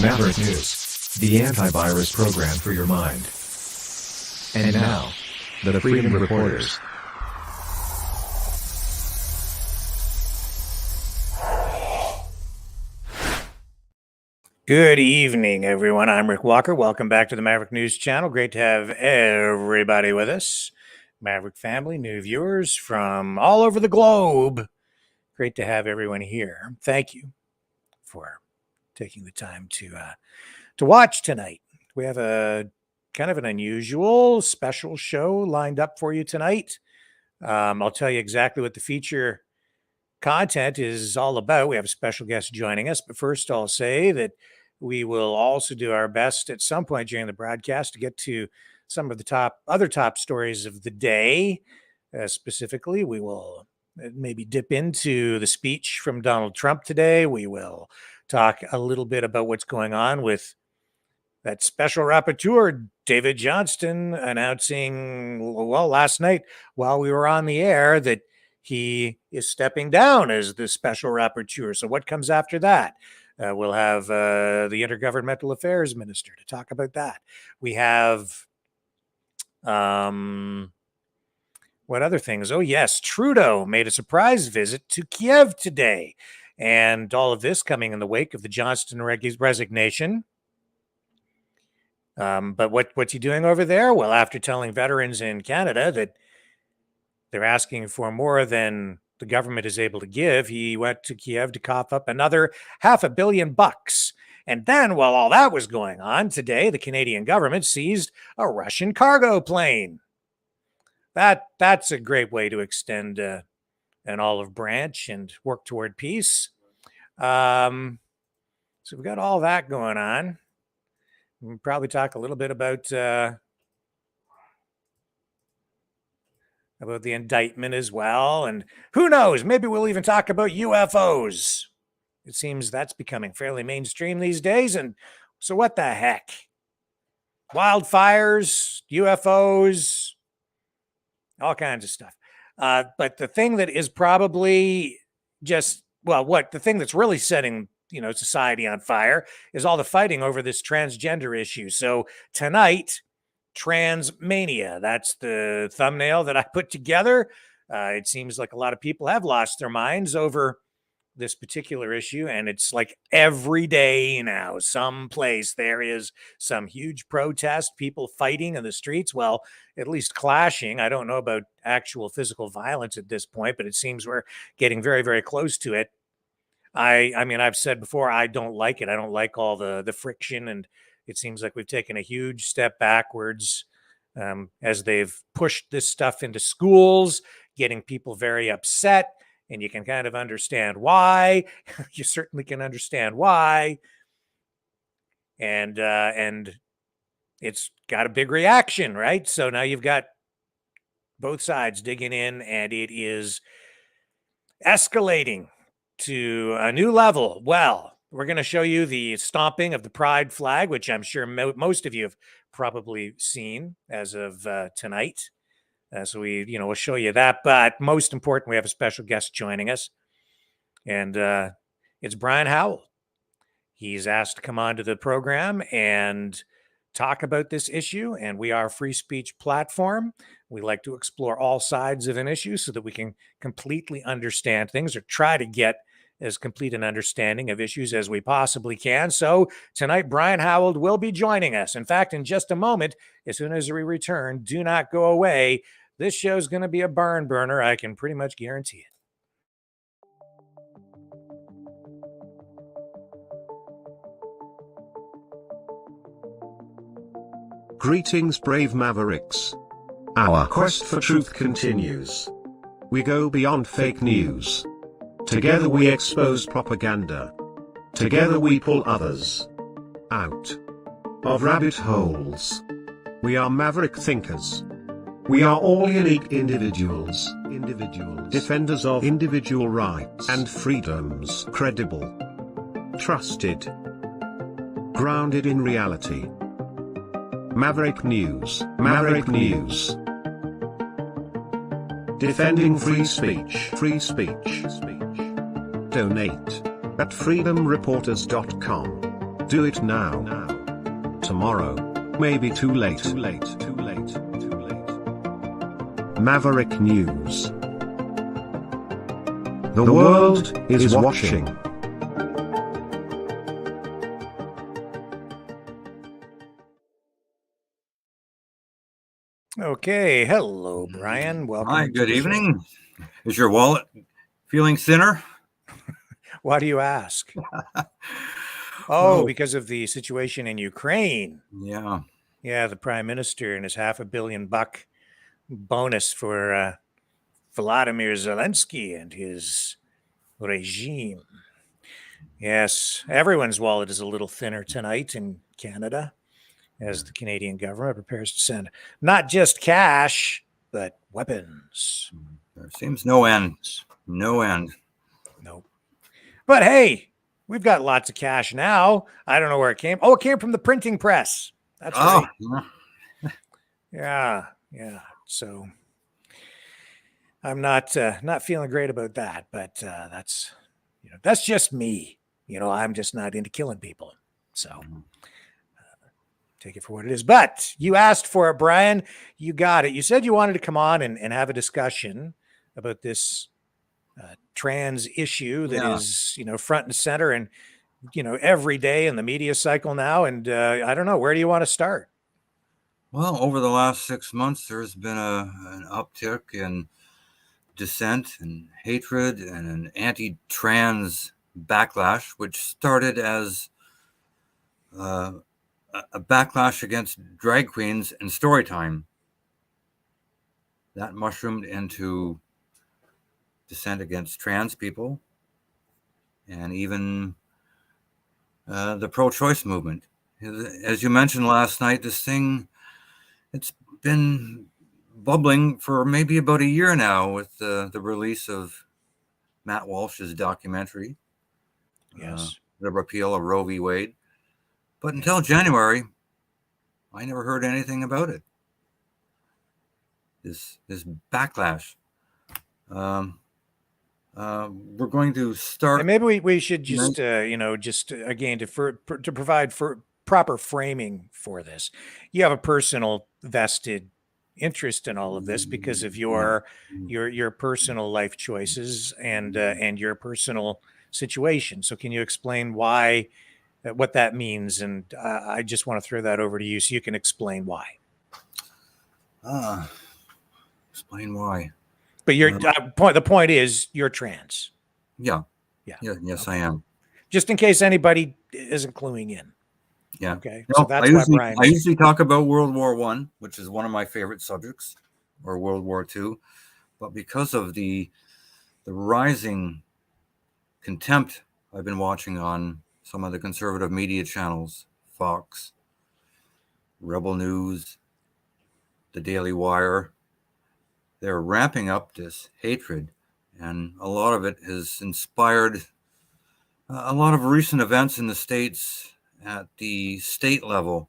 Maverick News, the antivirus program for your mind. And now, the Freedom Reporters. Good evening, everyone. I'm Rick Walker. Welcome back to the Maverick News channel. Great to have everybody with us. Maverick family, new viewers from all over the globe. Great to have everyone here. Thank you for taking the time to watch tonight. We have a kind of an unusual special show lined up for you tonight. I'll tell you exactly what the feature content is all about. We have a special guest joining us, but first I'll say that we will also do our best at some point during the broadcast to get to some of the other top stories of the day. Specifically, we will maybe dip into the speech from Donald Trump today. We will talk a little bit about what's going on with that special rapporteur, David Johnston, announcing, well, last night while we were on the air that he is stepping down as the special rapporteur. So what comes after that? We'll have the Intergovernmental Affairs Minister to talk about that. We have, what other things? Oh, yes, Trudeau made a surprise visit to Kiev today. And all of this coming in the wake of the Johnston resignation. But what's he doing over there? Well, after telling veterans in Canada that they're asking for more than the government is able to give, he went to Kiev to cough up another $500 million. And then, while all that was going on, today the Canadian government seized a Russian cargo plane. That's a great way to extend an olive branch and work toward peace. So we've got all that going on. We'll probably talk a little bit about the indictment as well. And who knows, maybe we'll even talk about UFOs. It seems that's becoming fairly mainstream these days. And so what the heck? Wildfires, UFOs, all kinds of stuff. But the thing that is probably the thing that's really setting society on fire is all the fighting over this transgender issue. So tonight, Trans Mania. That's the thumbnail that I put together. It seems like a lot of people have lost their minds over this particular issue, and it's like every day now, someplace there is some huge protest, people fighting in the streets. Well, at least clashing. I don't know about actual physical violence at this point, but it seems we're getting very, very close to it. I mean, I've said before, I don't like it. I don't like all the friction, and it seems like we've taken a huge step backwards as they've pushed this stuff into schools, getting people very upset, and you can kind of understand why. You certainly can understand why. And it's got a big reaction, right? So now you've got both sides digging in, and it is escalating to a new level. Well, we're going to show you the stomping of the pride flag, which I'm sure most of you have probably seen as of tonight. So we'll show you that. But most important, we have a special guest joining us. And it's Brian Howald. He's asked to come onto the program and talk about this issue. And we are a free speech platform. We like to explore all sides of an issue so that we can completely understand things, or try to get as complete an understanding of issues as we possibly can. So tonight, Brian Howald will be joining us. In fact, in just a moment, as soon as we return, do not go away. This show is going to be a barn burner. I can pretty much guarantee it. Greetings, brave Mavericks. Our quest for truth continues. We go beyond fake news. Together we expose propaganda. Together we pull others out of rabbit holes. We are maverick thinkers. We are all unique individuals, defenders of individual rights and freedoms, credible, trusted, grounded in reality. Maverick News, Maverick News. Defending free speech, free speech. Donate at freedomreporters.com. Do it now. Tomorrow may be too late. Maverick News. The world is watching. Okay. Hello, Brian. Welcome. Hi, to good the show. evening. Is your wallet feeling thinner? Why do you ask? Well, Because of the situation in Ukraine. yeah. Yeah, the prime minister and his $500 million bonus for Vladimir Zelensky and his regime. Yes, everyone's wallet is a little thinner tonight in Canada as the Canadian government prepares to send not just cash, but weapons. There seems no end. No end. Nope. But hey, we've got lots of cash now. I don't know where it came. Oh, it came from the printing press. That's right. Yeah. Yeah. So I'm not feeling great about that, but that's just me. I'm just not into killing people. So take it for what it is. But you asked for it, Brian. You got it. You said you wanted to come on and have a discussion about this trans issue that is, front and center and, every day in the media cycle now. And I don't know, where do you want to start? Well, over the last 6 months, there's been an uptick in dissent and hatred and an anti-trans backlash, which started as a backlash against drag queens and story time. That mushroomed into dissent against trans people and even the pro-choice movement. As you mentioned last night, this thing, it's been bubbling for maybe about a year now with the release of Matt Walsh's documentary, Yes. the repeal of Roe v. Wade. But until January, I never heard anything about it. This backlash. We're going to start. And maybe we should just, again, to provide for proper framing for this. You have a personal vested interest in all of this because of your personal life choices and your personal situation. So can you explain why, what that means? And I just want to throw that over to you so you can explain why. Explain why. But the point is you're trans. Yeah. Yeah. Yes, Okay. I am. Just in case anybody isn't cluing in. Yeah. Okay. No, So that's why Brian. I usually talk about World War I, which is one of my favorite subjects, or World War II. But because of the rising contempt I've been watching on some of the conservative media channels, Fox, Rebel News, the Daily Wire, they're ramping up this hatred, and a lot of it has inspired a lot of recent events in the States at the state level,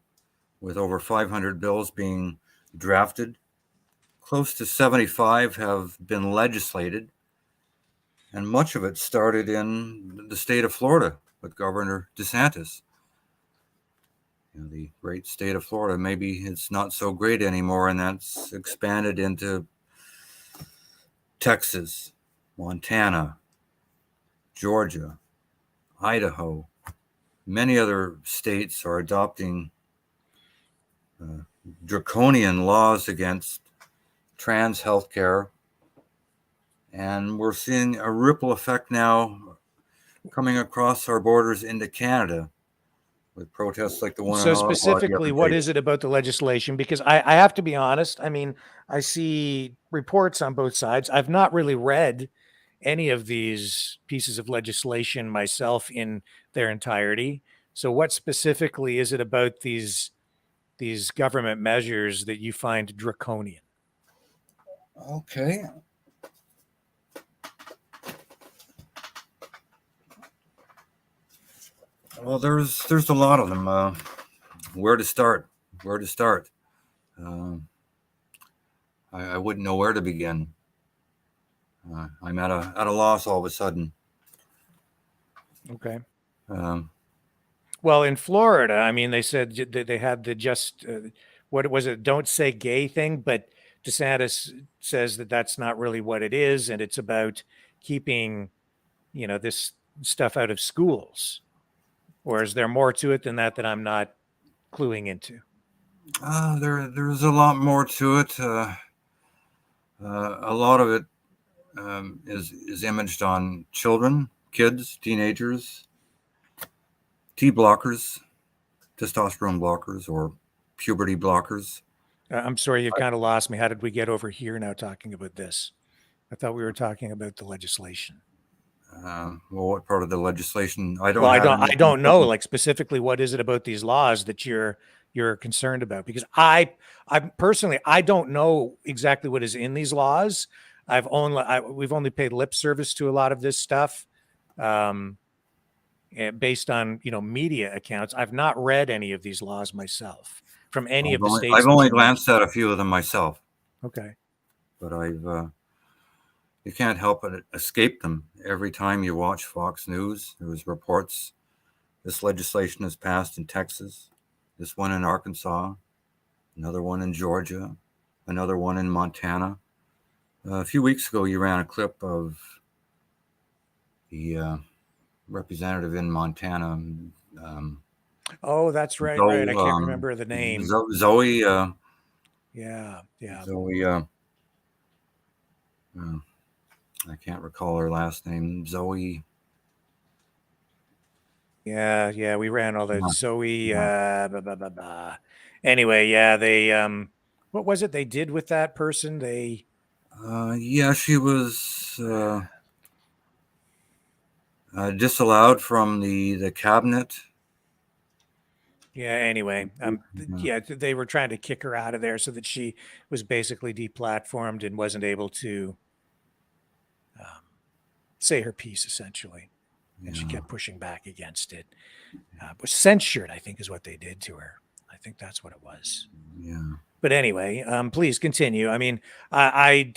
with over 500 bills being drafted. Close to 75 have been legislated, and much of it started in the state of Florida with Governor DeSantis. The great state of Florida, maybe it's not so great anymore, and that's expanded into Texas, Montana, Georgia, Idaho. Many other states are adopting draconian laws against trans healthcare. And we're seeing a ripple effect now coming across our borders into Canada with protests like the one. So specifically, what is it about the legislation? Because I have to be honest. I mean, I see reports on both sides. I've not really read any of these pieces of legislation myself in their entirety. So what specifically is it about these government measures that you find draconian? Okay. Well, there's a lot of them. Where to start? I wouldn't know where to begin. I'm at a loss all of a sudden. Okay. Well, in Florida, I mean, they said that they had the what was it? Don't say gay thing, but DeSantis says that that's not really what it is, and it's about keeping, this stuff out of schools. Or is there more to it than that I'm not cluing into? There's a lot more to it. A lot of it is imaged on children, kids, teenagers, T blockers, testosterone blockers, or puberty blockers. I'm sorry, you've kind of lost me. How did we get over here now talking about this? I thought we were talking about the legislation. Well, what part of the legislation? I don't. Well, have I don't know. Like specifically, what is it about these laws that you're concerned about? Because I personally, I don't know exactly what is in these laws. We've only paid lip service to a lot of this stuff, based on media accounts. I've not read any of these laws myself from any of the states. I've only glanced at a few of them myself. Okay, but you can't help but escape them every time you watch Fox News. There was reports this legislation is passed in Texas, this one in Arkansas, another one in Georgia, another one in Montana. A few weeks ago, you ran a clip of the representative in Montana. Oh, that's right. Right. I can't remember the name. Zoe. Yeah. Zoe. I can't recall her last name. Zoe. Yeah. We ran all the Zoe. Anyway, yeah. They. What was it they did with that person? They. Yeah, she was disallowed from the cabinet. Yeah. Anyway, yeah, they were trying to kick her out of there so that she was basically deplatformed and wasn't able to say her piece, essentially. And she kept pushing back against it. Was censured, I think, is what they did to her. I think that's what it was. Yeah. But anyway, please continue. I mean, I'm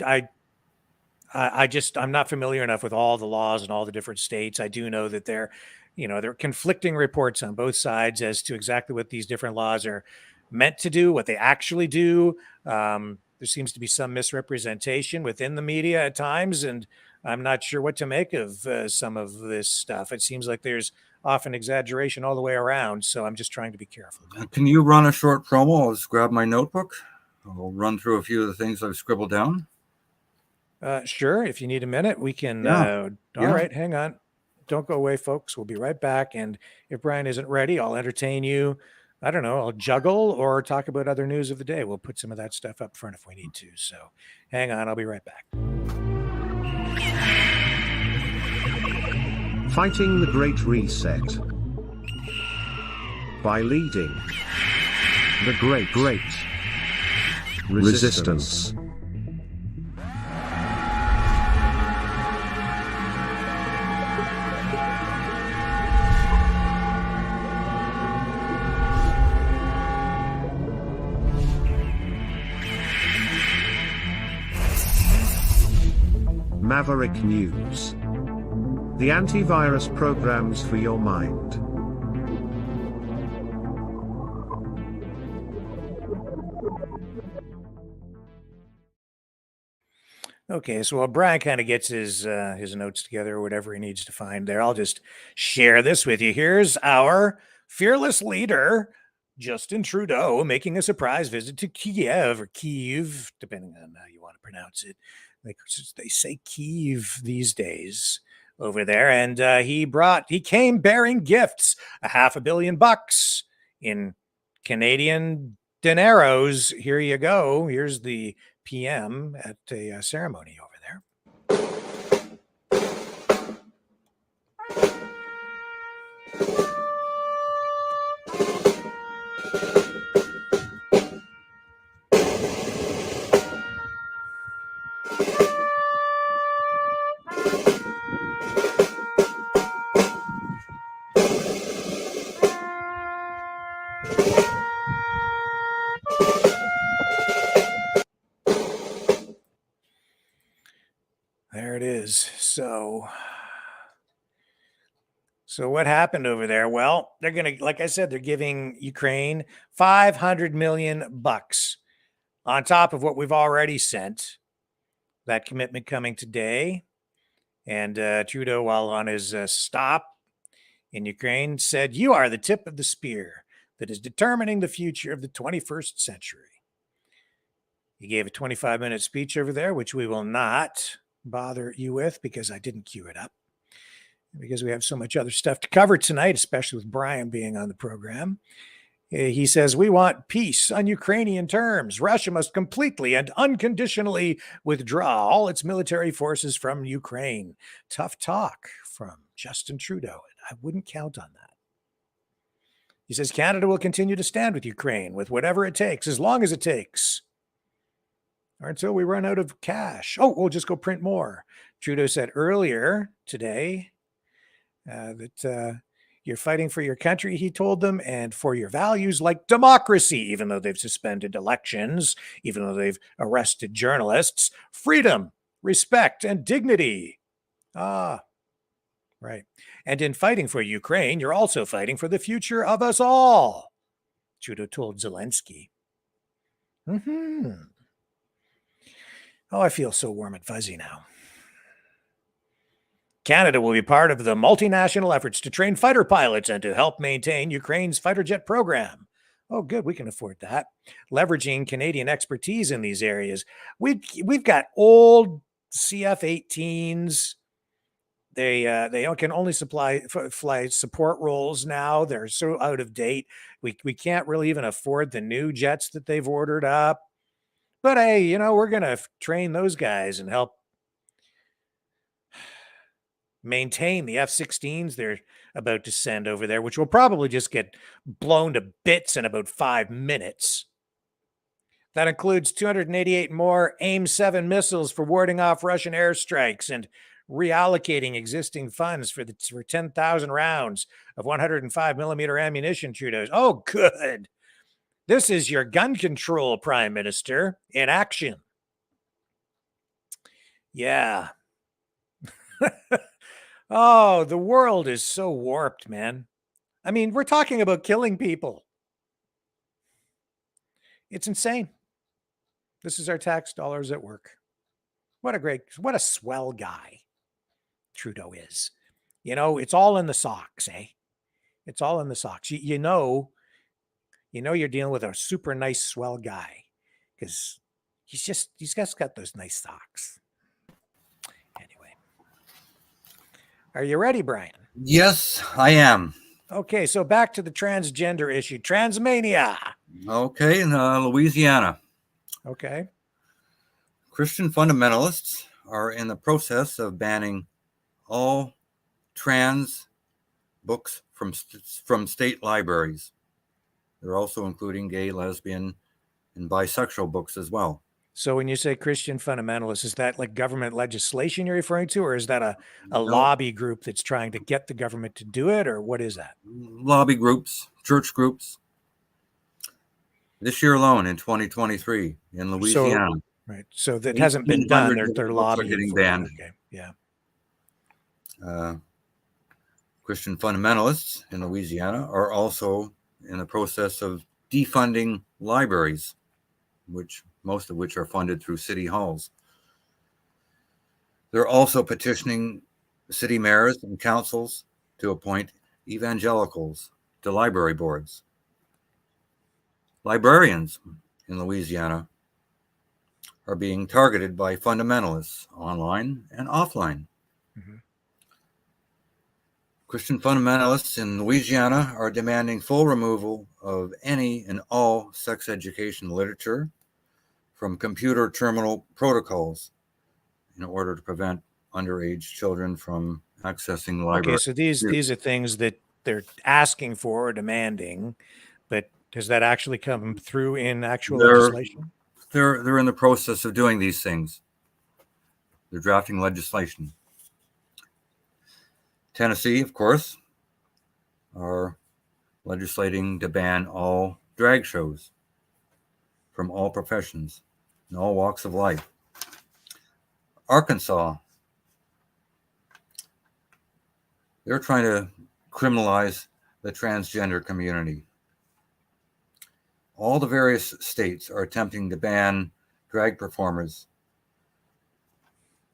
not familiar enough with all the laws in all the different states. I do know that there are conflicting reports on both sides as to exactly what these different laws are meant to do, what they actually do. There seems to be some misrepresentation within the media at times, and I'm not sure what to make of some of this stuff. It seems like there's often exaggeration all the way around, so I'm just trying to be careful. Can you run a short promo? I'll just grab my notebook. I'll run through a few of the things I've scribbled down. Sure. If you need a minute, we can. Yeah. All right, hang on. Don't go away, folks. We'll be right back. And if Brian isn't ready, I'll entertain you. I don't know. I'll juggle or talk about other news of the day. We'll put some of that stuff up front if we need to. So hang on. I'll be right back. Fighting the Great Reset by leading the Great Resistance. Maverick News. The antivirus programs for your mind. Okay, so while Brian kind of gets his notes together or whatever he needs to find there, I'll just share this with you. Here's our fearless leader, Justin Trudeau, making a surprise visit to Kiev, or Kiev, depending on how you want to pronounce it. They say Kiev these days over there, and he came bearing gifts, $500 million in Canadian dineros. Here you go. Here's the PM at a ceremony over there. There it is. So So what happened over there? Well, they're going to, like I said, they're giving Ukraine $500 million on top of what we've already sent. That commitment coming today. And Trudeau, while on his stop in Ukraine, said, "You are the tip of the spear that is determining the future of the 21st century." He gave a 25-minute speech over there, which we will not bother you with because I didn't queue it up, because we have so much other stuff to cover tonight, especially with Brian being on the program. He says, "We want peace on Ukrainian terms. Russia must completely and unconditionally withdraw all its military forces from Ukraine." Tough talk from Justin Trudeau. I wouldn't count on that. He says, "Canada will continue to stand with Ukraine with whatever it takes, as long as it takes, or until we run out of cash. Oh, we'll just go print more." Trudeau said earlier today that you're fighting for your country, he told them, and for your values like democracy, even though they've suspended elections, even though they've arrested journalists, freedom, respect, and dignity. Ah, right. "And in fighting for Ukraine, you're also fighting for the future of us all," Trudeau told Zelensky. Oh, I feel so warm and fuzzy now. "Canada will be part of the multinational efforts to train fighter pilots and to help maintain Ukraine's fighter jet program." Oh, good. We can afford that. "Leveraging Canadian expertise in these areas. We've got old CF-18s. They can only fly support roles now. They're so out of date. We can't really even afford the new jets that they've ordered up. But hey, we're going to train those guys and help maintain the F-16s they're about to send over there, which will probably just get blown to bits in about 5 minutes. That includes 288 more AIM-7 missiles for warding off Russian airstrikes and reallocating existing funds for 10,000 rounds of 105 millimeter ammunition, Trudeau's. Oh, good. This is your gun control, Prime Minister, in action. Yeah. Oh, the world is so warped, man. I mean, we're talking about killing people. It's insane. This is our tax dollars at work. What a swell guy Trudeau is. It's all in the socks, eh? It's all in the socks. You know you're dealing with a super nice, swell guy because he's just got those nice socks. Anyway. Are you ready, Brian? Yes, I am. Okay, so back to the transgender issue. Transmania. Okay, in Louisiana. Okay. Christian fundamentalists are in the process of banning all trans books from state libraries. They're also including gay, lesbian, and bisexual books as well. So when you say Christian fundamentalists, is that like government legislation you're referring to, or is that a No. lobby group that's trying to get the government to do it, or what is that? Lobby groups, church groups. This year alone, in 2023, in Louisiana. Right. So that hasn't been done. They're lobbying. Getting for banned. It. Okay. Yeah. Christian fundamentalists in Louisiana are also in the process of defunding libraries, most of which are funded through city halls. They're also petitioning city mayors and councils to appoint evangelicals to library boards. Librarians in Louisiana are being targeted by fundamentalists online and offline. Mm-hmm. Christian fundamentalists in Louisiana are demanding full removal of any and all sex education literature from computer terminal protocols in order to prevent underage children from accessing libraries. Okay, so these are things that they're asking for or demanding, but does that actually come through in actual legislation? They're in the process of doing these things. They're drafting legislation. Tennessee, of course, are legislating to ban all drag shows from all professions in all walks of life. Arkansas, they're trying to criminalize the transgender community. All the various states are attempting to ban drag performers,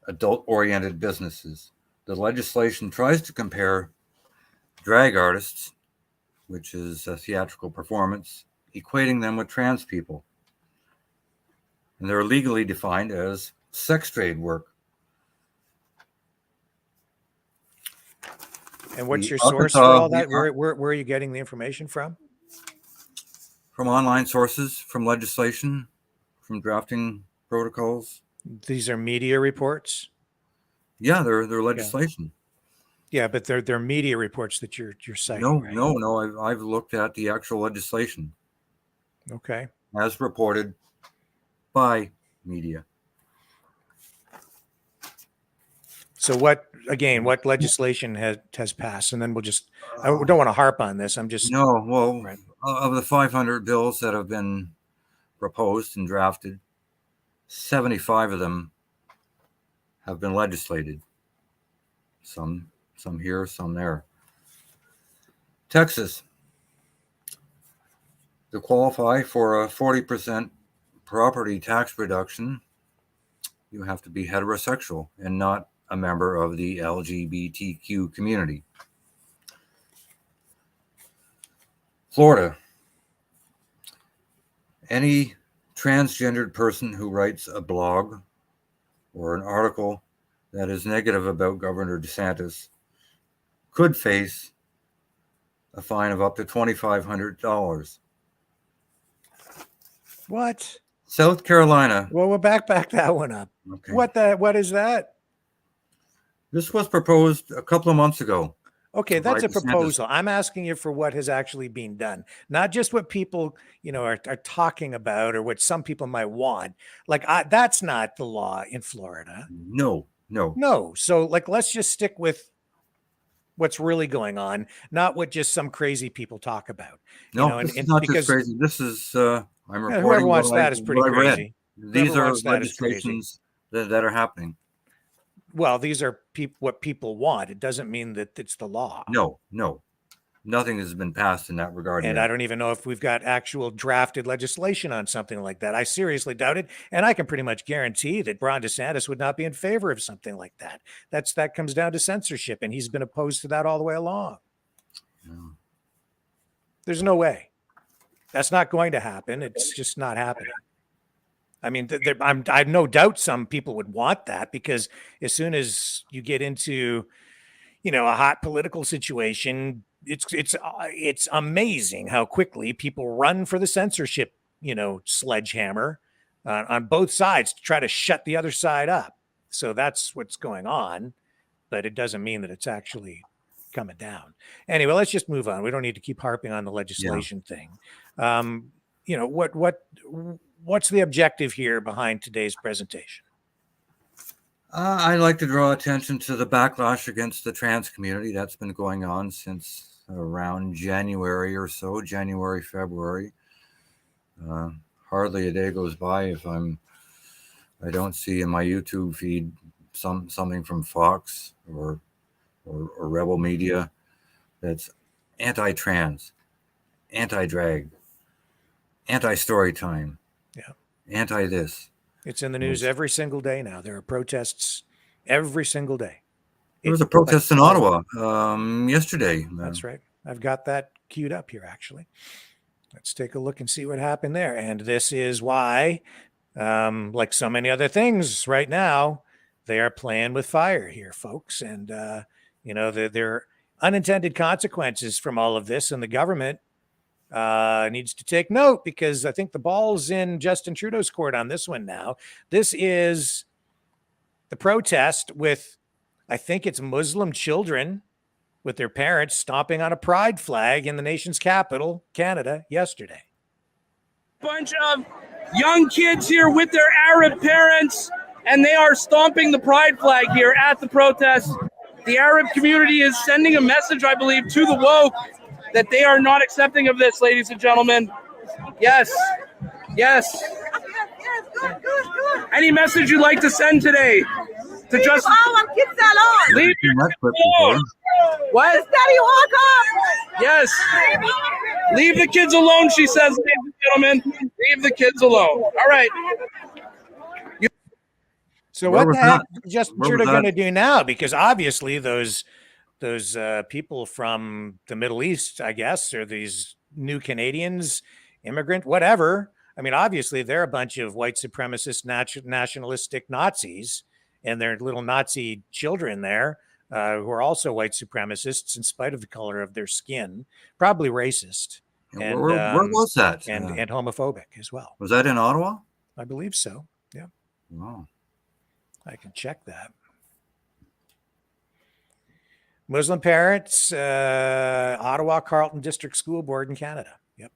adult-oriented businesses. The legislation tries to compare drag artists, which is a theatrical performance, equating them with trans people. And they're legally defined as sex trade work. And what's your source for all that? Where are you getting the information from? From online sources, from legislation, from drafting protocols. These are media reports? Yeah, they're legislation. Yeah, but they're media reports that you're citing. No, right? no. I've looked at the actual legislation. Okay. As reported by media. So what legislation has passed? And then I don't want to harp on this. I'm just right. Of the 500 bills that have been proposed and drafted, 75 of them have been legislated. Some here, some there. Texas, to qualify for a 40% property tax reduction, you have to be heterosexual and not a member of the LGBTQ community. Florida, any transgendered person who writes a blog or an article that is negative about Governor DeSantis could face a fine of up to $2,500. What? South Carolina. Well, we'll back that one up. Okay. What is that? This was proposed a couple of months ago. Okay, that's a proposal. I'm asking you for what has actually been done, not just what people, are talking about or what some people might want. That's not the law in Florida. No. So let's just stick with what's really going on, not what just some crazy people talk about. This is not just crazy. This is I'm reporting. Whoever wants that is pretty crazy. These are legislations that are happening. Well, these are what people want. It doesn't mean that it's the law. No. Nothing has been passed in that regard. And I don't even know if we've got actual drafted legislation on something like that. I seriously doubt it. And I can pretty much guarantee that Ron DeSantis would not be in favor of something like that. That comes down to censorship, and he's been opposed to that all the way along. No. There's no way. That's not going to happen. It's just not happening. I mean, I have no doubt some people would want that, because as soon as you get into, a hot political situation, it's amazing how quickly people run for the censorship, sledgehammer on both sides to try to shut the other side up. So that's what's going on, but it doesn't mean that it's actually coming down. Anyway, let's just move on. We don't need to keep harping on the legislation thing. What's the objective here behind today's presentation? I'd like to draw attention to the backlash against the trans community that's been going on since around January or so, January, February. Hardly a day goes by if I don't see in my YouTube feed something from Fox or Rebel Media that's anti-trans, anti-drag, anti-story time. Yeah. Anti this. It's in the news every single day now. There are protests every single day. There was a protest in Ottawa yesterday. That's right. I've got that queued up here, actually. Let's take a look and see what happened there. And this is why, like so many other things right now, they are playing with fire here, folks. And, there are unintended consequences from all of this, and the government needs to take note, because I think the ball's in Justin Trudeau's court on this one now. This is the protest with, I think it's Muslim children with their parents stomping on a pride flag in the nation's capital, Canada, yesterday. Bunch of young kids here with their Arab parents, and they are stomping the pride flag here at the protest. The Arab community is sending a message, I believe, to the woke that they are not accepting of this, ladies and gentlemen. Yes. Any message you'd like to send today to just our kids alone? Leave your kids alone. What? Daddy, walk up. Yes. Leave the kids alone, she says, ladies and gentlemen. Leave the kids alone. All right. So Where what was the heck that? is Justin Where was Trudeau going to that? do now? Because obviously those people from the Middle East, I guess, or these new Canadians, immigrant, whatever. I mean, obviously they're a bunch of white supremacist, nationalistic Nazis, and their little Nazi children there who are also white supremacists in spite of the color of their skin, probably racist And where was that? and homophobic as well. Was that in Ottawa? I believe so. Yeah, Wow. I can check that. Muslim parents, Ottawa Carleton District School Board in Canada. Yep.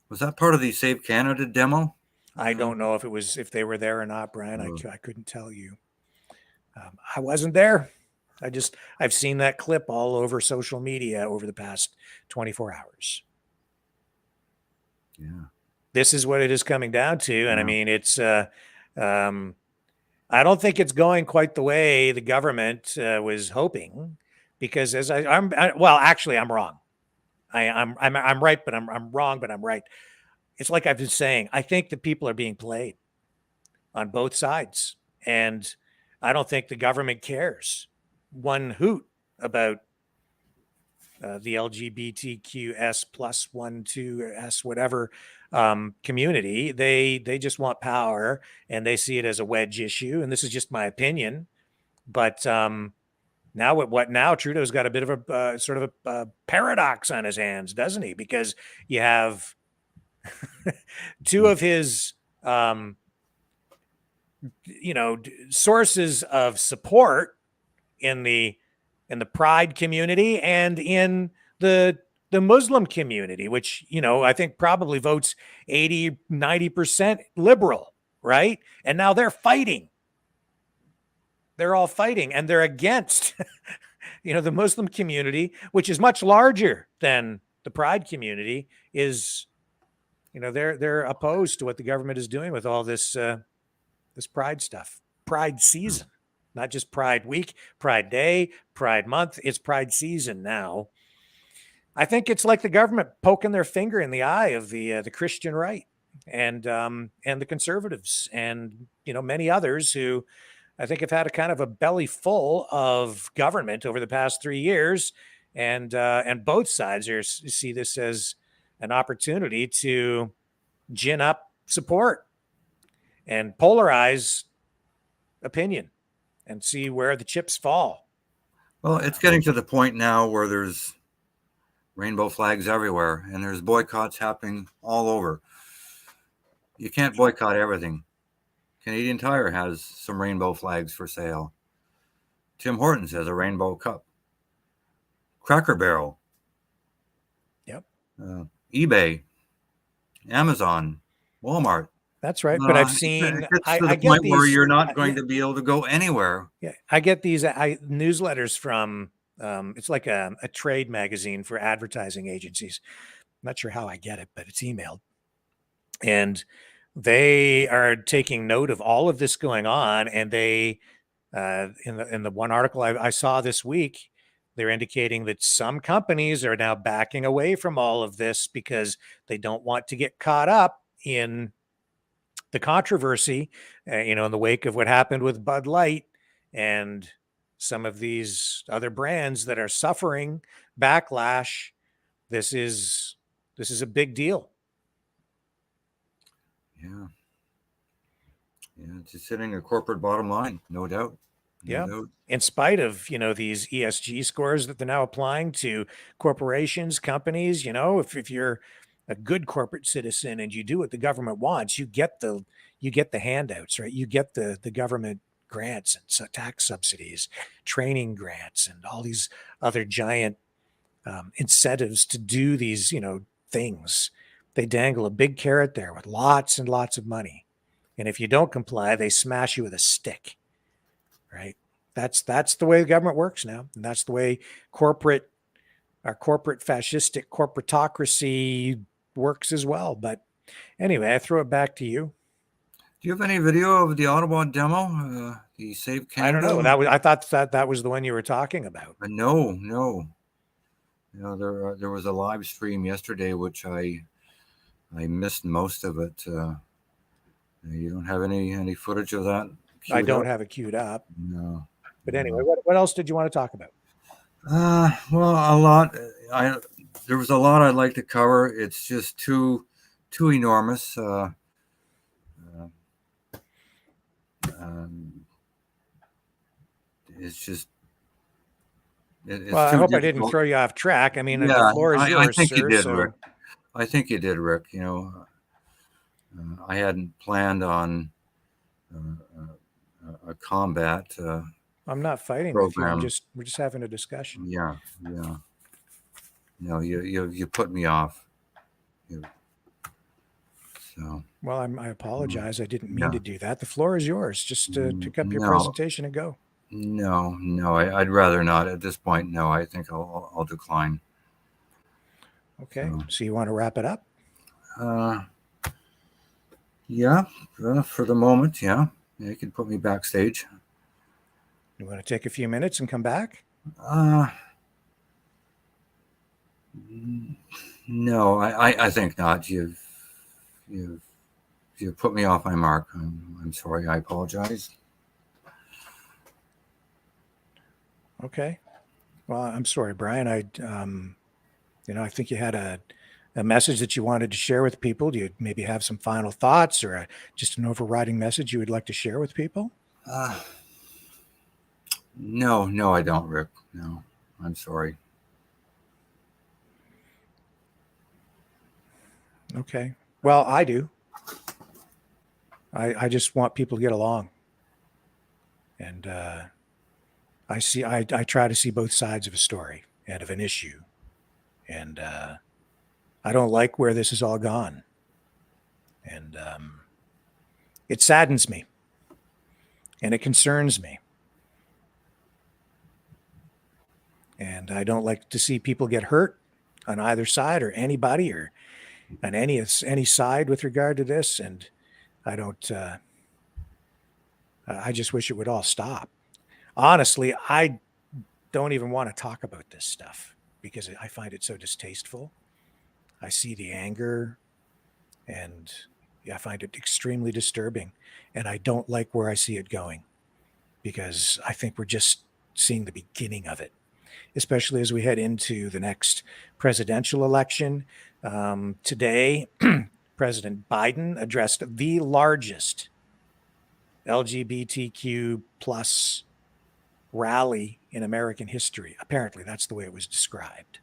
Was that part of the Save Canada demo? I don't know if they were there or not, Brian. I couldn't tell you. I wasn't there. I've seen that clip all over social media over the past 24 hours. Yeah. This is what it is coming down to. And I mean, it's, I don't think it's going quite the way the government was hoping, because I'm wrong. I'm right, but I'm wrong, but I'm right. It's like I've been saying, I think that people are being played on both sides, and I don't think the government cares one hoot about the LGBTQS plus 1, 2, whatever community. They just want power, and they see it as a wedge issue. And this is just my opinion, but now what now? Trudeau's got a bit of a sort of a paradox on his hands, doesn't he? Because you have two of his sources of support in the Pride community and in the Muslim community, which, I think probably votes 80-90% liberal, right? And now they're fighting. They're all fighting, and they're against, the Muslim community, which is much larger than the Pride community, is, they're opposed to what the government is doing with all this this Pride stuff, Pride season, not just Pride Week, Pride Day, Pride Month. It's Pride season now. I think it's like the government poking their finger in the eye of the Christian right and the conservatives and many others who I think have had a kind of a belly full of government over the past 3 years, and both sides see this as an opportunity to gin up support and polarize opinion and see where the chips fall. Well, it's getting to the point now where there's rainbow flags everywhere, and there's boycotts happening all over. You can't boycott everything. Canadian Tire has some rainbow flags for sale. Tim Hortons has a rainbow cup. Cracker Barrel. Yep. eBay. Amazon. Walmart. That's right. But I've seen, I get point these, where you're not going to be able to go anywhere. Yeah, I get these newsletters from, it's like a trade magazine for advertising agencies. I'm not sure how I get it, but it's emailed. And they are taking note of all of this going on. And they, in the one article I saw this week, they're indicating that some companies are now backing away from all of this because they don't want to get caught up in the controversy, in the wake of what happened with Bud Light and some of these other brands that are suffering backlash. This is a big deal. Yeah. It's just hitting a corporate bottom line, no doubt. No doubt. In spite of, these ESG scores that they're now applying to corporations, companies, if you're a good corporate citizen and you do what the government wants, you get the handouts, right? You get the government grants and tax subsidies, training grants, and all these other giant incentives to do these, things. They dangle a big carrot there with lots and lots of money. And if you don't comply, they smash you with a stick, right? That's the way the government works now. And that's the way our corporate fascistic corporatocracy works as well. But anyway, I throw it back to you. Do you have any video of the Ottawa demo? He saved I don't Canada. know. I thought that was the one you were talking about. No. There was a live stream yesterday, which I missed most of it. You don't have any footage of that? I don't Up? have it queued up. No. But anyway, what else did you want to talk about? Well, a lot. There was a lot I'd like to cover. It's just too enormous. It's just. It's Well, I too hope I difficult. didn't throw you off track. I mean, Yeah, the floor is yours, I think sir. you did, So Rick. I think you did, Rick. You know, I hadn't planned on a combat. I'm not fighting with you. Program. We're just having a discussion. Yeah. No, you put me off. So. Well, I apologize. I didn't mean Yeah. to do that. The floor is yours. Just pick up your No. presentation and go. No, I'd rather not at this point. No, I think I'll decline. Okay. So you want to wrap it up? Yeah, for the moment, yeah. You can put me backstage. You want to take a few minutes and come back? No, I think not. You've put me off my mark. I'm sorry. I apologize. Okay. Well, I'm sorry, Brian. I think you had a message that you wanted to share with people. Do you maybe have some final thoughts or just an overriding message you would like to share with people? No, I don't, Rick. No, I'm sorry. Okay. Well, I do. I just want people to get along. And I try to see both sides of a story and of an issue. And I don't like where this has all gone. And it saddens me. And it concerns me. And I don't like to see people get hurt on either side or anybody or on any side with regard to this. And I don't, I just wish it would all stop. Honestly, I don't even want to talk about this stuff because I find it so distasteful. I see the anger and I find it extremely disturbing. And I don't like where I see it going because I think we're just seeing the beginning of it, especially as we head into the next presidential election. Today, President Biden addressed the largest LGBTQ plus rally in American history. Apparently, that's the way it was described.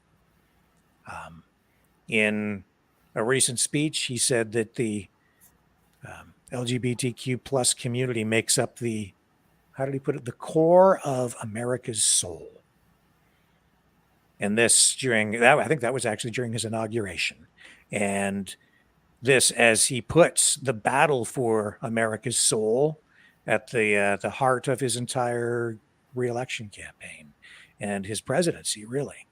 In a recent speech, he said that the LGBTQ plus community makes up the, how did he put it, the core of America's soul. And this I think that was actually during his inauguration. And this, as he puts the battle for America's soul at the heart of his entire re-election campaign and his presidency, really.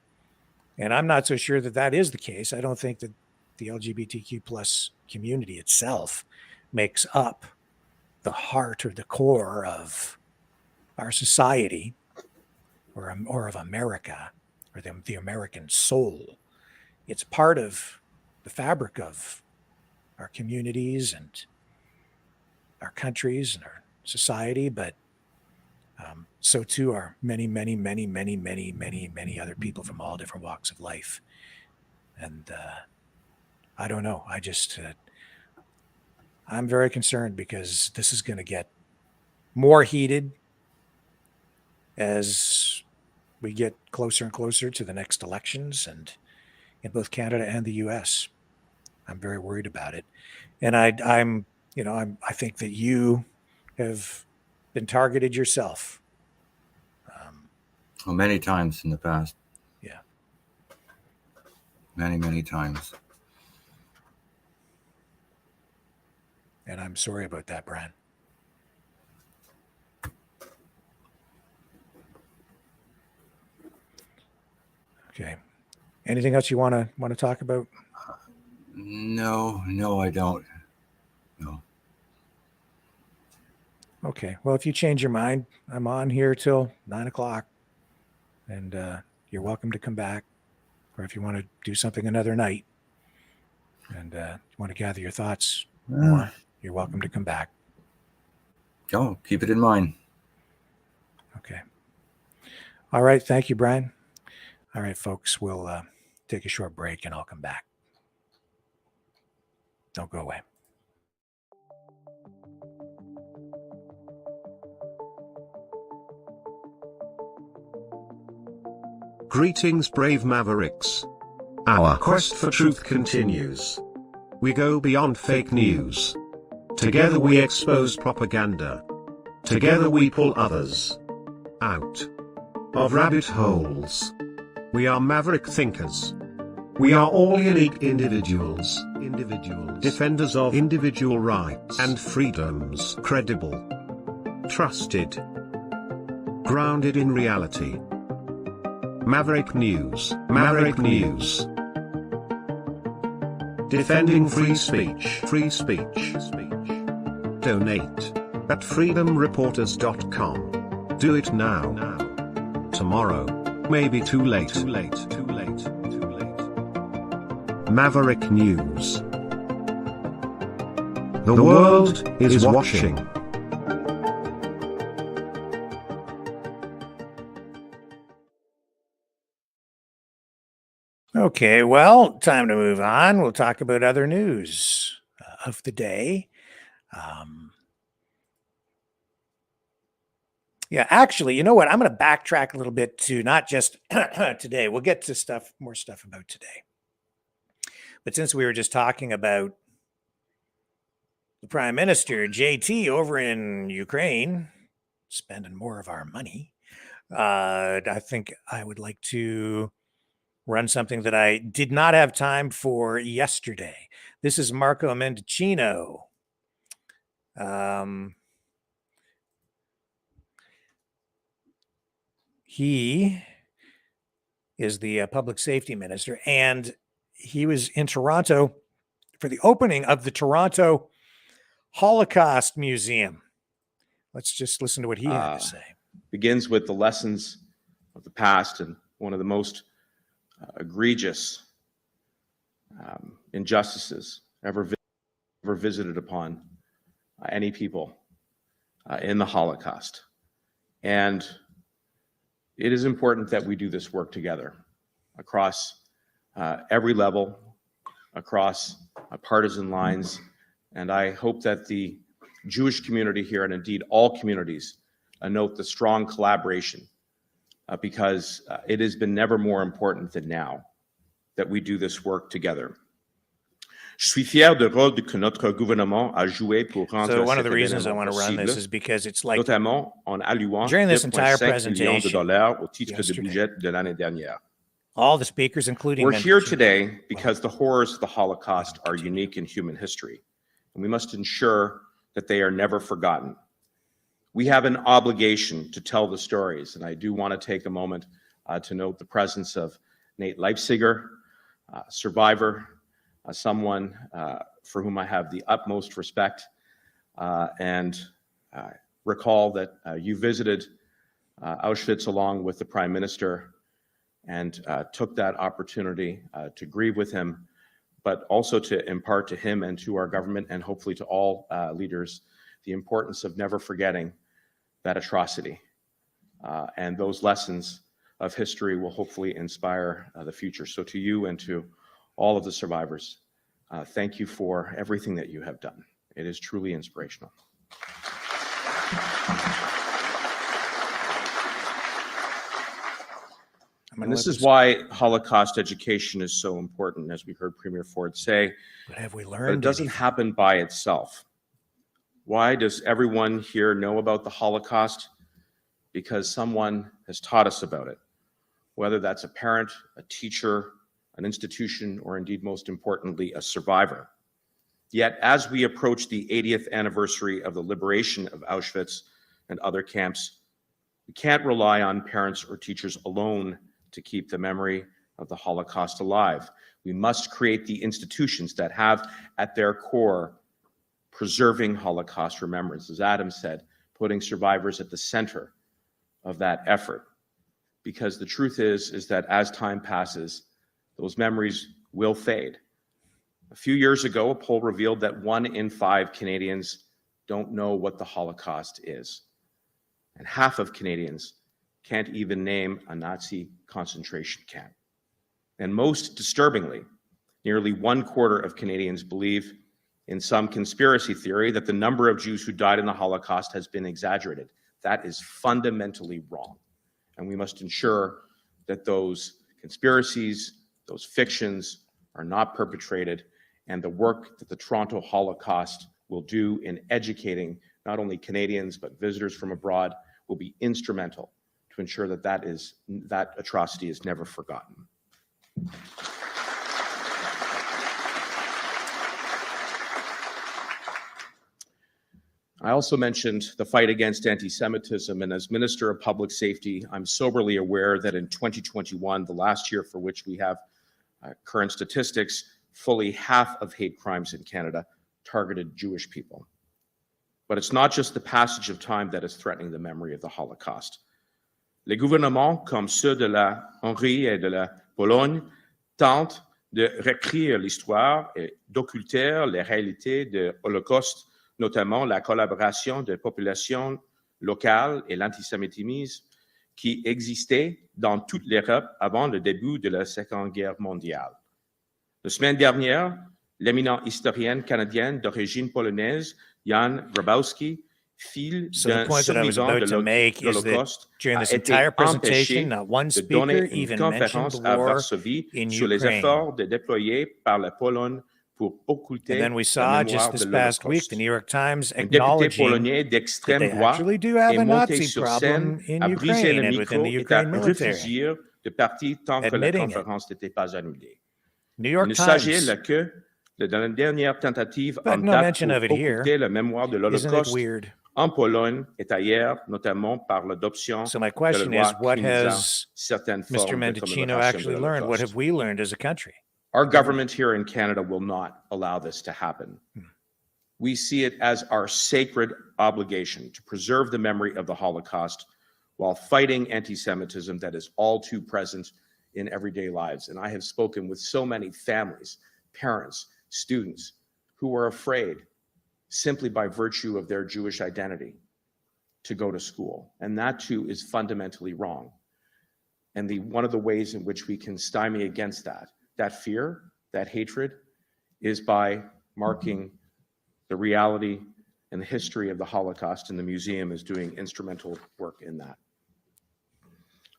And I'm not so sure that is the case. I don't think that the LGBTQ plus community itself makes up the heart or the core of our society or of America or the American soul. It's part of the fabric of our communities and our countries and our society, but so too are many, many, many, many, many, many, many other people from all different walks of life. And I don't know. I just, I'm very concerned because this is going to get more heated as we get closer and closer to the next elections, and in both Canada and the U.S. I'm very worried about it. And I think that you have been targeted yourself. Well, many times in the past. Yeah. Many, many times. And I'm sorry about that, Brian. Okay. Anything else you want to talk about? No, I don't. No. Okay. Well, if you change your mind, I'm on here till 9 o'clock, and you're welcome to come back. Or if you want to do something another night and you want to gather your thoughts more, you're welcome to come back. Oh, keep it in mind. Okay. All right. Thank you, Brian. All right, folks, we'll take a short break and I'll come back. Don't go away. Greetings, brave Mavericks. Our quest for truth continues. We go beyond fake news. Together we expose propaganda. Together we pull others out of rabbit holes. We are maverick thinkers. We are all unique individuals, defenders of individual rights and freedoms, credible, trusted, grounded in reality. Maverick News, Maverick News. Defending free speech, free speech. Donate at freedomreporters.com. Do it now. Tomorrow may be too late. Maverick News. The world is watching. Okay, well, time to move on. We'll talk about other news of the day. Yeah, actually, you know what? I'm going to backtrack a little bit to not just today. We'll get to more stuff about today. But since we were just talking about the Prime Minister, JT, over in Ukraine, spending more of our money, I think I would like to run something that I did not have time for yesterday. This is Marco Mendicino. He is the public safety minister, and he was in Toronto for the opening of the Toronto Holocaust Museum. Let's just listen to what he had to say. Begins with the lessons of the past and one of the most egregious injustices ever visited upon any people in the Holocaust. And it is important that we do this work together across every level, across partisan lines. And I hope that the Jewish community here, and indeed all communities, note the strong collaboration because it has been never more important than now that we do this work together. Je suis fier du rôle que notre gouvernement a joué pour rendre So one of the reasons I want to run this is because it's like notamment en allouant during this entire $2.5 millions de dollars au titre yesterday, de budget de l'année dernière. all the speakers, including We're here Mendicino, today because the horrors of the Holocaust are unique in human history, and we must ensure that they are never forgotten. We have an obligation to tell the stories, and I do want to take a moment to note the presence of Nate Leipziger, survivor, someone for whom I have the utmost respect, and recall that you visited Auschwitz along with the Prime Minister and took that opportunity to grieve with him, but also to impart to him and to our government and hopefully to all leaders the importance of never forgetting that atrocity. And those lessons of history will hopefully inspire the future. So to you and to all of the survivors, thank you for everything that you have done. It is truly inspirational. And this is why Holocaust education is so important, as we heard Premier Ford say. But have we But learned? it doesn't happen by itself. Why does everyone here know about the Holocaust? Because someone has taught us about it, whether that's a parent, a teacher, an institution, or indeed, most importantly, a survivor. Yet, as we approach the 80th anniversary of the liberation of Auschwitz and other camps, we can't rely on parents or teachers alone to keep the memory of the Holocaust alive. We must create the institutions that have at their core preserving Holocaust remembrance. As Adam said, putting survivors at the center of that effort. Because the truth is that as time passes, those memories will fade. A few years ago, a poll revealed that 1 in 5 Canadians don't know what the Holocaust is. And half of Canadians can't even name a Nazi concentration camp. And most disturbingly, nearly 1/4 of Canadians believe in some conspiracy theory that the number of Jews who died in the Holocaust has been exaggerated. That is fundamentally wrong. And we must ensure that those conspiracies, those fictions are not perpetrated, and the work that the Toronto Holocaust will do in educating not only Canadians but visitors from abroad will be instrumental to ensure that that atrocity is never forgotten. I also mentioned the fight against anti-Semitism, and as Minister of Public Safety, I'm soberly aware that in 2021, the last year for which we have current statistics, fully half of hate crimes in Canada targeted Jewish people. But it's not just the passage of time that is threatening the memory of the Holocaust. Les gouvernements comme ceux de la Hongrie et de la Pologne tentent de réécrire l'histoire et d'occulter les réalités du Holocauste, notamment la collaboration des populations locales et l'antisémitisme qui existait dans toute l'Europe avant le début de la Seconde Guerre mondiale. La semaine dernière, l'éminent historien canadien d'origine polonaise, Jan Grabowski, fil d'un survivant de l'Holocauste, during a this été entire empêché presentation, not one de donner speaker une even mentioned conférence the à war Varsovie in sur les Ukraine. efforts déployés par la Pologne pour occulter And then we la saw mémoire just this de past week l'Holocauste. the New York Times Un député acknowledging polonais that d'extrême they droite actually do have est a monté Nazi sur problem scène, in a brisé le Ukraine and within micro the et a Ukraine military. refusé de partir tant que la Admitting it. conférence n'était pas annulée. New Il York ne s'agit Times, là que de la dernière tentative but en no date mention pour of it here. occulter la mémoire de Isn't it l'Holocauste weird? en Pologne et ailleurs, notamment par l'adoption So my de la question loi is, what criminalisant has certaines Mr. formes de Mendicino commémoration de actually learned? What l'Holocauste. have we learned as a country? Our government here in Canada will not allow this to happen. We see it as our sacred obligation to preserve the memory of the Holocaust while fighting anti-Semitism that is all too present in everyday lives. And I have spoken with so many families, parents, students who are afraid simply by virtue of their Jewish identity to go to school. And that too is fundamentally wrong. And one of the ways in which we can stymie against that fear, that hatred, is by marking the reality and the history of the Holocaust, and the museum is doing instrumental work in that.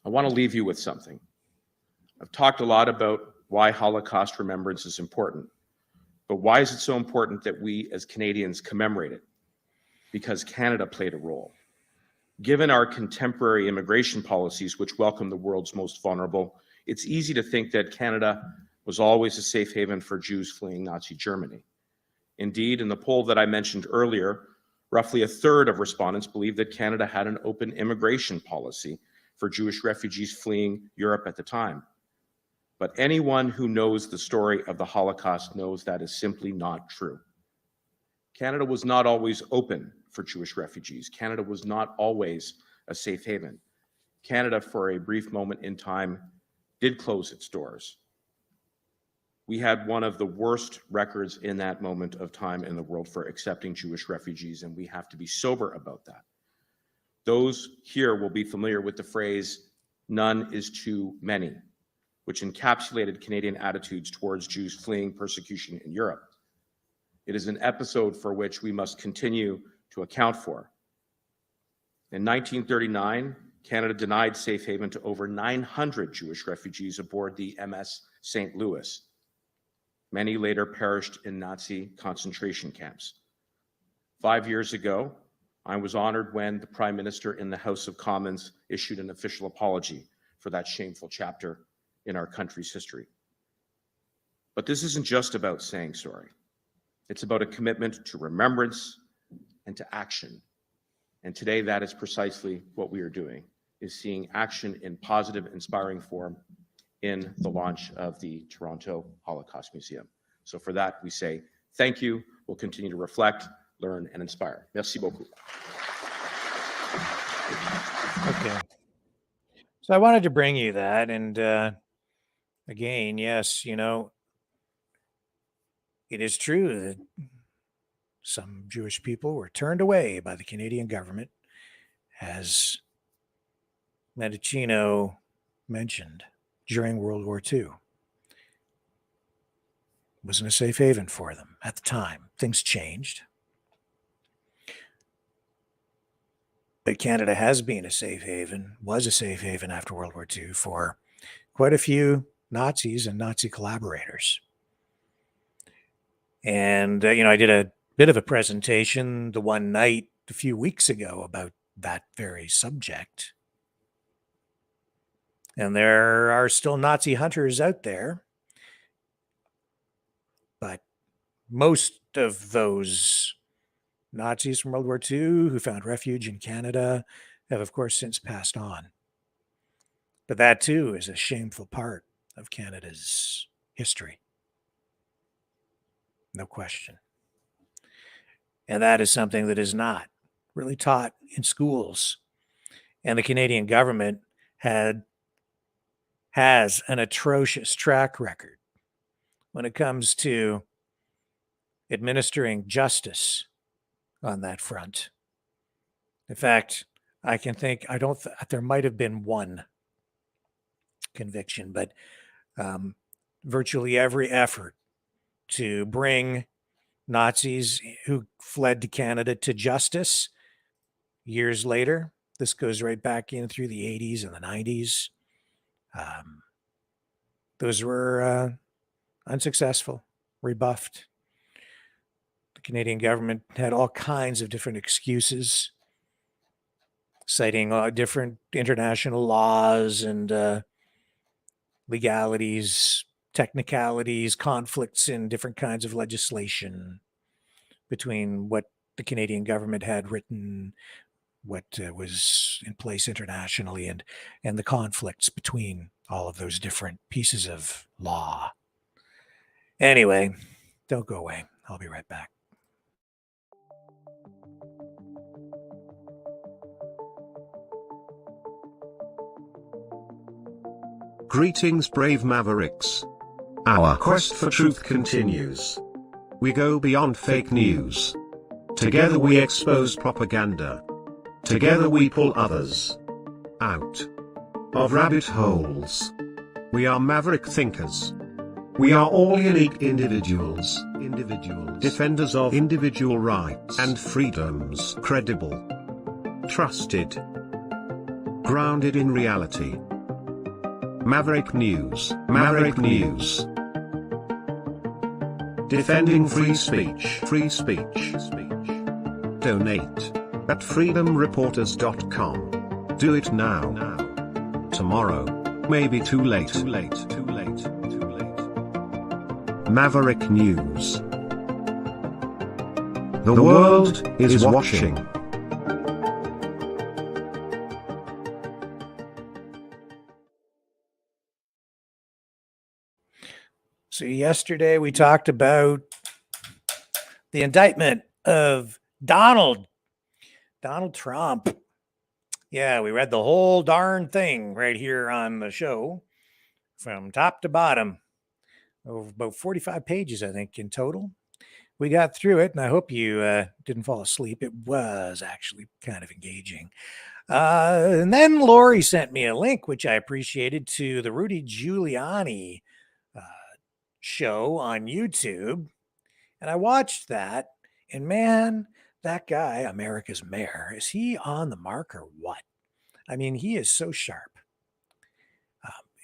I want to leave you with something. I've talked a lot about why Holocaust remembrance is important, but why is it so important that we as Canadians commemorate it? Because Canada played a role. Given our contemporary immigration policies, which welcome the world's most vulnerable, it's easy to think that Canada was always a safe haven for Jews fleeing Nazi Germany. Indeed, in the poll that I mentioned earlier, roughly a third of respondents believed that Canada had an open immigration policy for Jewish refugees fleeing Europe at the time. But anyone who knows the story of the Holocaust knows that is simply not true. Canada was not always open for Jewish refugees. Canada was not always a safe haven. Canada, for a brief moment in time, did close its doors. We had one of the worst records in that moment of time in the world for accepting Jewish refugees, and we have to be sober about that. Those here will be familiar with the phrase, "none is too many," which encapsulated Canadian attitudes towards Jews fleeing persecution in Europe. It is an episode for which we must continue to account for. In 1939, Canada denied safe haven to over 900 Jewish refugees aboard the MS St. Louis. Many later perished in Nazi concentration camps. 5 years ago, I was honored when the Prime Minister in the House of Commons issued an official apology for that shameful chapter in our country's history. But this isn't just about saying sorry. It's about a commitment to remembrance and to action. And today, that is precisely what we are doing, is seeing action in positive, inspiring form in the launch of the Toronto Holocaust Museum. So for that, we say thank you. We'll continue to reflect, learn, and inspire. Merci beaucoup. Okay. So I wanted to bring you that. And again, yes, it is true that some Jewish people were turned away by the Canadian government, as Mendocino mentioned during World War II. Wasn't a safe haven for them at the time. Things changed. But Canada has been a safe haven, was a safe haven after World War II for quite a few Nazis and Nazi collaborators. And, I did a bit of a presentation the one night a few weeks ago about that very subject. And there are still Nazi hunters out there. But most of those Nazis from World War II who found refuge in Canada have, of course, since passed on. But that, too, is a shameful part of Canada's history. No question. And that is something that is not really taught in schools. And the Canadian government has an atrocious track record when it comes to administering justice on that front. In fact, there might have been one conviction, but virtually every effort to bring Nazis who fled to Canada to justice years later, this goes right back in through the 80s and the 90s, those were unsuccessful, rebuffed. The Canadian government had all kinds of different excuses, citing different international laws and legalities, technicalities, conflicts in different kinds of legislation between what the Canadian government had written, what was in place internationally, and the conflicts between all of those different pieces of law. Anyway, don't go away. I'll be right back. Greetings, brave Mavericks. Our quest for truth continues. We go beyond fake news. Together we expose propaganda. Together we pull others out of rabbit holes. We are maverick thinkers. We are all unique individuals, defenders of individual rights and freedoms, credible, trusted, grounded in reality. Maverick News, Maverick News. Defending free speech, free speech. Donate at freedomreporters.com. Do it now. Tomorrow may be too late. Maverick News. The world is watching. So yesterday we talked about the indictment of Donald Trump. Yeah, we read the whole darn thing right here on the show from top to bottom. About 45 pages, I think, in total. We got through it, and I hope you didn't fall asleep. It was actually kind of engaging. And then Lori sent me a link, which I appreciated, to the Rudy Giuliani show on YouTube. And I watched that, and man, that guy, America's mayor, is he on the mark or what? I mean, he is so sharp.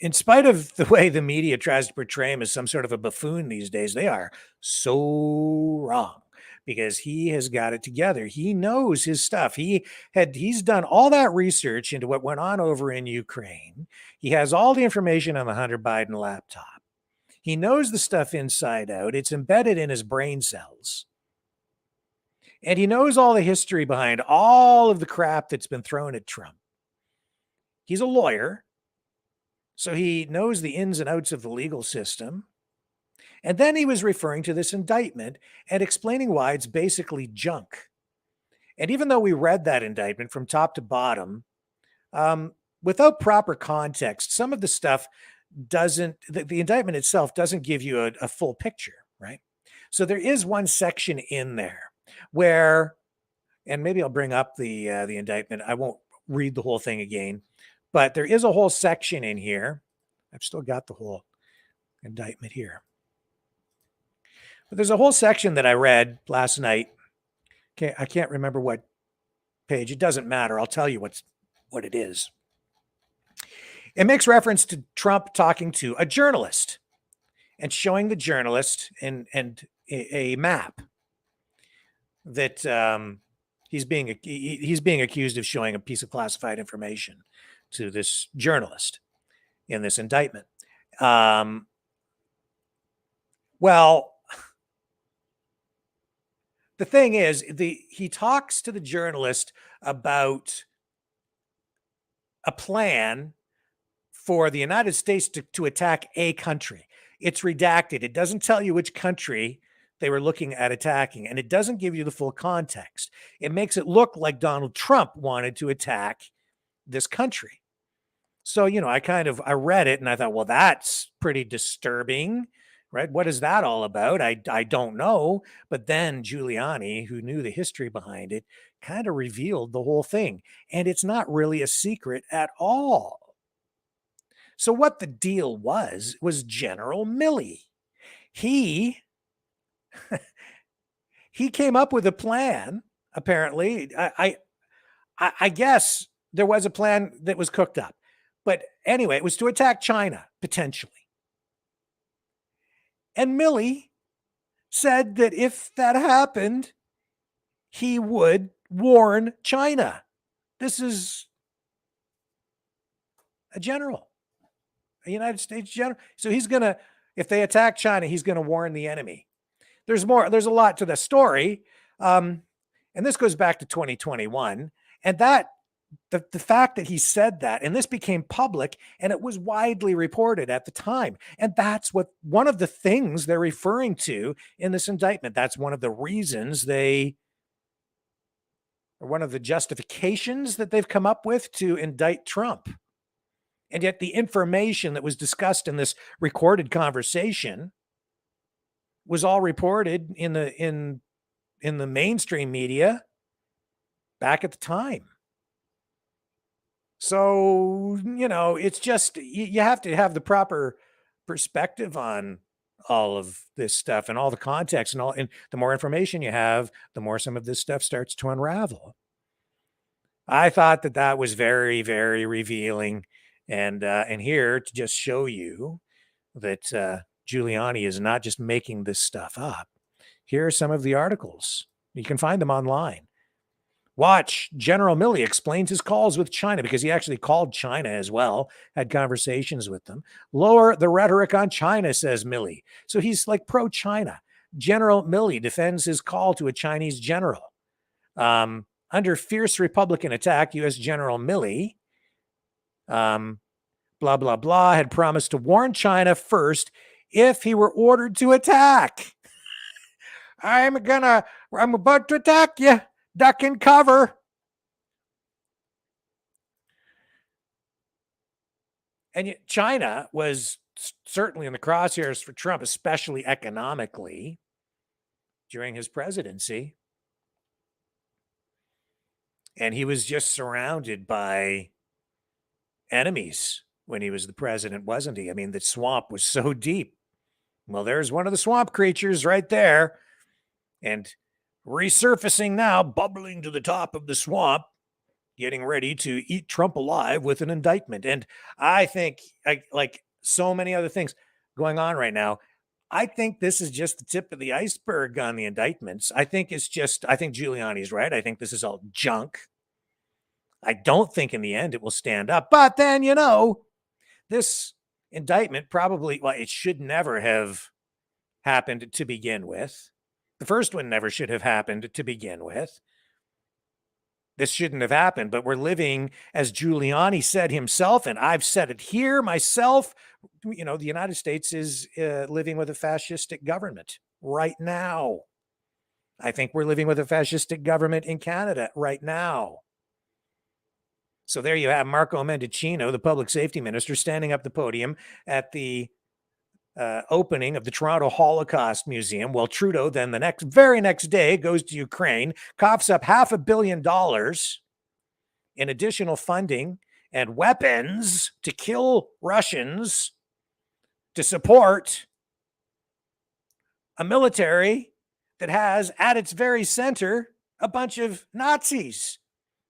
In spite of the way the media tries to portray him as some sort of a buffoon these days, they are so wrong, because he has got it together. He knows his stuff. He's done all that research into what went on over in Ukraine. He has all the information on the Hunter Biden laptop. He knows the stuff inside out. It's embedded in his brain cells. And he knows all the history behind all of the crap that's been thrown at Trump. He's a lawyer, so he knows the ins and outs of the legal system. And then he was referring to this indictment and explaining why it's basically junk. And even though we read that indictment from top to bottom, without proper context, some of the stuff the indictment itself doesn't give you a full picture, right? So there is one section in there where, and maybe I'll bring up the indictment. I won't read the whole thing again, but there is a whole section in here. I've still got the whole indictment here. But there's a whole section that I read last night. Okay, I can't remember what page. It doesn't matter. I'll tell you what it is. It makes reference to Trump talking to a journalist and showing the journalist and a map that he's being accused of showing a piece of classified information to this journalist in this indictment. Well, the thing is, he talks to the journalist about a plan for the United States to attack a country. It's redacted. It doesn't tell you which country they were looking at attacking, and it doesn't give you the full context. It makes it look like Donald Trump wanted to attack this country. So, I read it and I thought, well, that's pretty disturbing, right? What is that all about? I don't know. But then Giuliani, who knew the history behind it, kind of revealed the whole thing. And it's not really a secret at all. So what the deal was General Milley. He came up with a plan, apparently. I guess there was a plan that was cooked up. But anyway, it was to attack China, potentially. And Milley said that if that happened, he would warn China. This is a general, a United States general. So he's going to, if they attack China, he's going to warn the enemy. There's a lot to the story. And this goes back to 2021. And that, the fact that he said that, and this became public, and it was widely reported at the time. And that's one of the things they're referring to in this indictment. That's one of the reasons or one of the justifications that they've come up with to indict Trump. And yet the information that was discussed in this recorded conversation was all reported in the mainstream media back at the time. So, it's just, you have to have the proper perspective on all of this stuff and all the context and the more information you have, the more some of this stuff starts to unravel. I thought that was very, very revealing. And here to just show you that Giuliani is not just making this stuff up. Here are some of the articles. You can find them online. Watch, General Milley explains his calls with China, because he actually called China as well, had conversations with them. Lower the rhetoric on China, says Milley. So he's like pro-China. General Milley defends his call to a Chinese general. Under fierce Republican attack, U.S. General Milley, blah, blah, blah, had promised to warn China first if he were ordered to attack. I'm about to attack you. Duck and cover. And yet China was certainly in the crosshairs for Trump, especially economically, during his presidency. And he was just surrounded by enemies when he was the president, wasn't he? I mean, the swamp was so deep. Well, there's one of the swamp creatures right there. And resurfacing now, bubbling to the top of the swamp, getting ready to eat Trump alive with an indictment. And I think, like so many other things going on right now, I think this is just the tip of the iceberg on the indictments. I think Giuliani's right. I think this is all junk. I don't think in the end it will stand up. But then, this indictment probably, it should never have happened to begin with. The first one never should have happened to begin with. This shouldn't have happened, but we're living, as Giuliani said himself, and I've said it here myself, the United States is living with a fascistic government right now. I think we're living with a fascistic government in Canada right now. So there you have Marco Mendicino, the public safety minister, standing up the podium at the opening of the Toronto Holocaust Museum, while Trudeau then the very next day goes to Ukraine, coughs up $500 million in additional funding and weapons to kill Russians, to support a military that has at its very center a bunch of Nazis,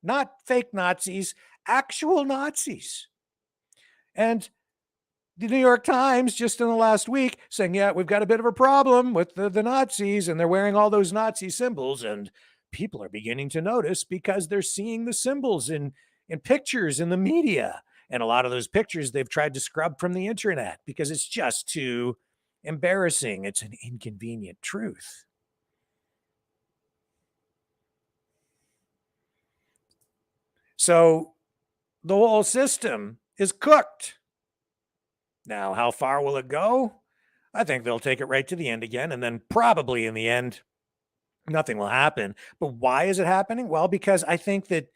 not fake Nazis, actual Nazis. And the New York Times just in the last week saying, yeah, we've got a bit of a problem with the Nazis, and they're wearing all those Nazi symbols, and people are beginning to notice because they're seeing the symbols in pictures in the media. And a lot of those pictures they've tried to scrub from the internet because it's just too embarrassing. It's an inconvenient truth. So the whole system is cooked. Now, how far will it go? I think they'll take it right to the end again, and then probably in the end, nothing will happen. But why is it happening? Well, because I think the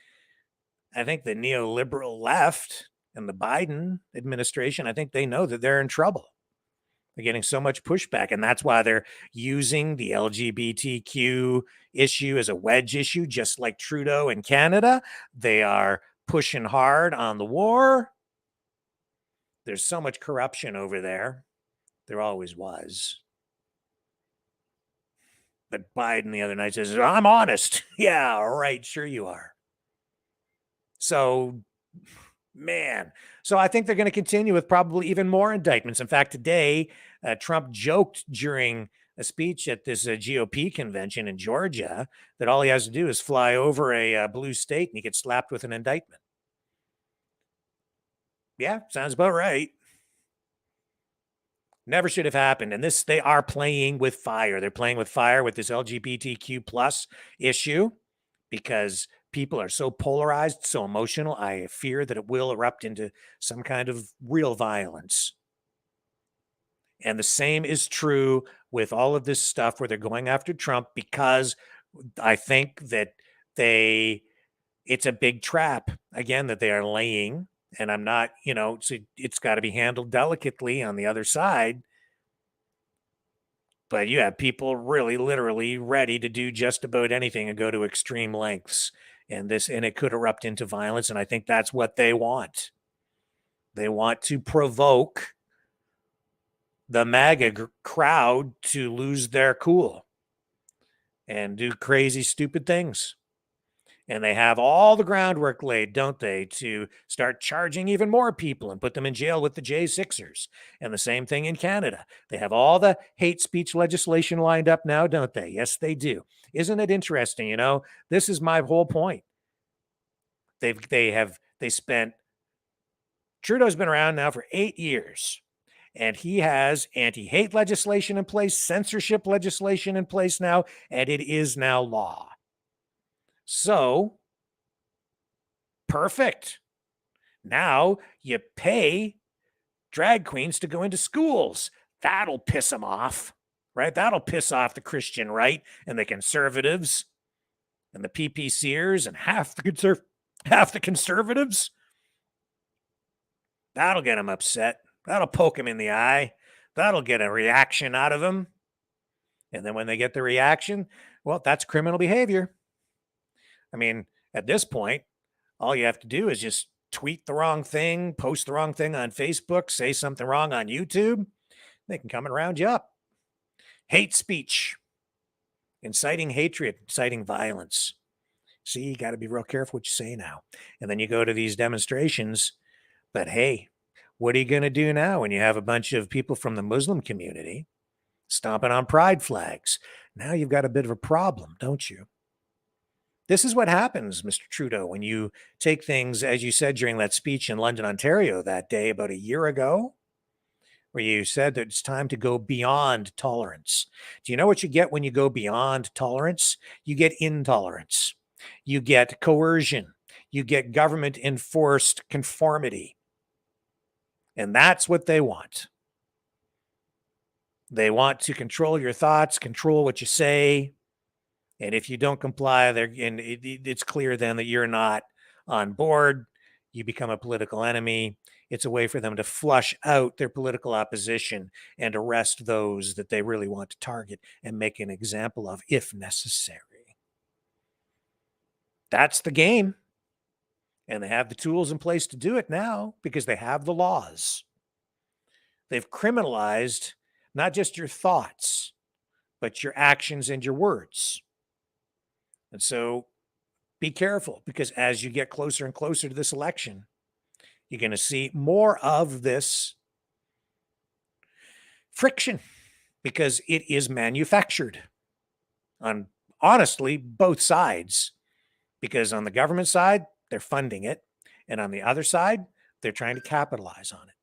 neoliberal left and the Biden administration, I think they know that they're in trouble. They're getting so much pushback, and that's why they're using the LGBTQ issue as a wedge issue, just like Trudeau in Canada. They are pushing hard on the war. There's so much corruption over there. There always was. But Biden the other night says, I'm honest. Yeah, right. Sure you are. So, man. So I think they're going to continue with probably even more indictments. In fact, today, Trump joked during a speech at this GOP convention in Georgia that all he has to do is fly over a blue state and he gets slapped with an indictment. Yeah, sounds about right. Never should have happened. And they are playing with fire. They're playing with fire with this LGBTQ plus issue because people are so polarized, so emotional. I fear that it will erupt into some kind of real violence. And the same is true with all of this stuff where they're going after Trump because I think that it's a big trap, again, that they are laying. And I'm not, it's got to be handled delicately on the other side. But you have people really literally ready to do just about anything and go to extreme lengths. And it could erupt into violence. And I think that's what they want. They want to provoke the MAGA crowd to lose their cool and do crazy, stupid things. And they have all the groundwork laid, don't they, to start charging even more people and put them in jail with the J6ers. And the same thing in Canada. They have all the hate speech legislation lined up now, don't they? Yes, they do. Isn't it interesting? This is my whole point. Trudeau's been around now for 8 years. And he has anti-hate legislation in place, censorship legislation in place now, and it is now law. So, perfect. Now you pay drag queens to go into schools. That'll piss them off, right? That'll piss off the Christian right and the conservatives and the PPCers and half the conservatives. That'll get them upset. That'll poke them in the eye. That'll get a reaction out of them. And then when they get the reaction, well, that's criminal behavior. I mean, at this point, all you have to do is just tweet the wrong thing, post the wrong thing on Facebook, say something wrong on YouTube. They can come and round you up. Hate speech, inciting hatred, inciting violence. See, you got to be real careful what you say now. And then you go to these demonstrations. But hey, what are you going to do now when you have a bunch of people from the Muslim community stomping on pride flags? Now you've got a bit of a problem, don't you? This is what happens, Mr. Trudeau, when you take things, as you said during that speech in London, Ontario that day about a year ago, where you said that it's time to go beyond tolerance. Do you know what you get when you go beyond tolerance? You get intolerance. You get coercion. You get government-enforced conformity. And that's what they want. They want to control your thoughts, control what you say, And if you don't comply, it's clear then that you're not on board. You become a political enemy. It's a way for them to flush out their political opposition and arrest those that they really want to target and make an example of if necessary. That's the game. And they have the tools in place to do it now because they have the laws. They've criminalized not just your thoughts, but your actions and your words. And so be careful, because as you get closer and closer to this election, you're going to see more of this friction because it is manufactured on, honestly, both sides. Because on the government side, they're funding it. And on the other side, they're trying to capitalize on it.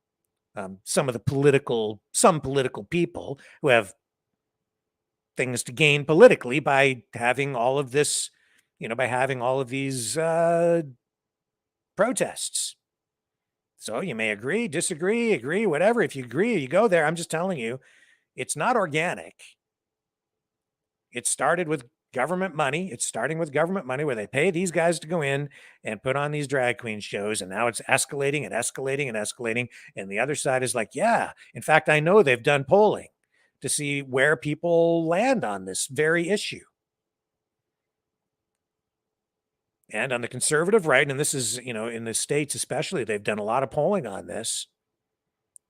Some political people who have things to gain politically by having all of this, by having all of these protests. So you may agree, disagree, agree, whatever. If you agree, you go there. I'm just telling you, it's not organic. It started with government money. It's starting with government money where they pay these guys to go in and put on these drag queen shows. And now it's escalating and escalating and escalating. And the other side is like, yeah, in fact, I know they've done polling to see where people land on this very issue. And on the conservative right, and this is, in the States especially, they've done a lot of polling on this,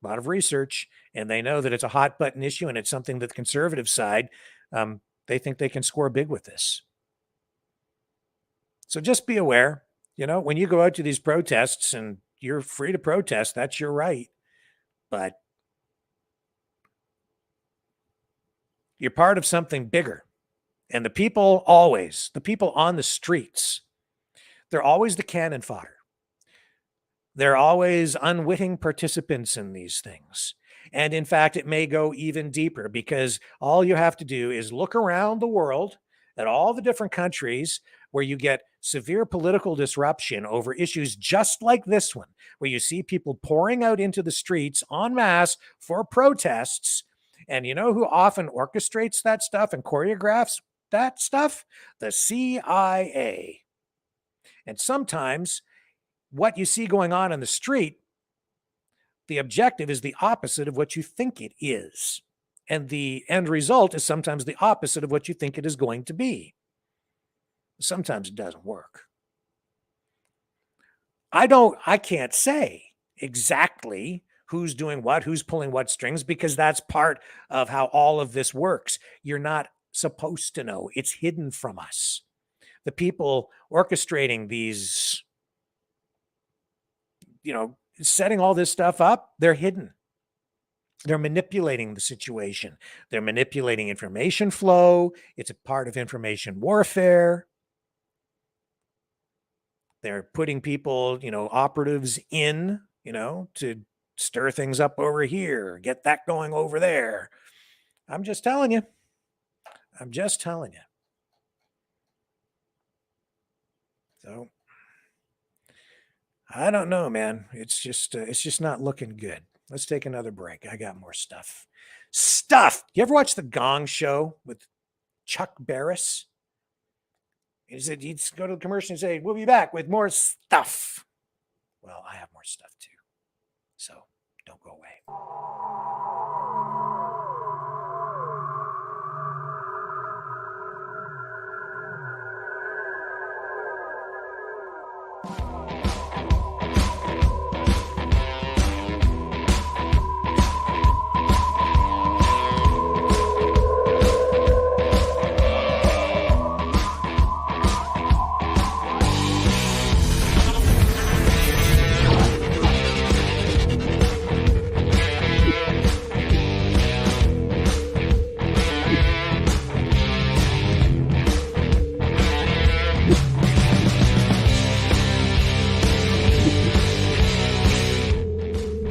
a lot of research, and they know that it's a hot button issue and it's something that the conservative side, they think they can score big with this. So just be aware, when you go out to these protests, and you're free to protest, that's your right. But you're part of something bigger. And the people on the streets, they're always the cannon fodder. They're always unwitting participants in these things. And in fact, it may go even deeper, because all you have to do is look around the world at all the different countries where you get severe political disruption over issues just like this one, where you see people pouring out into the streets en masse for protests. And you know who often orchestrates that stuff and choreographs that stuff? The CIA. And sometimes what you see going on in the street, the objective is the opposite of what you think it is. And the end result is sometimes the opposite of what you think it is going to be. Sometimes it doesn't work. I can't say exactly who's doing what, who's pulling what strings, because that's part of how all of this works. You're not supposed to know. It's hidden from us. The people orchestrating these, setting all this stuff up, they're hidden. They're manipulating the situation. They're manipulating information flow. It's a part of information warfare. They're putting people, operatives in, to stir things up over here, get that going over there. I'm just telling you. So I don't know, man. It's just not looking good. Let's take another break. I got more stuff. You ever watch The Gong Show with Chuck Barris? He said he'd go to the commercial and say, "We'll be back with more stuff." Well, I have more stuff too. So don't go away.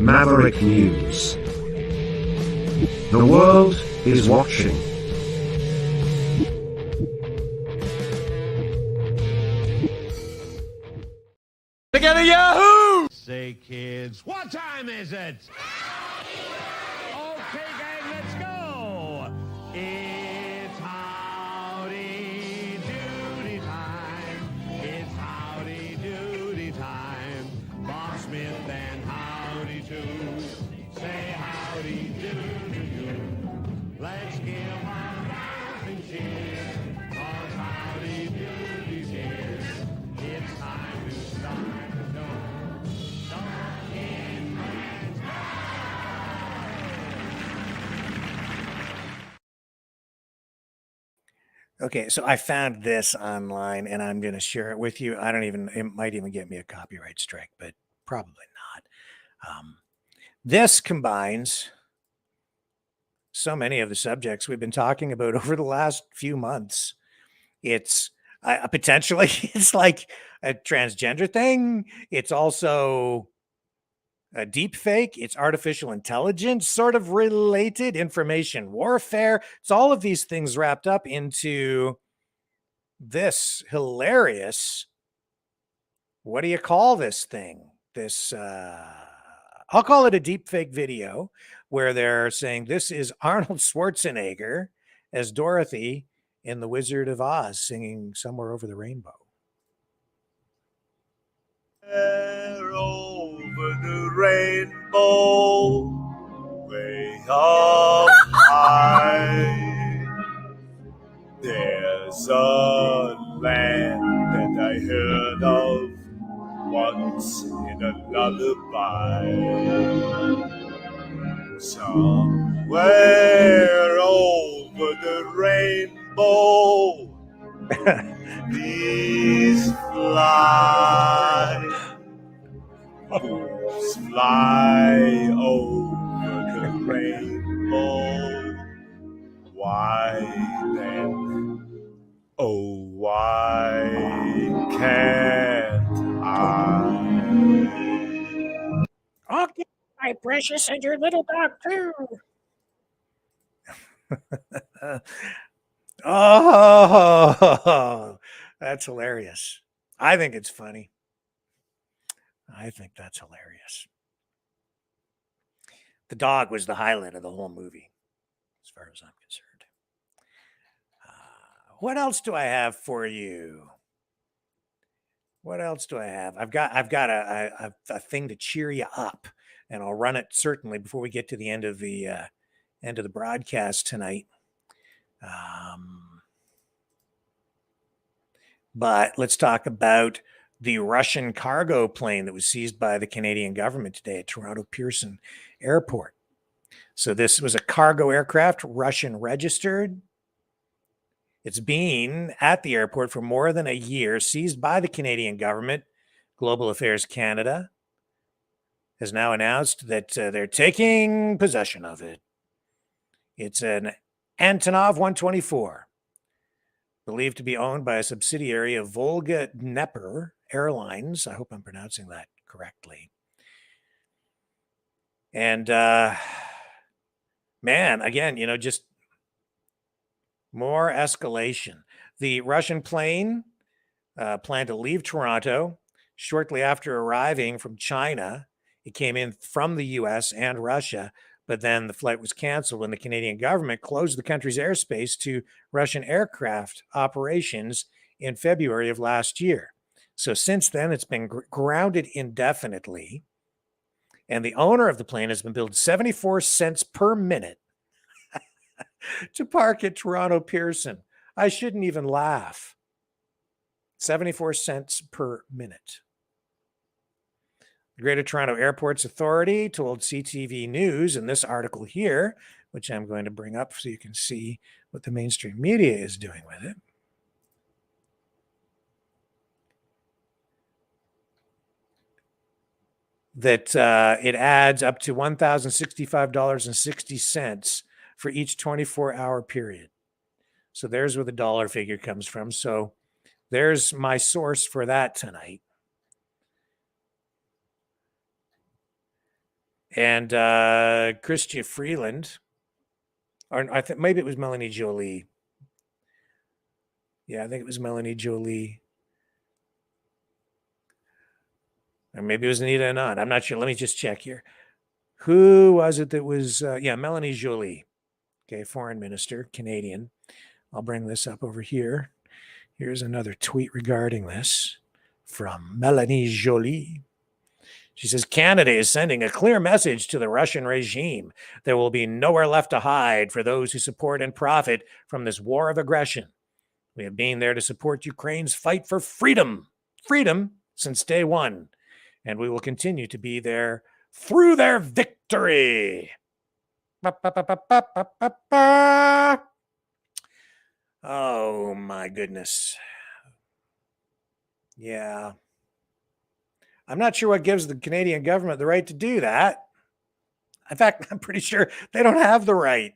Maverick News. The world is watching. Together, Yahoo! Say, kids, what time is it? Okay, gang, let's go. It's Howdy Okay, so I found this online and I'm going to share it with you. It might even get me a copyright strike, but probably not. This combines so many of the subjects we've been talking about over the last few months. It's potentially, it's like a transgender thing. It's also a deep fake. It's artificial intelligence, sort of related information warfare. It's all of these things wrapped up into this hilarious, what do you call this thing? I'll call it a deep fake video where they're saying this is Arnold Schwarzenegger as Dorothy in The Wizard of Oz singing Somewhere Over the Rainbow. Over the rainbow, way up high, there's a land that I heard of once in a lullaby. Somewhere over the rainbow, bees fly, birds fly over the rainbow. Why then, oh why can't I? Okay, my precious, and your little dog too. Oh, that's hilarious. I think it's funny. I think that's hilarious. The dog was the highlight of the whole movie, as far as I'm concerned. What else do I have for you? What else do I have? I've got a thing to cheer you up, and I'll run it certainly before we get to the end of the broadcast tonight. But let's talk about the Russian cargo plane that was seized by the Canadian government today at Toronto Pearson Airport. So this was a cargo aircraft, Russian registered. It's been at the airport for more than a year, seized by the Canadian government. Global Affairs Canada has now announced that they're taking possession of it. It's an Antonov 124, believed to be owned by a subsidiary of Volga Dnepr Airlines. I hope I'm pronouncing that correctly. And man, again, just more escalation. The Russian plane planned to leave Toronto shortly after arriving from China. It came in from the US and Russia, but then the flight was canceled when the Canadian government closed the country's airspace to Russian aircraft operations in February of last year. So since then, it's been grounded indefinitely. And the owner of the plane has been billed 74 cents per minute to park at Toronto Pearson. I shouldn't even laugh. 74 cents per minute. The Greater Toronto Airports Authority told CTV News in this article here, which I'm going to bring up so you can see what the mainstream media is doing with it. That it adds up to $1,065.60 for each 24-hour period. So there's where the dollar figure comes from. So there's my source for that tonight. And Chrystia Freeland, or I think maybe it was Melanie Jolie. Yeah, I think it was Melanie Jolie. Or maybe it was Anita Anand. I'm not sure. Let me just check here. Who was it that was, Melanie Jolie. Okay, foreign minister, Canadian. I'll bring this up over here. Here's another tweet regarding this from Melanie Jolie. She says, Canada is sending a clear message to the Russian regime. There will be nowhere left to hide for those who support and profit from this war of aggression. We have been there to support Ukraine's fight for freedom since day one. And we will continue to be there through their victory. Oh, my goodness. Yeah. I'm not sure what gives the Canadian government the right to do that. In fact, I'm pretty sure they don't have the right.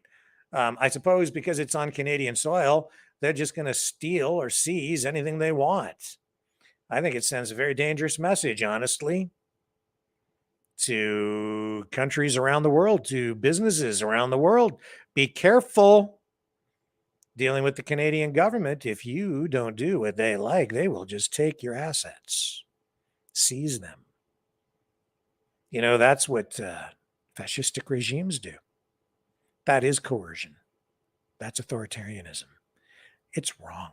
I suppose because it's on Canadian soil, they're just going to steal or seize anything they want. I think it sends a very dangerous message, honestly, to countries around the world, to businesses around the world. Be careful dealing with the Canadian government. If you don't do what they like, they will just take your assets, seize them. You know, that's what fascistic regimes do. That is coercion. That's authoritarianism. It's wrong.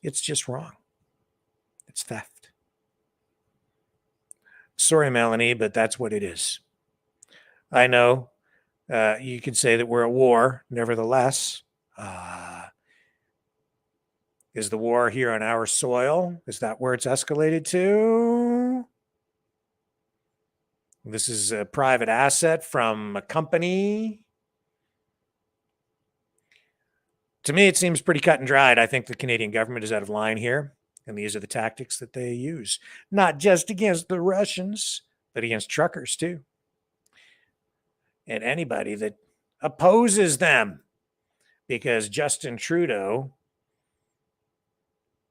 It's just wrong. It's theft. Sorry, Melanie, but that's what it is. I know you could say that we're at war. Nevertheless, is the war here on our soil? Is that where it's escalated to? This is a private asset from a company. To me, it seems pretty cut and dried. I think the Canadian government is out of line here, and these are the tactics that they use, not just against the Russians, but against truckers too, and anybody that opposes them, because Justin Trudeau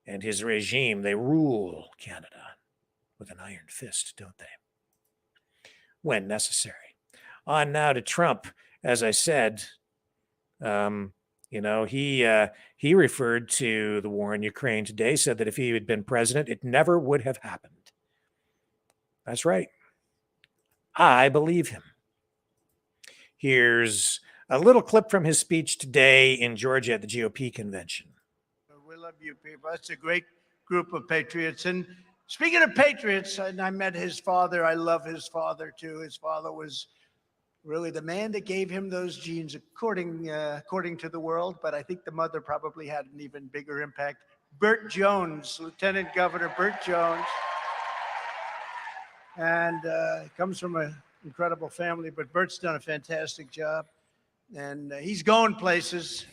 and his regime, they rule Canada with an iron fist, don't they? When necessary. On now to Trump. As I said, he referred to the war in Ukraine today, said that if he had been president, it never would have happened. That's right. I believe him. Here's a little clip from his speech today in Georgia at the GOP convention. We love you people. That's a great group of patriots. And speaking of patriots, and I met his father. I love his father too. His father was really the man that gave him those genes, according to the world. But I think the mother probably had an even bigger impact. Burt Jones, Lieutenant Governor Burt Jones. And comes from an incredible family, but Burt's done a fantastic job. And he's going places.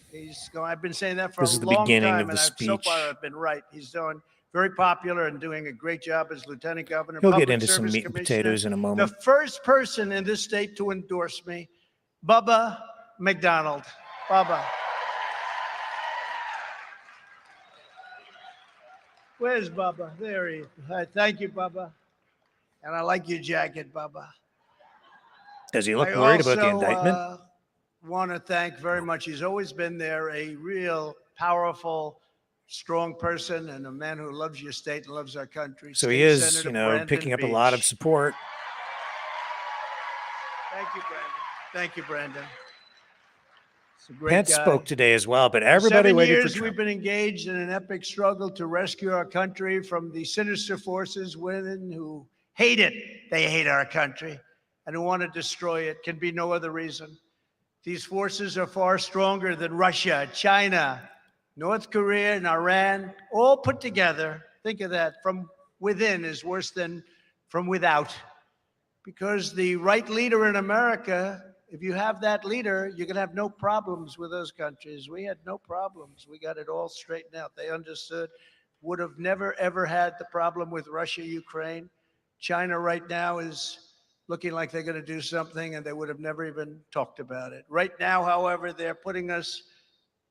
I've been saying that for a long time, and so far I've been right. He's doing very popular and doing a great job as Lieutenant Governor. He'll get into some meat and potatoes in a moment. The first person in this state to endorse me, Bubba McDonald. Bubba. Where's Bubba? There he is. Thank you, Bubba. And I like your jacket, Bubba. Does he look worried about the indictment? Want to thank very much. He's always been there, a real powerful, strong person and a man who loves your state and loves our country. So he is, picking up a lot of support. Thank you, Brandon. Thank you, Brandon. It's a great Pence guy. spoke today as well, but everybody waited for 7 years Trump. we've been engaged in an epic struggle to rescue our country from the sinister forces within who hate it. They hate our country and who want to destroy it. Can be no other reason. These forces are far stronger than Russia, China, North Korea, and Iran, all put together. Think of that. From within is worse than from without. Because the right leader in America, if you have that leader, you're going to have no problems with those countries. We had no problems. We got it all straightened out. They understood. Would have never, ever had the problem with Russia, Ukraine. China right now is looking like they're going to do something, and they would have never even talked about it. Right now, however, they're putting us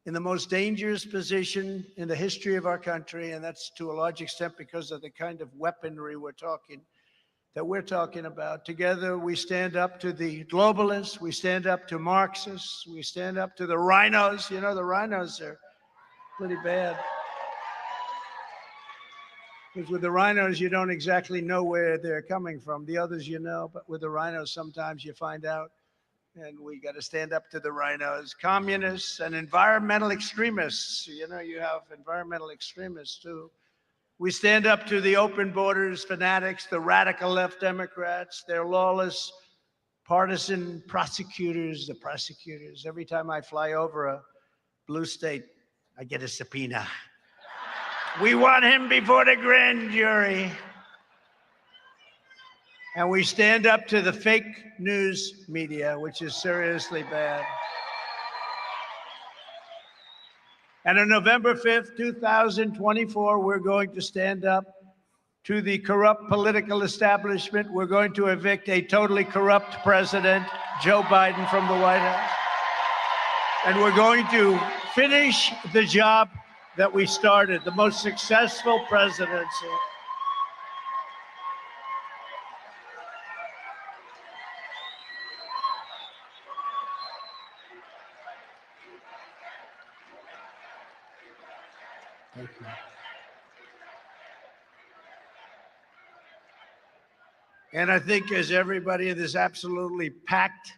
in the most dangerous position in the history of our country, and that's to a large extent because of the kind of weaponry we're talking about. Together, we stand up to the globalists, we stand up to Marxists, we stand up to the rhinos. You know, the rhinos are pretty bad. Because with the rhinos, you don't exactly know where they're coming from. The others you know, but with the rhinos, sometimes you find out. And we got to stand up to the rhinos. Communists and environmental extremists. You know, you have environmental extremists too. We stand up to the open borders fanatics, the radical left Democrats, their lawless partisan prosecutors, the prosecutors. Every time I fly over a blue state, I get a subpoena. We want him before the grand jury. And we stand up to the fake news media, which is seriously bad. And on November 5th, 2024, we're going to stand up to the corrupt political establishment. We're going to evict a totally corrupt president, Joe Biden, from the White House. And we're going to finish the job that we started, the most successful presidency. Thank you. And I think, as everybody in this absolutely packed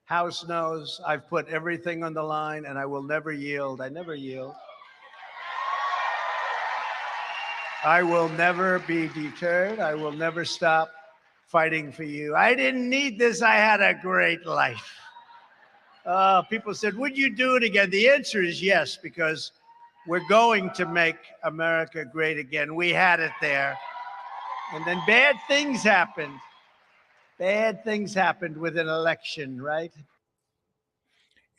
House knows, I've put everything on the line and I will never yield. I never yield. I will never be deterred. I will never stop fighting for you. I didn't need this. I had a great life. People said, would you do it again? The answer is yes, because we're going to make America great again. We had it there. And then bad things happened. Bad things happened with an election, right?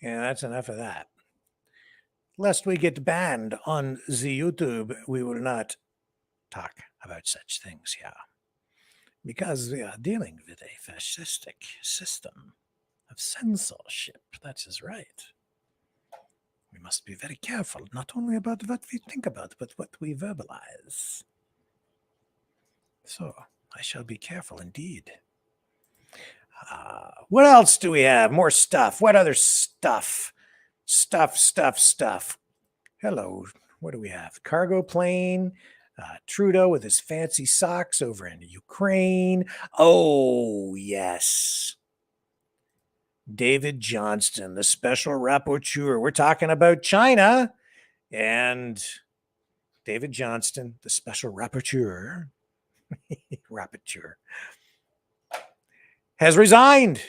Yeah, that's enough of that. Lest we get banned on the YouTube, we will not talk about such things here. Because we are dealing with a fascistic system of censorship. That is right. We must be very careful, not only about what we think about, but what we verbalize. So, I shall be careful indeed. What else do we have? More stuff. What other stuff? Stuff. Hello. What do we have? Cargo plane. Trudeau with his fancy socks over in Ukraine. Oh, yes. David Johnston, the special rapporteur. We're talking about China. And David Johnston, the special rapporteur. Rapporteur. Has resigned,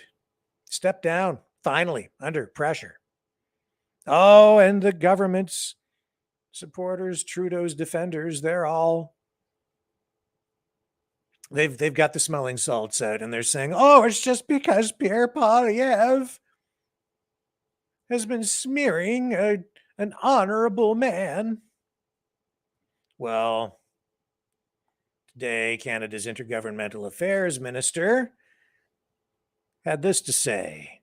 stepped down, finally, under pressure. Oh, and the government's supporters, Trudeau's defenders, they've got the smelling salts out, and they're saying, oh, it's just because Pierre Poilievre has been smearing an honorable man. Well, today, Canada's Intergovernmental Affairs Minister had this to say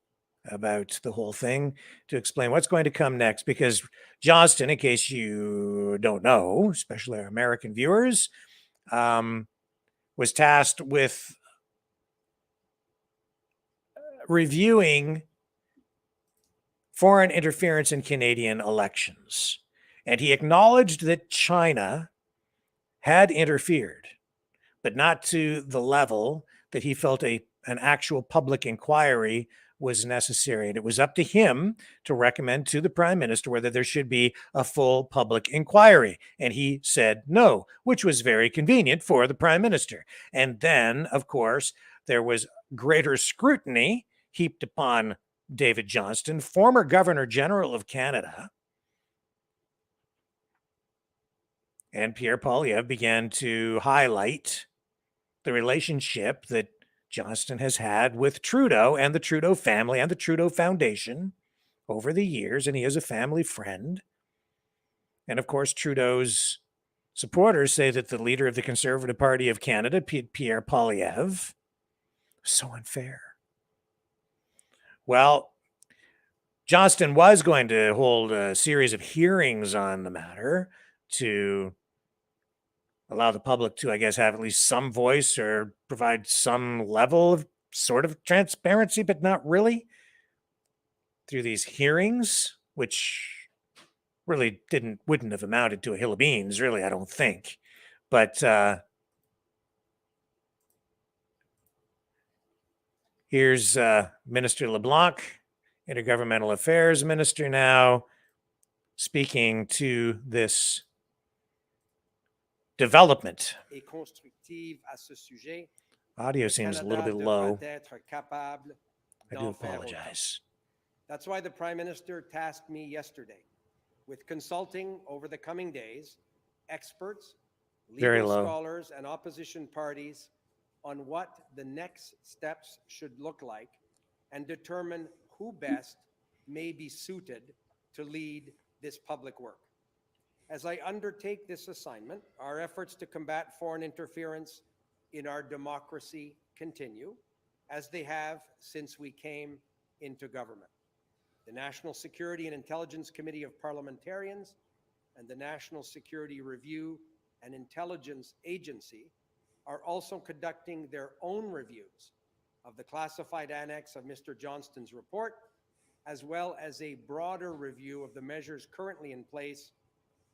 about the whole thing to explain what's going to come next, because Johnston, in case you don't know, especially our American viewers, was tasked with reviewing foreign interference in Canadian elections. And he acknowledged that China had interfered, but not to the level that he felt an actual public inquiry was necessary. And it was up to him to recommend to the Prime Minister whether there should be a full public inquiry. And he said no, which was very convenient for the Prime Minister. And then, of course, there was greater scrutiny heaped upon David Johnston, former Governor General of Canada. And Pierre Poilievre began to highlight the relationship that Johnston has had with Trudeau and the Trudeau family and the Trudeau Foundation over the years, and he is a family friend. And of course, Trudeau's supporters say that the leader of the Conservative Party of Canada, Pierre Poilievre, is so unfair. Well, Johnston was going to hold a series of hearings on the matter to allow the public to, I guess, have at least some voice or provide some level of sort of transparency, but not really, through these hearings, which really wouldn't have amounted to a hill of beans, really, I don't think. But here's Minister LeBlanc, Intergovernmental Affairs Minister now, speaking to this development. Audio seems a little bit low. I do apologize. That's why the Prime Minister tasked me yesterday with consulting over the coming days experts, legal scholars, and opposition parties on what the next steps should look like and determine who best may be suited to lead this public work. As I undertake this assignment, our efforts to combat foreign interference in our democracy continue, as they have since we came into government. The National Security and Intelligence Committee of Parliamentarians and the National Security Review and Intelligence Agency are also conducting their own reviews of the classified annex of Mr. Johnston's report, as well as a broader review of the measures currently in place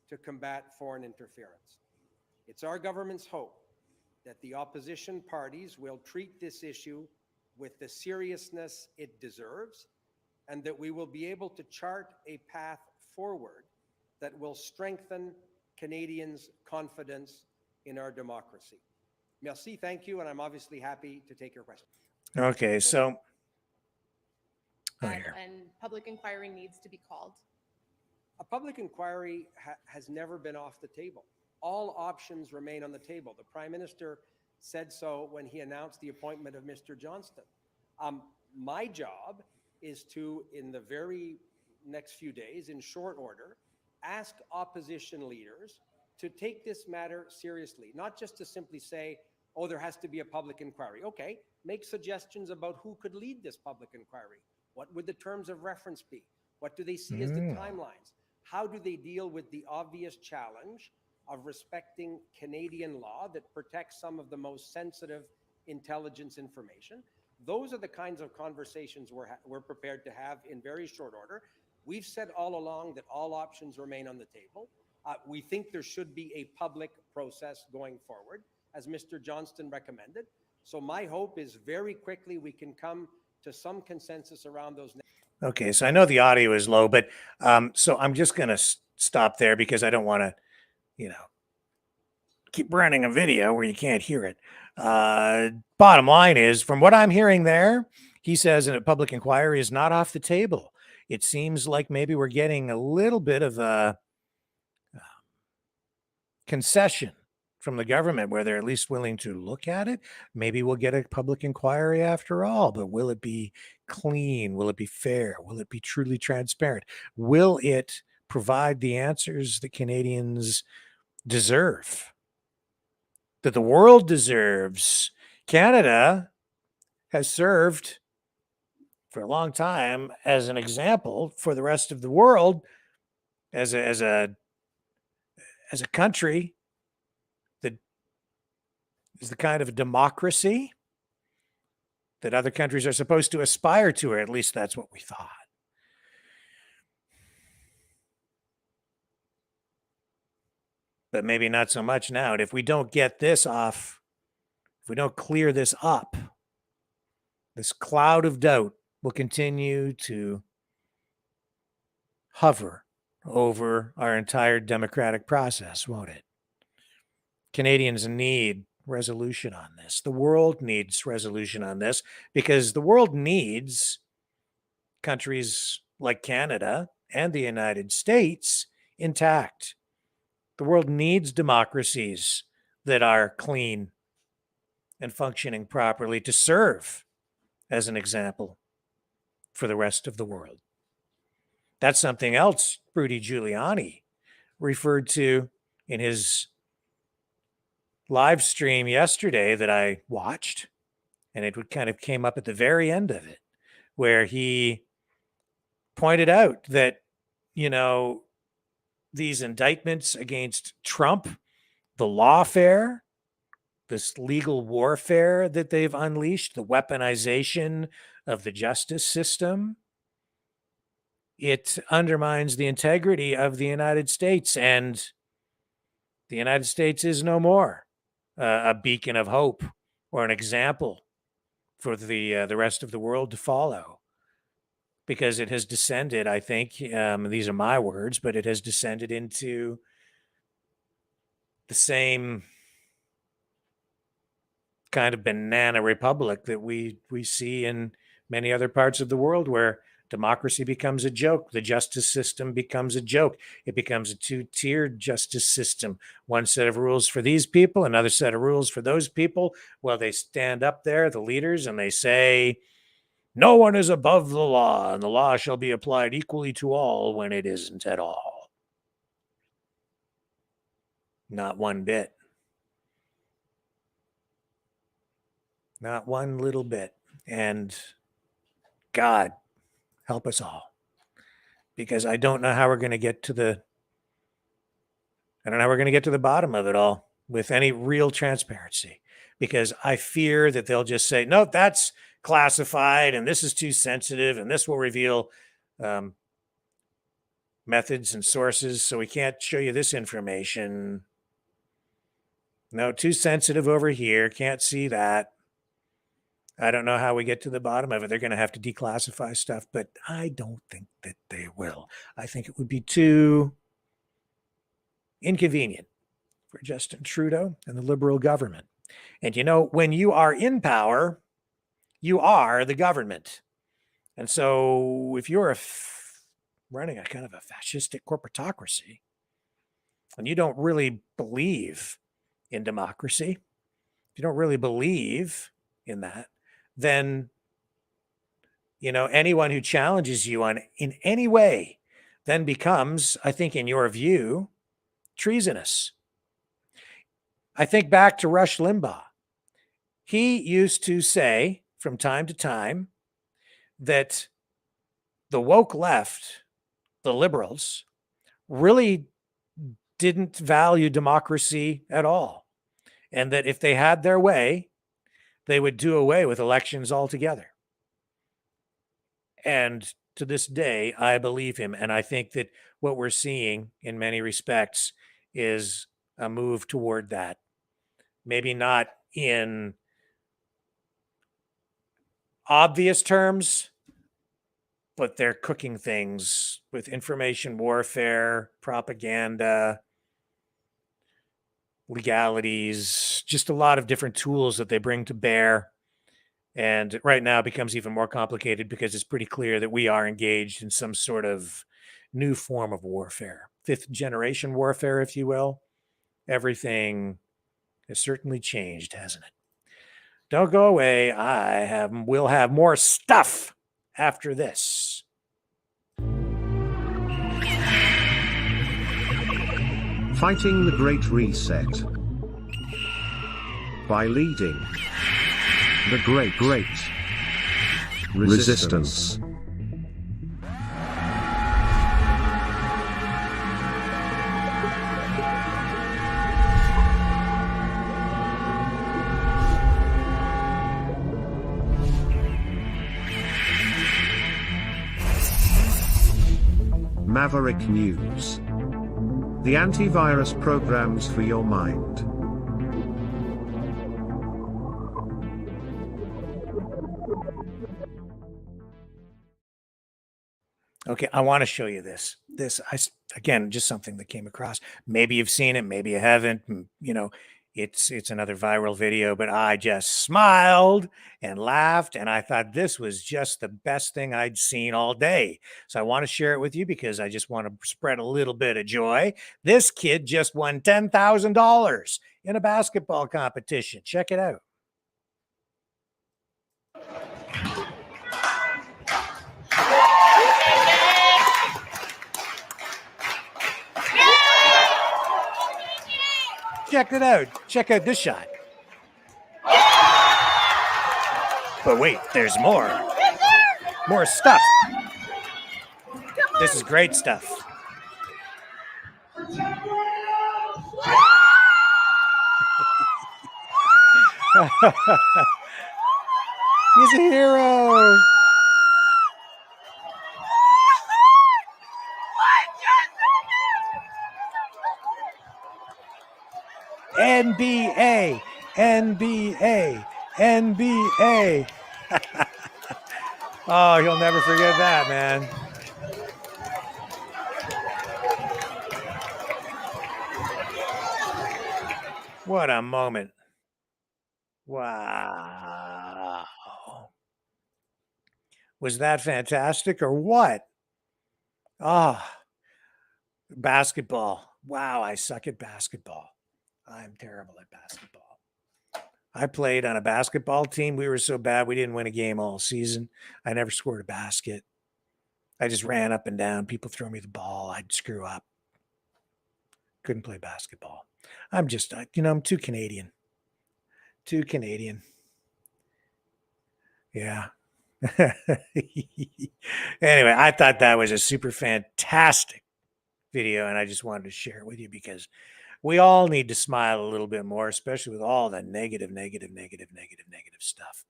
to combat foreign interference. It's our government's hope that the opposition parties will treat this issue with the seriousness it deserves, and that we will be able to chart a path forward that will strengthen Canadians' confidence in our democracy. Merci, thank you, and I'm obviously happy to take your questions. Okay, so and public inquiry needs to be called. A public inquiry has never been off the table. All options remain on the table. The Prime Minister said so when he announced the appointment of Mr. Johnston. My job is to, in the very next few days, in short order, ask opposition leaders to take this matter seriously, not just to simply say, oh, there has to be a public inquiry. Okay, make suggestions about who could lead this public inquiry. What would the terms of reference be? What do they see as the timelines? How do they deal with the obvious challenge of respecting Canadian law that protects some of the most sensitive intelligence information? Those are the kinds of conversations we're prepared to have in very short order. We've said all along that all options remain on the table. We think there should be a public process going forward, as Mr. Johnston recommended. So my hope is very quickly we can come to some consensus around those. Okay, so I know the audio is low, but so I'm just going to stop there because I don't want to, keep running a video where you can't hear it. Bottom line is, from what I'm hearing there, he says a public inquiry is not off the table. It seems like maybe we're getting a little bit of a concession from the government where they're at least willing to look at it. Maybe we'll get a public inquiry after all, but will it be clean? Will it be fair? Will it be truly transparent? Will it provide the answers that Canadians deserve, that the world deserves? Canada has served for a long time as an example for the rest of the world, as a country that is the kind of democracy that other countries are supposed to aspire to, or at least that's what we thought. But maybe not so much now. And if we don't get this off, if we don't clear this up, this cloud of doubt will continue to hover over our entire democratic process, won't it? Canadians need resolution on this. The world needs resolution on this because the world needs countries like Canada and the United States intact. The world needs democracies that are clean and functioning properly to serve as an example for the rest of the world. That's something else Rudy Giuliani referred to in his live stream yesterday that I watched, and it kind of came up at the very end of it, where he pointed out that, these indictments against Trump, the lawfare, this legal warfare that they've unleashed, the weaponization of the justice system, it undermines the integrity of the United States, and the United States is no more a beacon of hope or an example for the rest of the world to follow, because it has descended, I think, these are my words, but it has descended into the same kind of banana republic that we see in many other parts of the world, where democracy becomes a joke. The justice system becomes a joke. It becomes a two-tiered justice system. One set of rules for these people, another set of rules for those people. Well, they stand up there, the leaders, and they say, no one is above the law, and the law shall be applied equally to all when it isn't at all. Not one bit. Not one little bit. And God help us all. Because I don't know how we're going to get to the bottom of it all with any real transparency. Because I fear that they'll just say, no, that's classified and this is too sensitive and this will reveal methods and sources, so we can't show you this information. No, too sensitive over here. Can't see that. I don't know how we get to the bottom of it. They're going to have to declassify stuff, but I don't think that they will. I think it would be too inconvenient for Justin Trudeau and the Liberal government. And you know, when you are in power, you are the government. And so if you're running a kind of a fascistic corporatocracy and you don't really believe in democracy, if you don't really believe in that, then, you know, anyone who challenges you in any way then becomes, I think, in your view, treasonous. I think back to Rush Limbaugh. He used to say from time to time that the woke left, the liberals, really didn't value democracy at all. And that if they had their way, they would do away with elections altogether. And to this day, I believe him. And I think that what we're seeing in many respects is a move toward that. Maybe not in obvious terms, but they're cooking things with information warfare, propaganda, legalities, just a lot of different tools that they bring to bear. And right now it becomes even more complicated because it's pretty clear that we are engaged in some sort of new form of warfare, fifth generation warfare, if you will. Everything has certainly changed, hasn't it? Don't go away. We'll have more stuff after this. Fighting the Great Reset by leading the Great Resistance. Maverick News. The antivirus programs for your mind. Okay, I want to show you this. Again, just something that came across. Maybe you've seen it, maybe you haven't. You know, it's another viral video, but I just smiled and laughed, and I thought this was just the best thing I'd seen all day. So I want to share it with you because I just want to spread a little bit of joy. This kid just won $10,000 in a basketball competition. Check it out. Check it out. Check out this shot. But wait, there's more. More stuff. This is great stuff. He's a hero. NBA, NBA, NBA. Oh, he'll never forget that, man. What a moment. Wow. Was that fantastic or what? Ah, basketball. Wow, I suck at basketball. I'm terrible at basketball. I played on a basketball team. We were so bad we didn't win a game all season. I never scored a basket. I just ran up and down. People throw me the ball. I'd screw up. Couldn't play basketball. I'm just, I'm too Canadian. Too Canadian. Yeah. Anyway, I thought that was a super fantastic video, and I just wanted to share it with you because we all need to smile a little bit more, especially with all the negative stuff.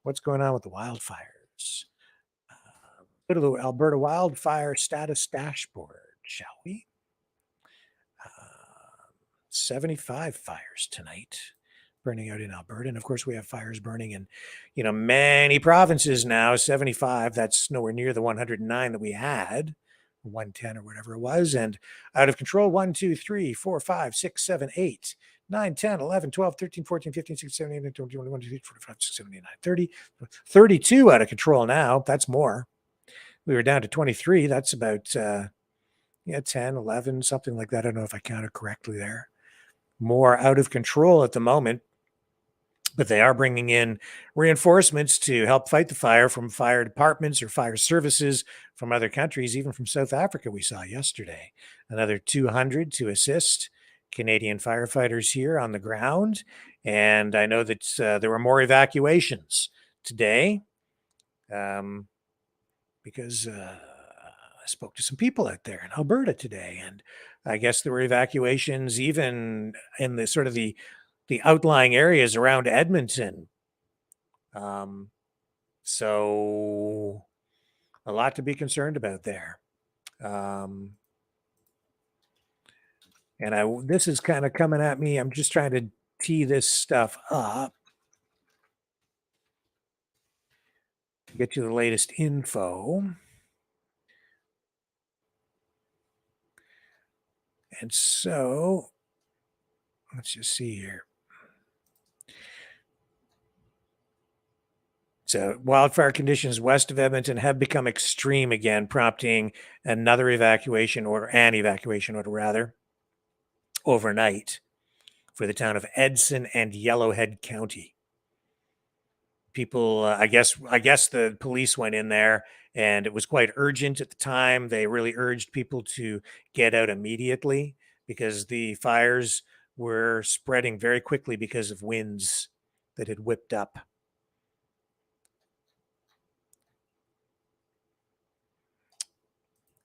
What's going on with the wildfires? Go to the Alberta wildfire status dashboard, shall we? 75 fires tonight burning out in Alberta. And of course, we have fires burning in, many provinces now. 75, that's nowhere near the 109 that we had, 110 or whatever it was. And out of control, 1, 2, 3, 4, 5, 6, 7, 8, 9, 10, 11, 12, 13, 14, 15, 16, 17, 18, 19, 20, 21, 22, 23, 24, 25, 26, 27, 28, 29, 30, 32 out of control now. That's more. We were down to 23. That's about 10, 11, something like that. I don't know if I counted correctly there. More out of control at the moment, but they are bringing in reinforcements to help fight the fire from fire departments or fire services from other countries, even from South Africa. We saw yesterday another 200 to assist Canadian firefighters here on the ground. And I know that there were more evacuations today because I spoke to some people out there in Alberta today, and I guess there were evacuations even in the sort of the outlying areas around Edmonton. So a lot to be concerned about there. And this is kind of coming at me. I'm just trying to tee this stuff up. Get you the latest info. And so let's just see here. So wildfire conditions west of Edmonton have become extreme again, prompting an evacuation order overnight for the town of Edson and Yellowhead County. People, I guess the police went in there, and it was quite urgent at the time. They really urged people to get out immediately because the fires were spreading very quickly because of winds that had whipped up.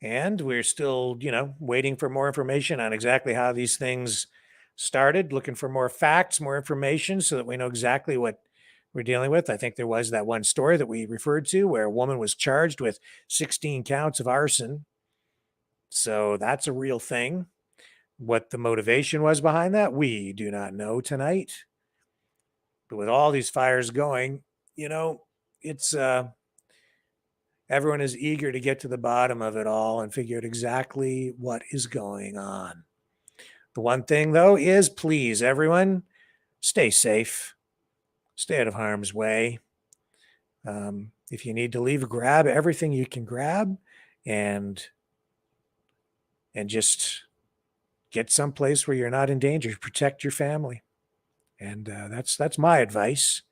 And we're still, waiting for more information on exactly how these things started, looking for more facts, more information so that we know exactly what we're dealing with. I think there was that one story that we referred to where a woman was charged with 16 counts of arson. So that's a real thing. What the motivation was behind that, we do not know tonight. But with all these fires going, it's everyone is eager to get to the bottom of it all and figure out exactly what is going on. The one thing, though, is please, everyone, stay safe. Stay out of harm's way. If you need to leave, grab everything you can grab and just get someplace where you're not in danger. Protect your family. And that's my advice.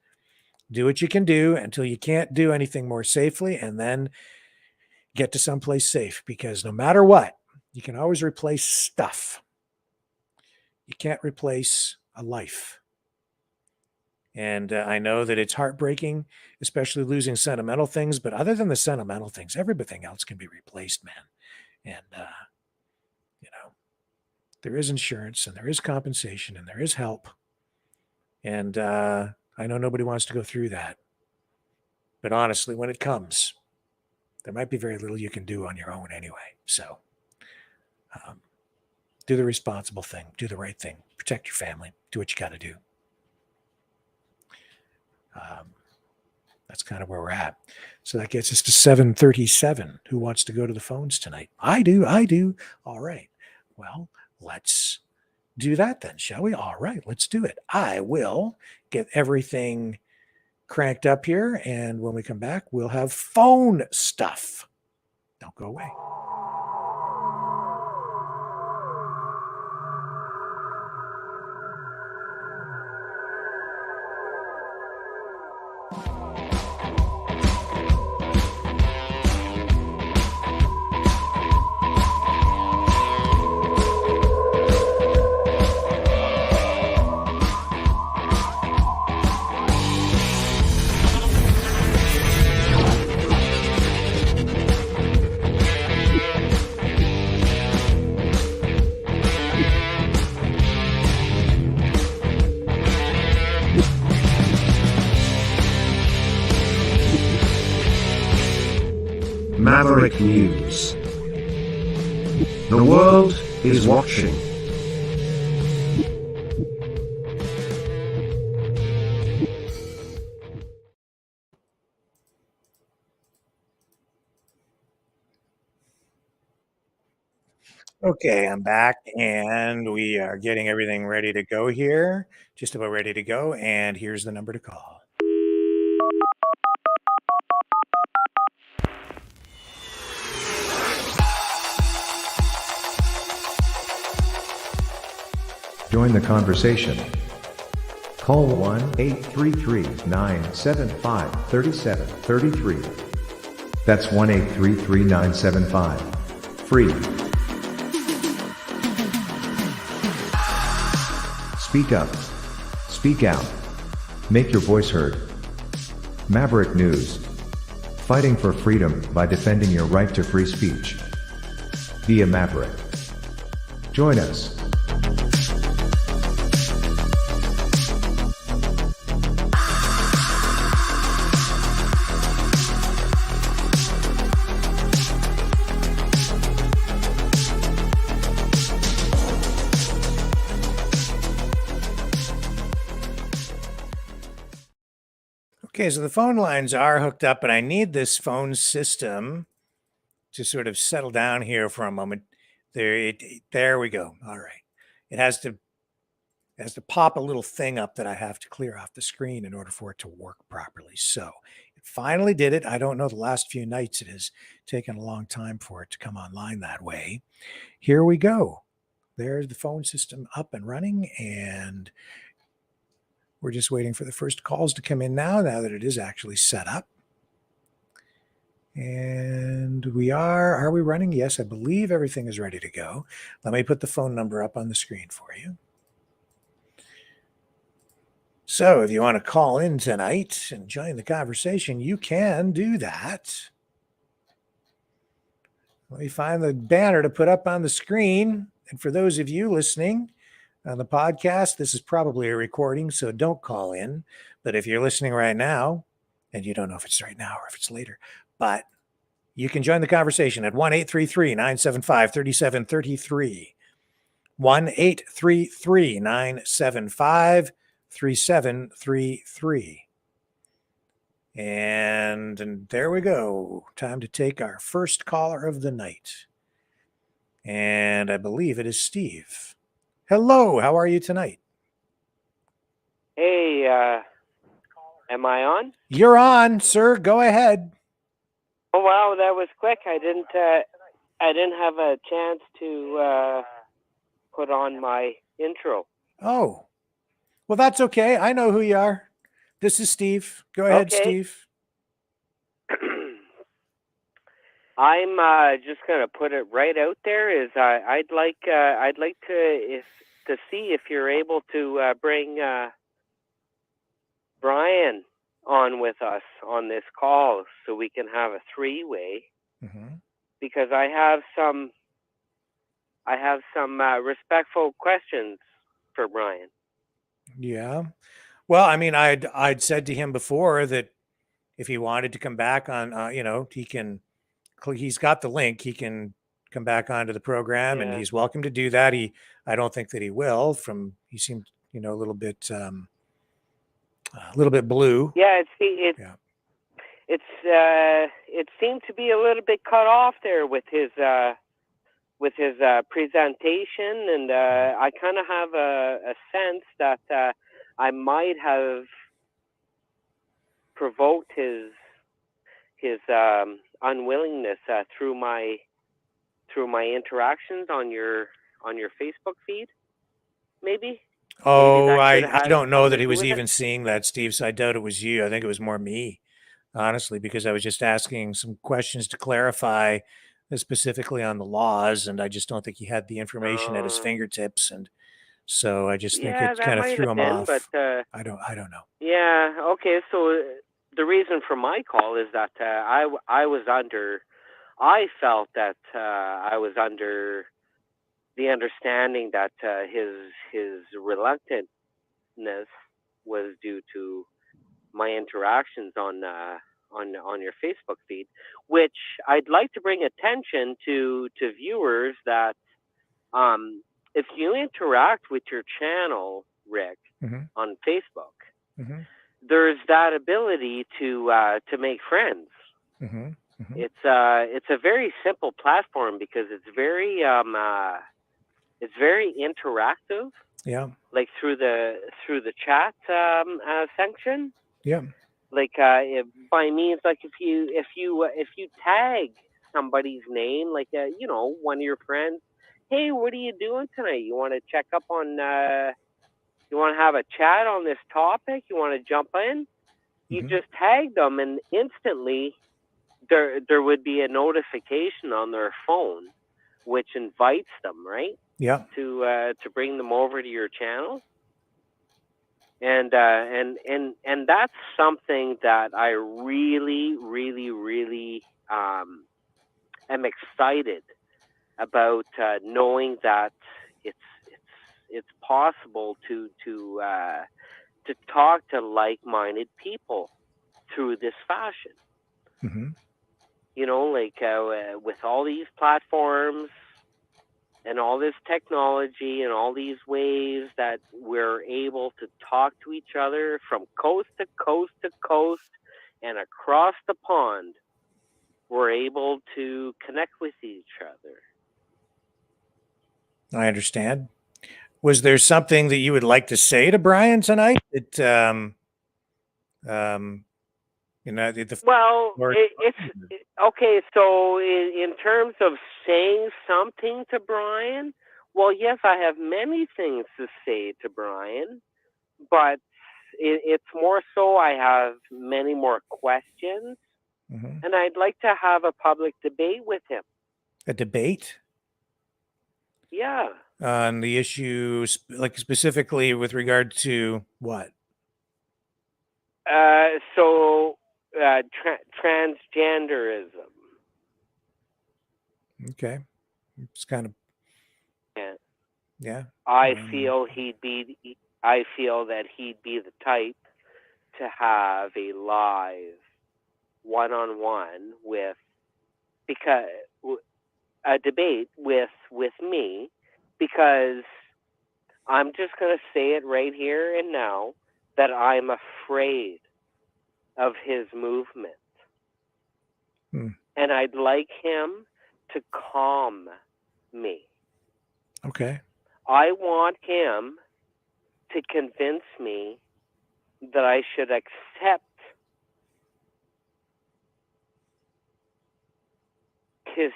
Do what you can do until you can't do anything more safely, and then get to someplace safe, because no matter what, you can always replace stuff. You can't replace a life. And I know that it's heartbreaking, especially losing sentimental things. But other than the sentimental things, everything else can be replaced, man. And, there is insurance, and there is compensation, and there is help. And I know nobody wants to go through that. But honestly, when it comes, there might be very little you can do on your own anyway. So do the responsible thing. Do the right thing. Protect your family. Do what you got to do. That's kind of where we're at. So that gets us to 7:37. Who wants to go to the phones tonight? I do. All right. Well, let's do that then, shall we? All right, let's do it. I will get everything cranked up here, and when we come back, we'll have phone stuff. Don't go away. Maverick News. The world is watching. Okay, I'm back and we are getting everything ready to go here. Just about ready to go. And here's the number to call. Join the conversation. Call 1-833-975-3733. That's 1-833-975. Free. Speak up. Speak out. Make your voice heard. Maverick News. Fighting for freedom by defending your right to free speech. Be a Maverick. Join us. Okay, so the phone lines are hooked up, but I need this phone system to sort of settle down here for a moment. There we go. All right. It has to pop a little thing up that I have to clear off the screen in order for it to work properly. So it finally did it. I don't know, the last few nights it has taken a long time for it to come online that way. Here we go. There's the phone system up and running, and we're just waiting for the first calls to come in now that it is actually set up. And are we running? Yes, I believe everything is ready to go. Let me put the phone number up on the screen for you. So if you want to call in tonight and join the conversation, you can do that. Let me find the banner to put up on the screen. And for those of you listening on the podcast, this is probably a recording, so don't call in. But if you're listening right now, and you don't know if it's right now or if it's later, but you can join the conversation at 1-833-975-3733. 1-833-975-3733. And there we go. Time to take our first caller of the night. And I believe it is Steve. Hello, how are you tonight? Hey, am I on? You're on, sir. Go ahead. Oh wow, that was quick. I didn't have a chance to put on my intro. Oh, well, that's okay. I know who you are. This is Steve. Go ahead, Okay. Steve. I'm just gonna put it right out there. I'd like to see if you're able to bring Brian on with us on this call so we can have a three-way. Mm-hmm. Because I have some respectful questions for Brian. Yeah. Well, I mean, I'd said to him before that if he wanted to come back on, he's got the link. He can come back onto the program, and he's welcome to do that. I don't think that he will. He seemed, a little bit blue. Yeah, it seemed to be a little bit cut off there with his presentation, and I kind of have a sense that I might have provoked his unwillingness through my interactions on your Facebook feed, maybe. Oh, I don't know that he was even seeing that, Steve. So I doubt it was you. I think it was more me, honestly, because I was just asking some questions to clarify specifically on the laws, and I just don't think he had the information at his fingertips, and so I just think it kind of threw him off. But I don't know. Yeah. Okay. So the reason for my call is that I felt that I was under the understanding that his reluctantness was due to my interactions on on your Facebook feed, which I'd like to bring attention to viewers that if you interact with your channel, Rick, on Facebook, there's that ability to make friends. It's a very simple platform because it's very interactive. Yeah. Like through the chat section. Yeah. Like by means, like if you tag somebody's name, like one of your friends, hey, what are you doing tonight? You want to check up on? You want to have a chat on this topic? You want to jump in? You just tag them, and instantly there would be a notification on their phone, which invites them, right? Yeah. To bring them over to your channel. And that's something that I really, really, really am excited about, knowing that it's possible to talk to like-minded people through this fashion. With all these platforms and all this technology and all these ways that we're able to talk to each other from coast to coast to coast and across the pond, we're able to connect with each other. I understand. Was there something that you would like to say to Brian tonight? It's okay. So in terms of saying something to Brian, well, yes, I have many things to say to Brian, but it's more so I have many more questions, and I'd like to have a public debate with him. A debate? Yeah. On the issue, like specifically with regard to what? Transgenderism. Okay. It's kind of. Yeah. I feel that he'd be the type to have a live one-on-one a debate with me, because I'm just going to say it right here and now that I'm afraid of his movement. And I'd like him to calm me. Okay. I want him to convince me that I should accept his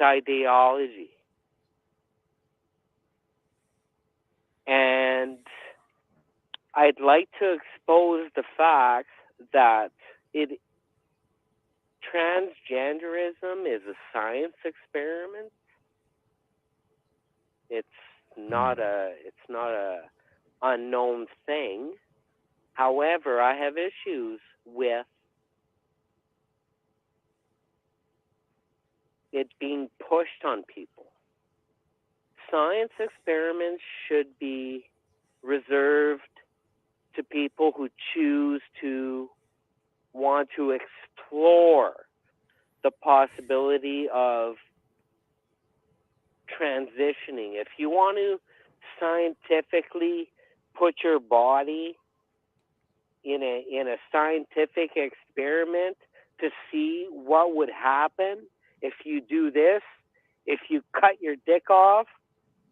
ideology. And I'd like to expose the fact that transgenderism is a science experiment. It's not a unknown thing. However, I have issues with it being pushed on people. Science experiments should be reserved to people who choose to want to explore the possibility of transitioning. If you want to scientifically put your body in a scientific experiment to see what would happen if you do this, if you cut your dick off,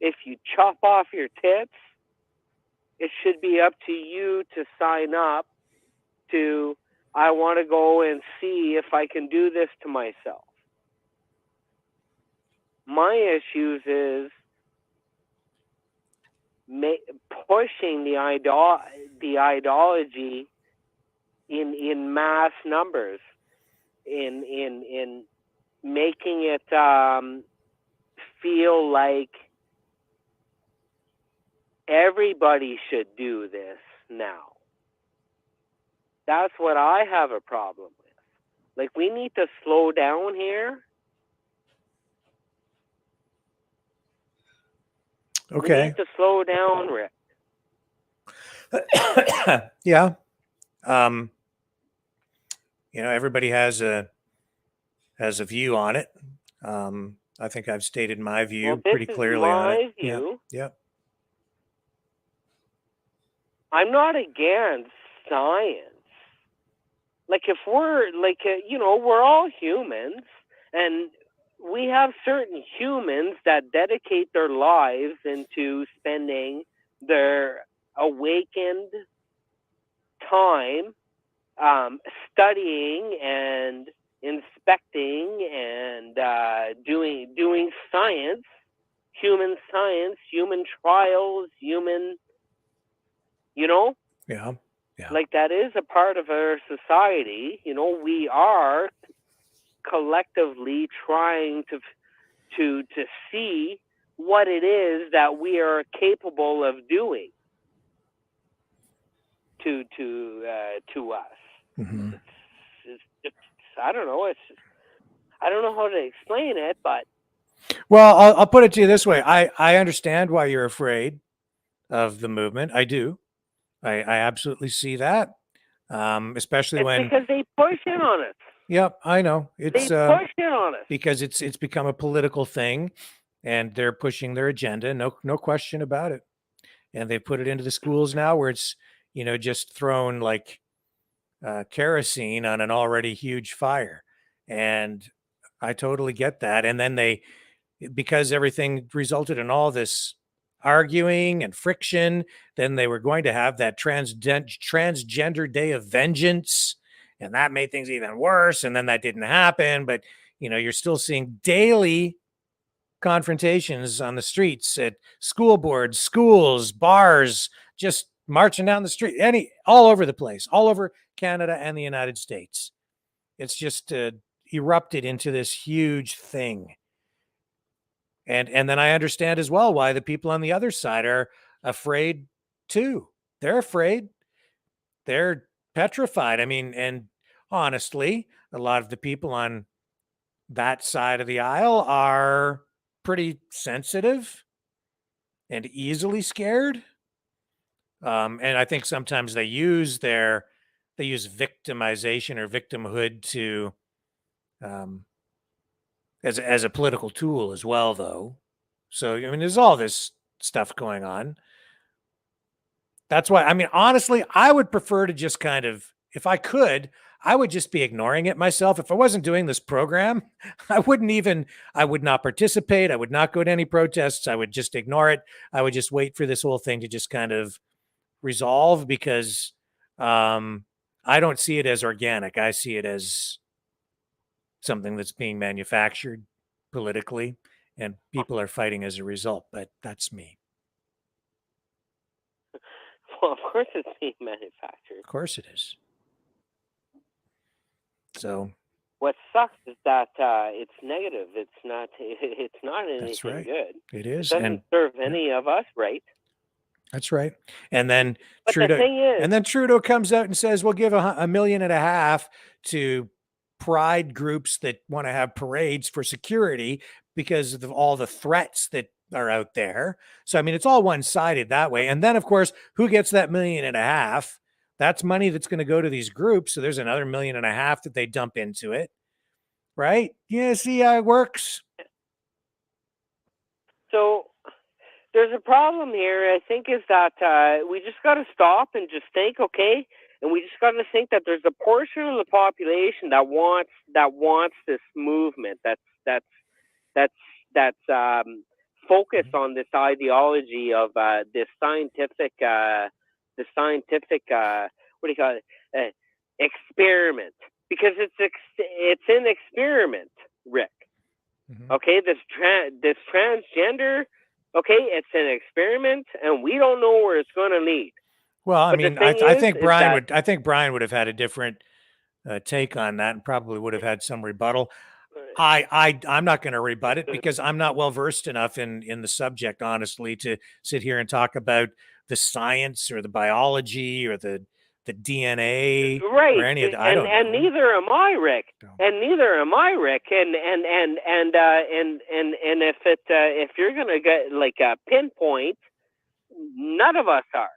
if you chop off your tits, it should be up to you to sign up to, I want to go and see if I can do this to myself. My issues is pushing the ideology in mass numbers, in making it feel like everybody should do this now. That's what I have a problem with. Like, we need to slow down here. Okay. We need to slow down, Rick. Yeah. everybody has a view on it. I think I've stated my view pretty clearly on it. View. Yep. I'm not against science. Like if we're we're all humans, and we have certain humans that dedicate their lives into spending their awakened time studying and inspecting and doing science, human trials, human, Yeah. like that is a part of our society. We are collectively trying to see what it is that we are capable of doing to us. Mm-hmm. I don't know. I don't know how to explain it, but well, I'll put it to you this way. I understand why you're afraid of the movement. I do. I absolutely see that. Especially when because they push in on us. Yep, I know. It's they push in on us because it's become a political thing, and they're pushing their agenda. No question about it. And they put it into the schools now, where it's just thrown like kerosene on an already huge fire. And I totally get that. And then because everything resulted in all this arguing and friction, then they were going to have that transgender day of vengeance, and that made things even worse. And then that didn't happen, but you're still seeing daily confrontations on the streets at school boards, schools, bars, just marching down the street, all over the place, all over Canada and the United States. It's just erupted into this huge thing. And then I understand as well why the people on the other side are afraid too. They're afraid. They're petrified. I mean, and honestly, a lot of the people on that side of the aisle are pretty sensitive and easily scared. And I think sometimes they use victimization or victimhood to as a political tool as well, though. So, I mean, there's all this stuff going on. That's why, I mean, honestly, I would prefer to just kind of, if I could, I would just be ignoring it myself. If I wasn't doing this program, I would not participate. I would not go to any protests. I would just ignore it. I would just wait for this whole thing to just kind of resolve, because I don't see it as organic. I see it as something that's being manufactured politically, and people are fighting as a result. But that's me. Well, of course it's being manufactured. Of course it is. So what sucks is that it's negative. It's not anything good. It is. It doesn't serve any of us right. That's right. And then but Trudeau, the thing is, and then Trudeau comes out and says, we'll give $1.5 million to pride groups that want to have parades for security because of all the threats that are out there. So, I mean, it's all one-sided that way. And then, of course, who gets that $1.5 million? That's money that's going to go to these groups. So there's another $1.5 million that they dump into it. Right? Yeah, see how it works? So there's a problem here, I think, is that we just got to stop and just think, okay? And we just got to think that there's a portion of the population that wants this movement, that's focused on this ideology of this scientific what do you call it, experiment, because it's an experiment, Rick. Mm-hmm. Okay, this transgender, okay, it's an experiment, and we don't know where it's going to lead. Well, I mean, I think Brian would have had a different take on that, and probably would have had some rebuttal. I'm not going to rebut it, because I'm not well versed enough in the subject, honestly, to sit here and talk about the science or the biology or the DNA, right? Or any of that. And neither am I, Rick. No. And neither am I, Rick. And if you're going to get like a pinpoint, none of us are.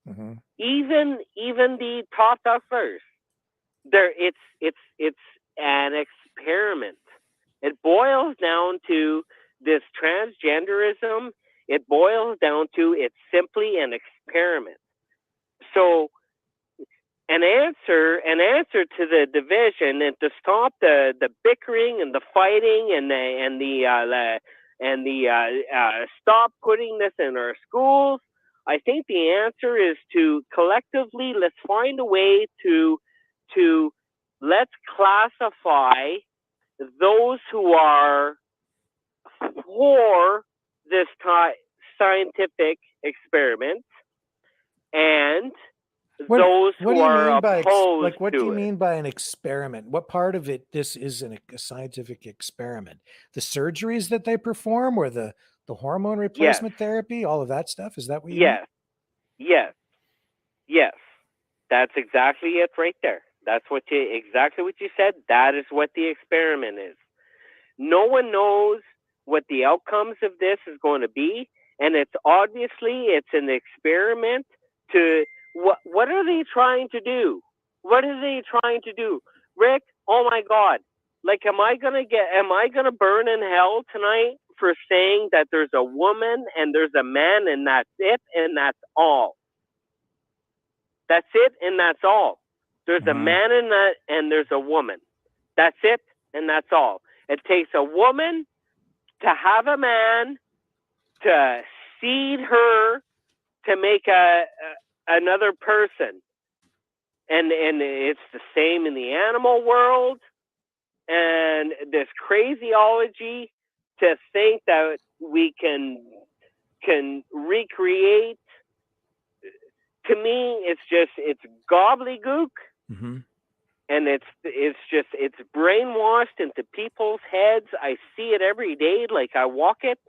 Mm-hmm. Even the top duffers, It's an experiment. It boils down to this transgenderism. It boils down to it's simply an experiment. So an answer to the division and to stop the bickering and the fighting and the stop putting this in our schools. I think the answer is to collectively let's find a way to let's classify those who are for this scientific experiment and those who are opposed like what to do you it. mean by an experiment? What part of it this is a scientific experiment? The surgeries that they perform or the hormone replacement therapy, all of that stuff? Is that what you mean? Yes. That's exactly it right there. That's exactly what you said. That is what the experiment is. No one knows what the outcomes of this is going to be, and it's an experiment to what are they trying to do? What are they trying to do? Rick, oh my God. Like am I gonna burn in hell tonight for saying that there's a woman and there's a man and that's it and that's all? That's it and that's all. There's a man and there's a woman. That's it and that's all. It takes a woman to have a man to seed her to make another person. And it's the same in the animal world. And this craziology to think that we can recreate, to me, it's gobbledygook. Mm-hmm. And it's brainwashed into people's heads. I see it every day. Like I walk it.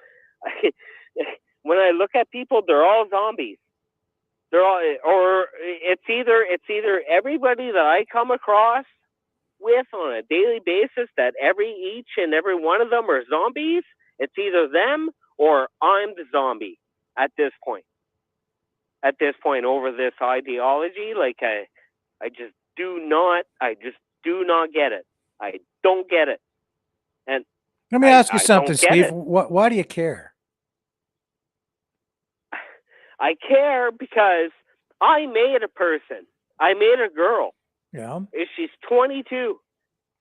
When I look at people, they're all zombies. They're all, or it's either everybody that I come across with on a daily basis that each and every one of them are zombies. It's either them or I'm the zombie at this point. At this point, over this ideology, like I just do not get it. I don't get it. And let me ask you something, Steve. Why do you care? I care because I made a person. I made a girl. Yeah. She's 22.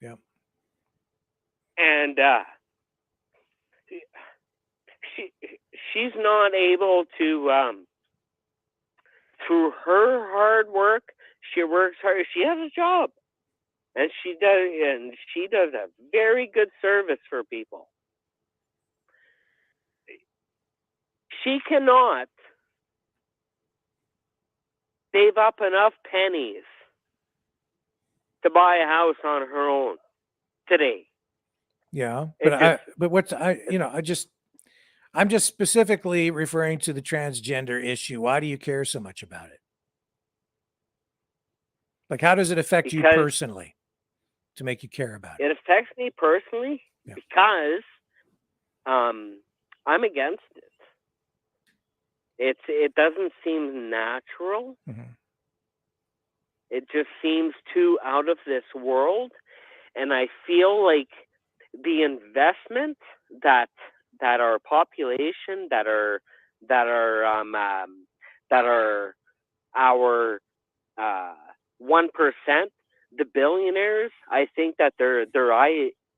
Yeah. And she's not able to through her hard work, she works hard. She has a job. And she does a very good service for people. She cannot save up enough pennies to buy a house on her own today. Yeah, but I'm just specifically referring to the transgender issue. Why do you care so much about it? Like, how does it affect you personally to make you care about it? It affects me personally because I'm against it. It doesn't seem natural. Mm-hmm. It just seems too out of this world, and I feel like the investment that our population, that are our 1%, the billionaires, I think that their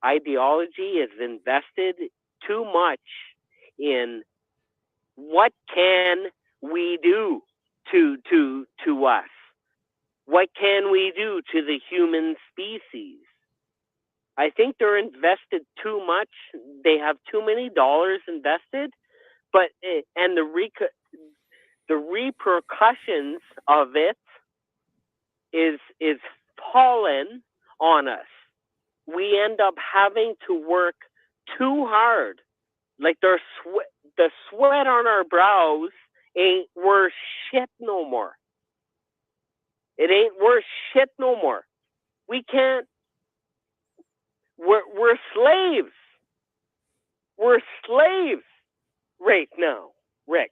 ideology is invested too much in what can we do to us? What can we do to the human species? I think they're invested too much. They have too many dollars invested, and the repercussions of it is fallen on us. We end up having to work too hard. Like the sweat on our brows ain't worth shit no more. It ain't worth shit no more. We can't. We're slaves. We're slaves right now, Rick.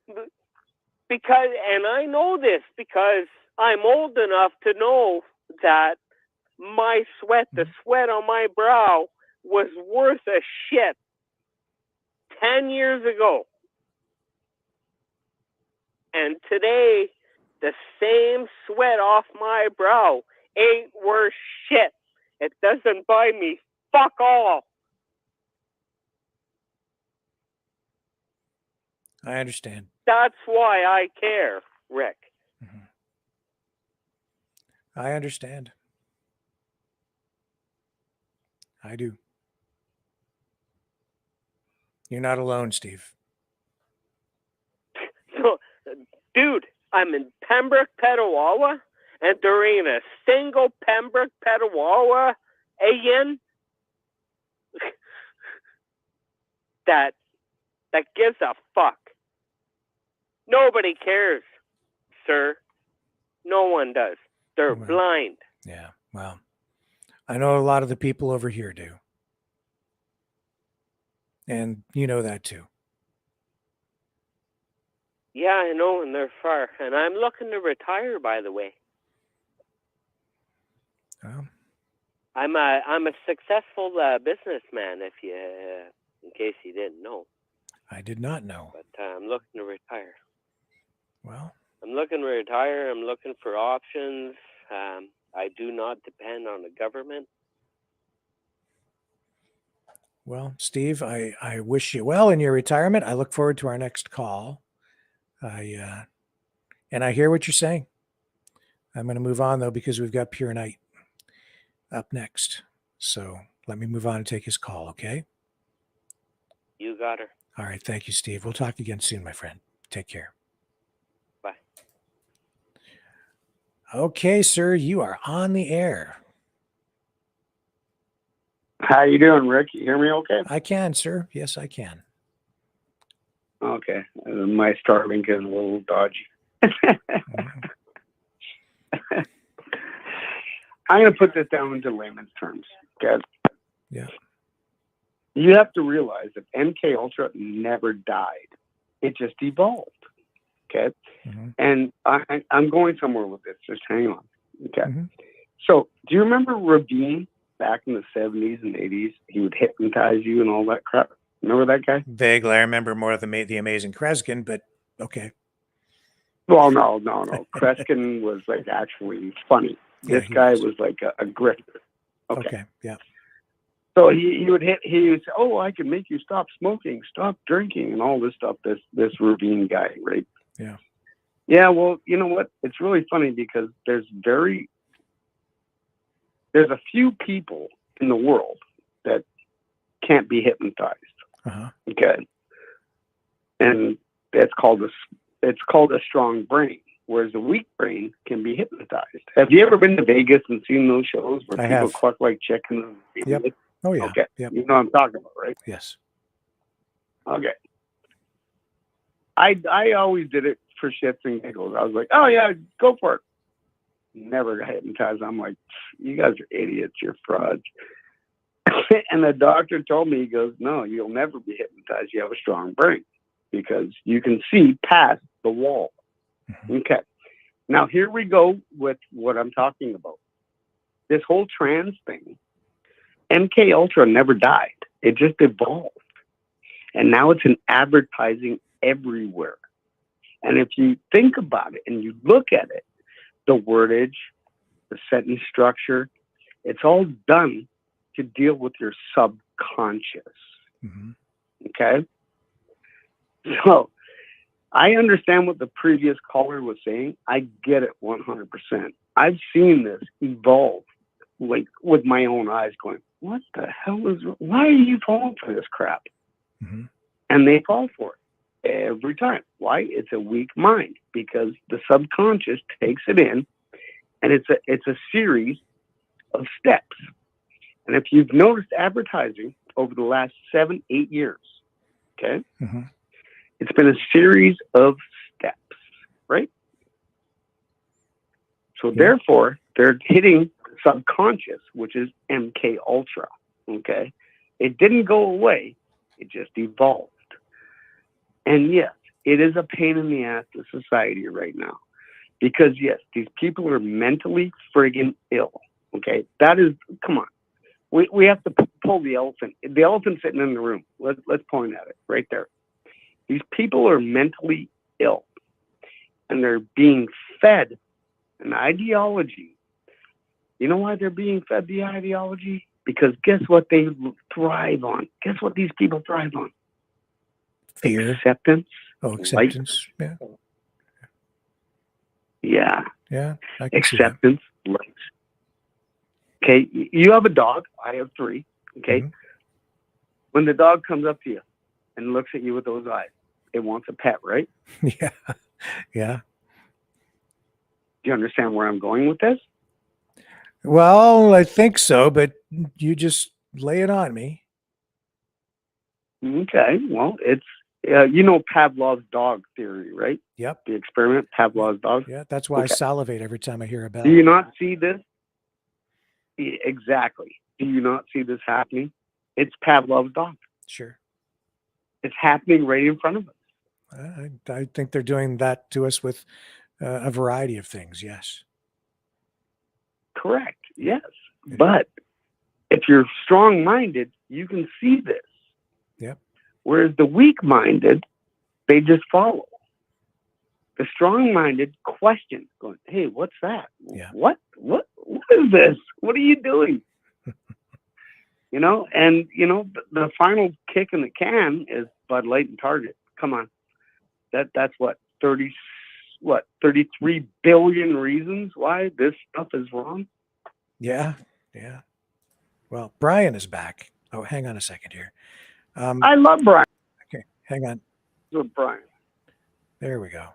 Because, and I know this because I'm old enough to know that my sweat, the sweat on my brow, was worth a shit 10 years ago. And today, the same sweat off my brow ain't worth shit. It doesn't buy me fuck all. I understand. That's why I care, Rick. I understand. I do. You're not alone, Steve. So, dude, I'm in Pembroke, Petawawa, and there ain't a single Pembroke, Petawawa AN that gives a fuck. Nobody cares, sir. No one does. They're blind. Yeah, well, I know a lot of the people over here do. And you know that too. Yeah, I know, and they're far. And I'm looking to retire, by the way. Well, I'm a successful businessman, in case you didn't know. I did not know. But I'm looking to retire. Well, I'm looking to retire. I'm looking for options. I do not depend on the government. Well, Steve, I wish you well in your retirement. I look forward to our next call. And I hear what you're saying. I'm going to move on, though, because we've got Pure Night up next. So let me move on and take his call, okay? You got her. All right. Thank you, Steve. We'll talk again soon, my friend. Take care. Bye. Okay, sir. You are on the air. How you doing, Rick? You hear me okay? I can, sir. Yes, I can. Okay. My Starlink is a little dodgy. I'm going to put this down into layman's terms, guys. Yeah. You have to realize that MK Ultra never died. It just evolved. Okay. Mm-hmm. And I'm going somewhere with this. Just hang on. Okay. Mm-hmm. So do you remember Rabin back in the 70s and 80s? He would hypnotize you and all that crap. Remember that guy? Vaguely. I remember more of the Amazing Kreskin, but okay. Well, no. Kreskin was like actually funny. This guy was like a grifter. Okay. Yeah. So he would say, oh, I can make you stop smoking, stop drinking, and all this stuff. This Rabin guy, right? Yeah. Yeah. Well, you know what? It's really funny because there's a few people in the world that can't be hypnotized. Uh-huh. Okay. And it's called a strong brain, whereas a weak brain can be hypnotized. Have you ever been to Vegas and seen those shows where people cluck like chickens? Yep. Oh yeah. Okay. Yep. You know what I'm talking about, right? Yes. Okay. I always did it for shits and giggles. I was like, oh yeah, go for it. Never got hypnotized. I'm like, you guys are idiots. You're frauds. And the doctor told me, he goes, no, you'll never be hypnotized. You have a strong brain because you can see past the wall. Mm-hmm. Okay. Now here we go with what I'm talking about. This whole trans thing, MK Ultra never died. It just evolved. And now it's in advertising everywhere. And if you think about it and you look at it, the wordage, the sentence structure, it's all done to deal with your subconscious. Mm-hmm. Okay? So I understand what the previous caller was saying. I get it 100%. I've seen this evolve like with my own eyes going, what the hell why are you falling for this crap? Mm-hmm. And they fall for it every time. Why? It's a weak mind because the subconscious takes it in and it's a series of steps. And if you've noticed advertising over the last 7-8 years, okay, mm-hmm. it's been a series of steps, right? So therefore, they're hitting subconscious, which is MK Ultra, okay? It didn't go away. It just evolved. And yes, it is a pain in the ass to society right now. Because yes, these people are mentally friggin' ill. Okay, that is, come on. We have to pull the elephant. The elephant's sitting in the room. Let's point at it right there. These people are mentally ill, and they're being fed an ideology. You know why they're being fed the ideology? Because guess what they thrive on? Guess what these people thrive on? Fear. Acceptance. Oh, acceptance. Yeah. Yeah. Yeah. Acceptance. Likes. Okay. You have a dog. I have 3. Okay. When the dog comes up to you and looks at you with those eyes, it wants a pet, right? Yeah. Yeah. Do you understand where I'm going with this? Well, I think so, but you just lay it on me. Okay. Well, it's, you know, Pavlov's dog theory, right? Yep. The experiment, Pavlov's dog. Yeah. That's why I salivate every time I hear about it. Do you not see this? Exactly. Do you not see this happening? It's Pavlov's dog. Sure. It's happening right in front of us. I think they're doing that to us with a variety of things. Yes. Correct. Yes. But if you're strong-minded, you can see this. Yep. Whereas the weak-minded, they just follow. The strong-minded question, going, "Hey, what's that? Yeah. What is this? What are you doing?" You know, and you know the final kick in the can is Bud Light and Target. Come on, that's what 33 billion reasons why this stuff is wrong. Yeah. Yeah. Well, Brian is back. Oh, hang on a second here. I love Brian. Okay, hang on. With Brian. There we go.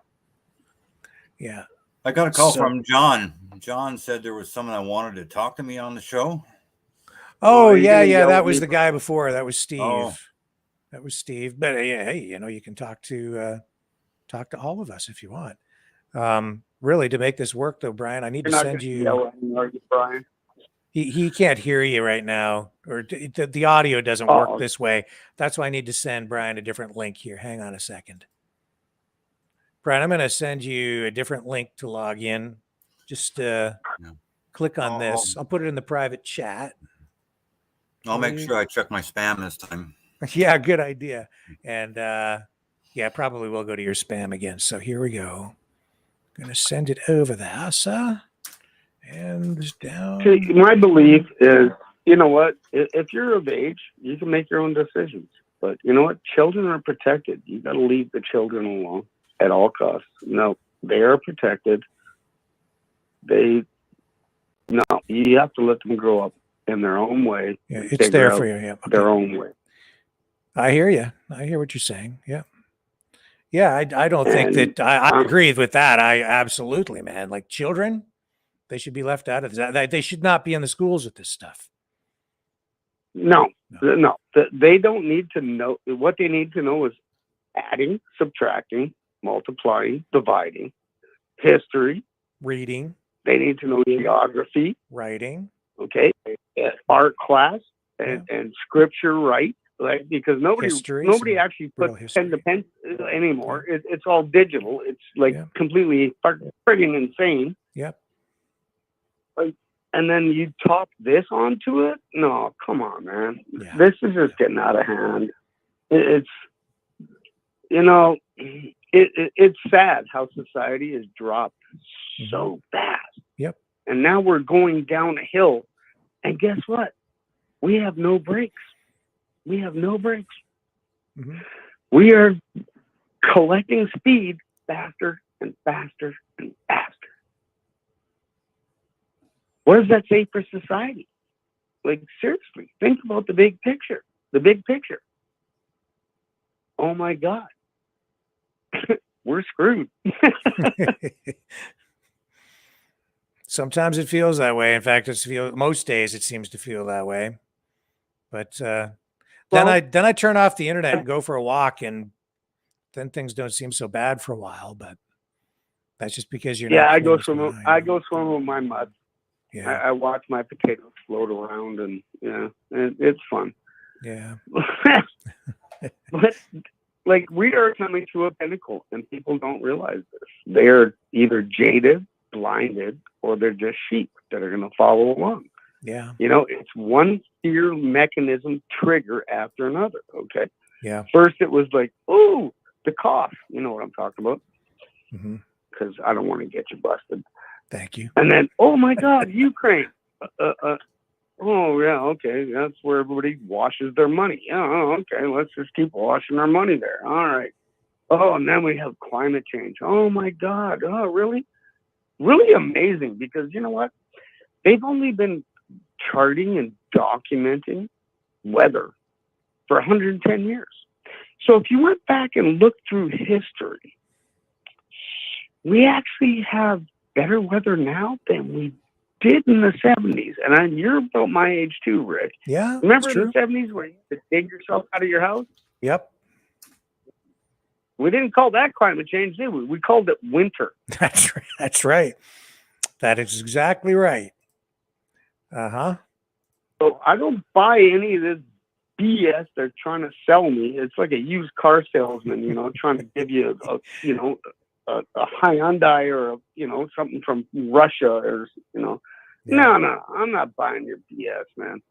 Yeah. I got a call from John. John said there was someone that wanted to talk to me on the show. Oh, yeah. That was the guy before. That was Steve. Oh. That was Steve. But hey, you know, you can talk to all of us if you want. Really, to make this work, though, Brian, I need to send you. Brian. He can't hear you right now, or the audio doesn't work this way. That's why I need to send Brian a different link here. Hang on a second. Brian, I'm going to send you a different link to log in. Just click on this. I'll put it in the private chat. I'll make sure I check my spam this time. Yeah, good idea. And yeah, probably will go to your spam again. So here we go. I'm going to send it over there, sir. And down. See, my belief is, you know what? If you're of age, you can make your own decisions. But you know what? Children are protected. You got to leave the children alone at all costs. No, they are protected. You have to let them grow up in their own way. Yeah, it's there for you. Yeah, okay. Their own way. I hear you. I hear what you're saying. Yeah. Yeah, I don't think that I agree with that. I absolutely, man. Like children, they should be left out of this. They should not be in the schools with this stuff. No. They don't need to know. What they need to know is adding, subtracting, multiplying, dividing, history, reading. They need to know geography, writing. Okay, art class and scripture, right? Like because nobody actually puts pen to pen anymore. It's all digital. It's like completely friggin' insane. Yep. Like, and then you top this onto it? No, come on, man. Yeah. This is just getting out of hand. It's it's sad how society has dropped so fast. Yep. And now we're going down a hill. And guess what? We have no brakes. We have no brakes. Mm-hmm. We are collecting speed faster and faster and faster. What does that say for society? Like, seriously, think about the big picture. The big picture. Oh, my God. We're screwed. Sometimes it feels that way. In fact, most days it seems to feel that way. But then I turn off the internet and go for a walk, and then things don't seem so bad for a while. But that's just because you're not. I go swim with my mud. Yeah, I watch my potatoes float around, and it's fun. Yeah. But like we are coming to a pinnacle, and people don't realize this. They are either jaded, blinded or they're just sheep that are going to follow along. Yeah. You know, it's one fear mechanism trigger after another. Okay. Yeah. First, it was like, ooh, the cough. You know what I'm talking about? Because I don't want to get you busted. Thank you. And then, oh my God, Ukraine. Oh yeah, okay. That's where everybody washes their money. Yeah, okay. Let's just keep washing our money there. All right. Oh, and then we have climate change. Oh my God. Oh, really? Really amazing, because you know what? They've only been charting and documenting weather for 110 years. So if you went back and looked through history, we actually have better weather now than we did in the 70s. And you're about my age too, Rick. Yeah. Remember in the 70s where you had to dig yourself out of your house? Yep. We didn't call that climate change, did we? We called it winter. That's right. That is exactly right. Uh-huh. So I don't buy any of this BS they're trying to sell me. It's like a used car salesman, you know, trying to give you a Hyundai or something from Russia or No, I'm not buying your BS, man.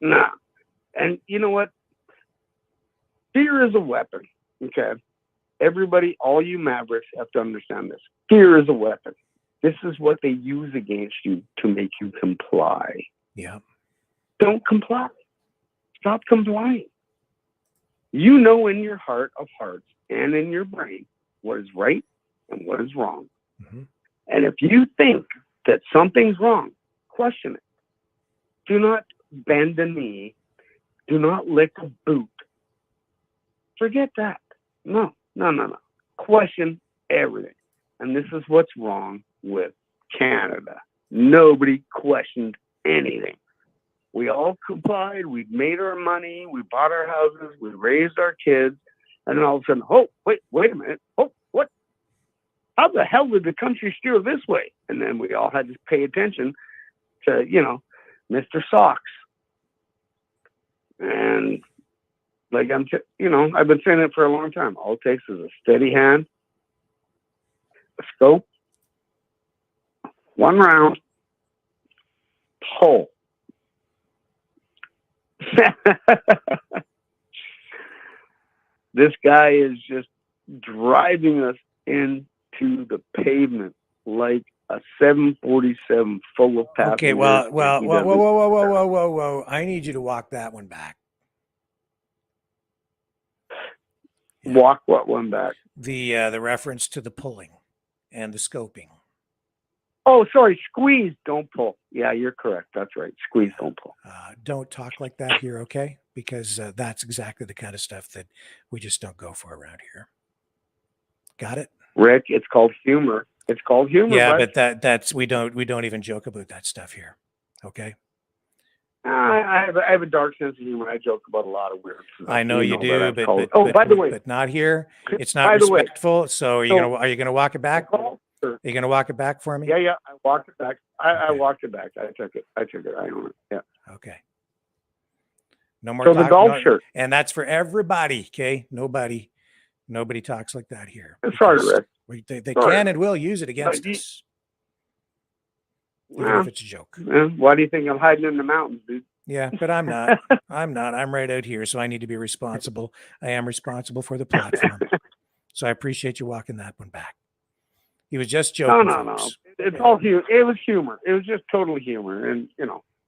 Nah. And you know what? Fear is a weapon. Okay. Everybody, all you Mavericks have to understand this. Fear is a weapon. This is what they use against you to make you comply. Yeah. Don't comply. Stop complying. You know in your heart of hearts and in your brain what is right and what is wrong. And if you think that something's wrong, question it. Do not bend a knee. Do not lick a boot. Forget that. No. Question everything. And this is what's wrong with Canada. Nobody questioned anything. We all complied. We made our money. We bought our houses. We raised our kids. And then all of a sudden, oh, wait a minute. Oh, what? How the hell did the country steer this way? And then we all had to pay attention to, Mr. Socks. And like I've been saying it for a long time. All it takes is a steady hand, a scope, one round, pull. This guy is just driving us into the pavement like a 747 full of passengers. Okay, whoa. I need you to walk that one back. Walk what one back? The reference to the pulling and the scoping. Oh, sorry. Squeeze, don't pull. Yeah, you're correct. That's right. Squeeze, don't pull. Don't talk like that here, okay? Because that's exactly the kind of stuff that we just don't go for around here. Got it? Rick, it's called humor. It's called humor. Yeah, bud. but that's we don't even joke about that stuff here. Okay? I have a dark sense of humor. I joke about a lot of weird stuff. I know you do, by the way, but not here. It's not respectful. So are you gonna walk it back? Are you gonna walk it back for me? Yeah. I walked it back. I walked it back. I took it. I own it. Yeah. Okay. No more. So the golf shirt, and that's for everybody. Okay. Nobody talks like that here. Sorry, Rick. They can and will use it against us. Even if it's a joke. Why do you think I'm hiding in the mountains, dude? Yeah, but I'm not. I'm right out here, so I need to be responsible. I am responsible for the platform. So I appreciate you walking that one back. He was just joking. No. It's all humor. It was humor. It was just total humor. And,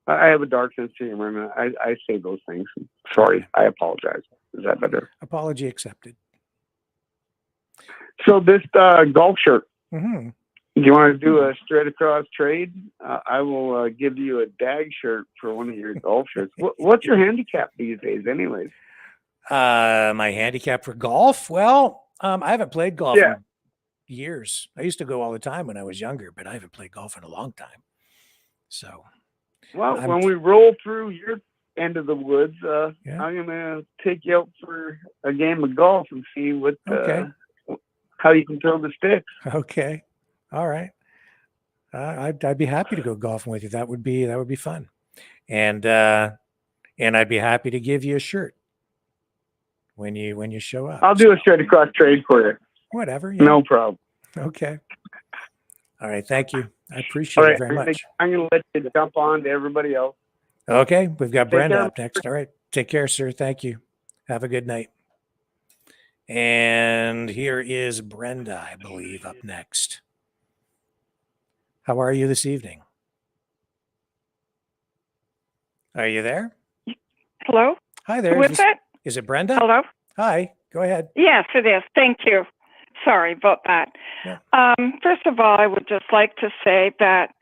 I have a dark sense of humor, and I say those things. Sorry. I apologize. Is that better? Apology accepted. So this golf shirt. Mm-hmm. Do you want to do a straight across trade? I will give you a DAG shirt for one of your golf shirts. What's your handicap these days, anyways? My handicap for golf? Well, I haven't played golf in years. I used to go all the time when I was younger, but I haven't played golf in a long time. So, when we roll through your end of the woods, I'm going to take you out for a game of golf and see how you can throw the sticks. Okay. All right. I'd be happy to go golfing with you. That would be fun. And I'd be happy to give you a shirt when you show up. I'll do a straight across trade for you. Whatever. Yeah. No problem. Okay. All right. Thank you. I appreciate All it right, very much. I'm going to let you jump on to everybody else. Okay. We've got Take Brenda care. up next. All right. Take care, sir. Thank you. Have a good night. And here is Brenda, I believe, up next. How are you this evening? Are you there? Hello? Hi there. Who is it? Is it Brenda? Hello? Hi. Go ahead. Yes, it is. Thank you. Sorry about that. Yeah. First of all, I would just like to say that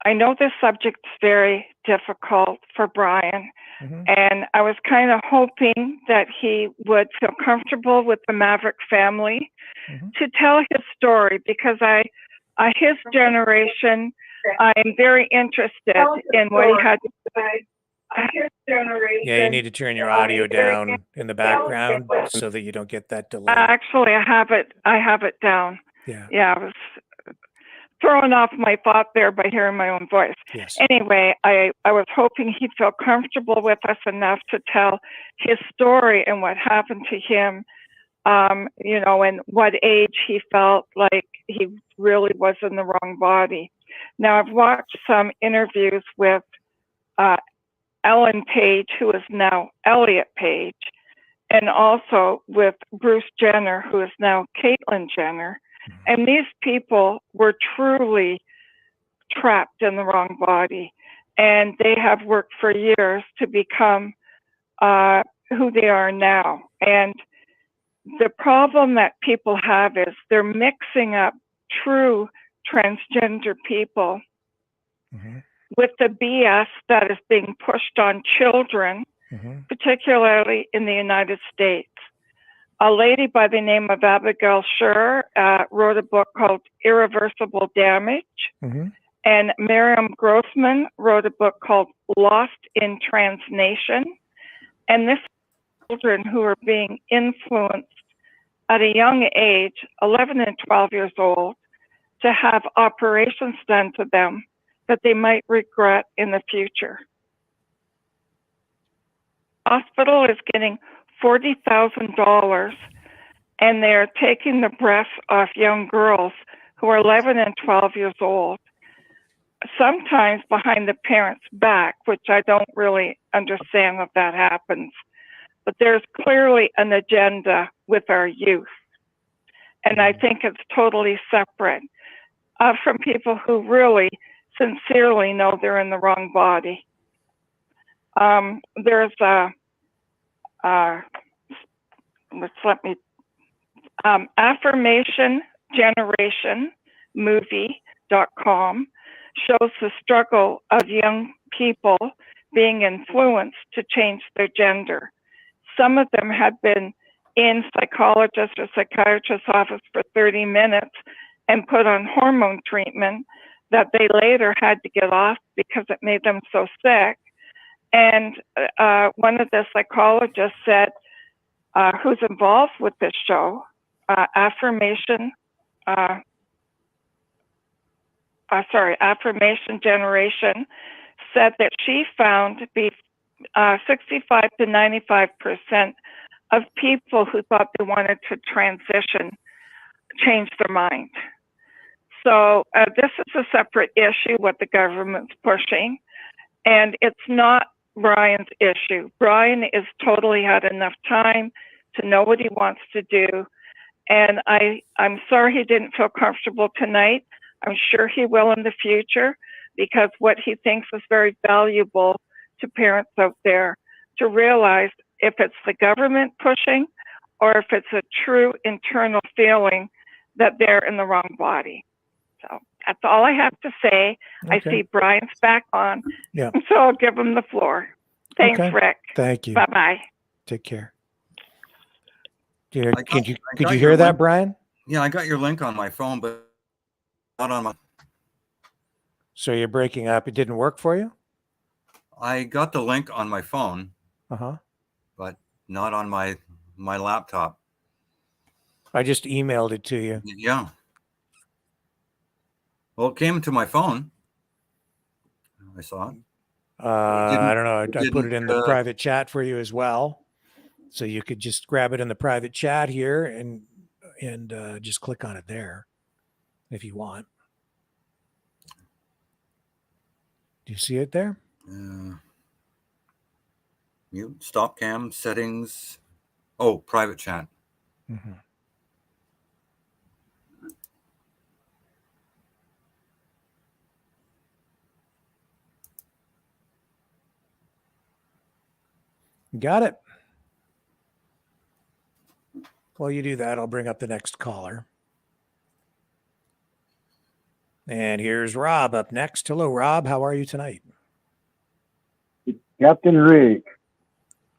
I know this subject's very difficult for Brian, and I was kind of hoping that he would feel comfortable with the Maverick family to tell his story, because his generation, I'm very interested in what he had to say. Yeah, you need to turn your audio down in the background so that you don't get that delay. Actually, I have it down. Yeah. Yeah, I was throwing off my thought there by hearing my own voice. Yes. Anyway, I was hoping he'd feel comfortable with us enough to tell his story and what happened to him, and what age he felt like he really was in the wrong body. Now, I've watched some interviews with Ellen Page, who is now Elliot Page, and also with Bruce Jenner, who is now Caitlyn Jenner. And these people were truly trapped in the wrong body. And they have worked for years to become who they are now. And the problem that people have is they're mixing up true transgender people with the BS that is being pushed on children, particularly in the United States. A lady by the name of Abigail Schur wrote a book called Irreversible Damage, and Miriam Grossman wrote a book called Lost in Transnation. And this is children who are being influenced at a young age, 11 and 12 years old, to have operations done to them that they might regret in the future. Hospital is getting $40,000, and they're taking the breasts off young girls who are 11 and 12 years old, sometimes behind the parents' back, which I don't really understand if that happens. But there's clearly an agenda with our youth, and I think it's totally separate from people who really sincerely know they're in the wrong body. There's Affirmation Generation movie.com shows the struggle of young people being influenced to change their gender. Some of them had been in psychologist or psychiatrist's office for 30 minutes and put on hormone treatment that they later had to get off because it made them so sick. And one of the psychologists said, who's involved with this show, Affirmation Generation, said that she found to be 65 to 95% of people who thought they wanted to transition changed their mind. So this is a separate issue, what the government's pushing, and it's not Brian's issue. Brian is totally had enough time to know what he wants to do, and I'm sorry he didn't feel comfortable tonight. I'm sure he will in the future, because what he thinks is very valuable to parents out there to realize if it's the government pushing or if it's a true internal feeling that they're in the wrong body. So that's all I have to say. Okay. I see Brian's back on, so I'll give him the floor. Thanks, Rick. Thank you. Bye-bye. Take care. Could you hear that, Brian? Yeah, I got your link on my phone, but not on my... So you're breaking up. It didn't work for you? I got the link on my phone, but not on my laptop. I just emailed it to you. Yeah. Well, it came to my phone. I saw it. I don't know. I put it in the private chat for you as well. So you could just grab it in the private chat here and just click on it there if you want. Do you see it there? Mute, stop cam, settings. Oh, private chat. Mm-hmm. Got it. While you do that, I'll bring up the next caller. And here's Rob up next. Hello, Rob. How are you tonight? Captain Rick.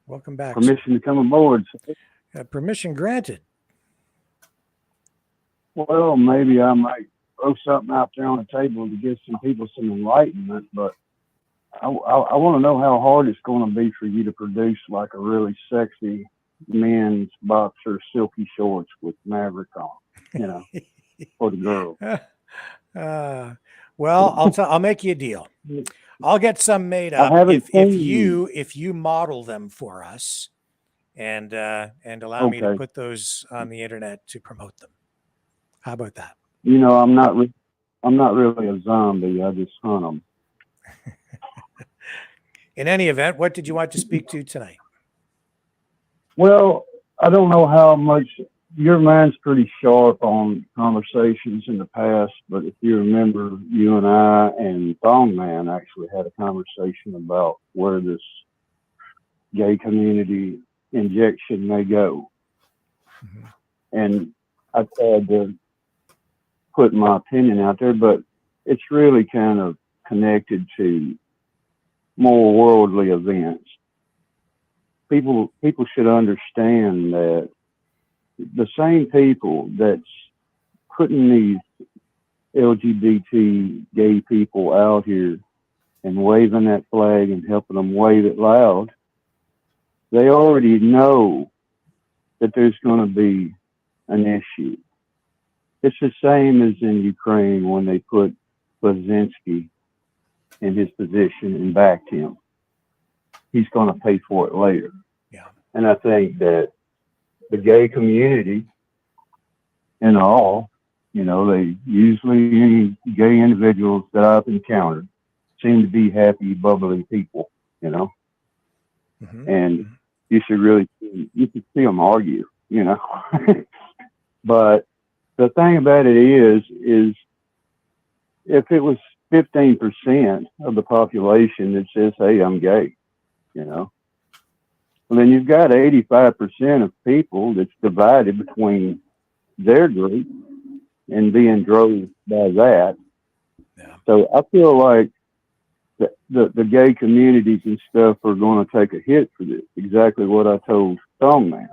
Welcome back. Permission to come aboard. Permission granted. Well, maybe I might throw something out there on the table to give some people some enlightenment, but I want to know how hard it's going to be for you to produce like a really sexy men's boxer silky shorts with Maverick on, you know, for the girls. Well, I'll make you a deal. I'll get some made up if you model them for us and allow me to put those on the internet to promote them. How about that? You know, I'm not really a zombie. I just hunt them. In any event, what did you want to speak to tonight? Well, I don't know how much your mind's pretty sharp on conversations in the past, but if you remember, you and I and Thong Man actually had a conversation about where this gay community injection may go. Mm-hmm. And I tried to put my opinion out there, but it's really kind of connected to more worldly events. People should understand that the same people that's putting these LGBT gay people out here and waving that flag and helping them wave it loud, they already know that there's going to be an issue. It's the same as in Ukraine when they put Blazinski in his position and backed him. He's going to pay for it later. Yeah. And I think that the gay community and all, you know, they usually, any gay individuals that I've encountered seem to be happy, bubbly people, you know. Mm-hmm. And you should see them argue, you know. But the thing about it is if it was 15% of the population that says, hey, I'm gay, you know, well, then you've got 85% of people that's divided between their group and being drove by that. Yeah. So I feel like the gay communities and stuff are going to take a hit for this. Exactly what I told Strongman.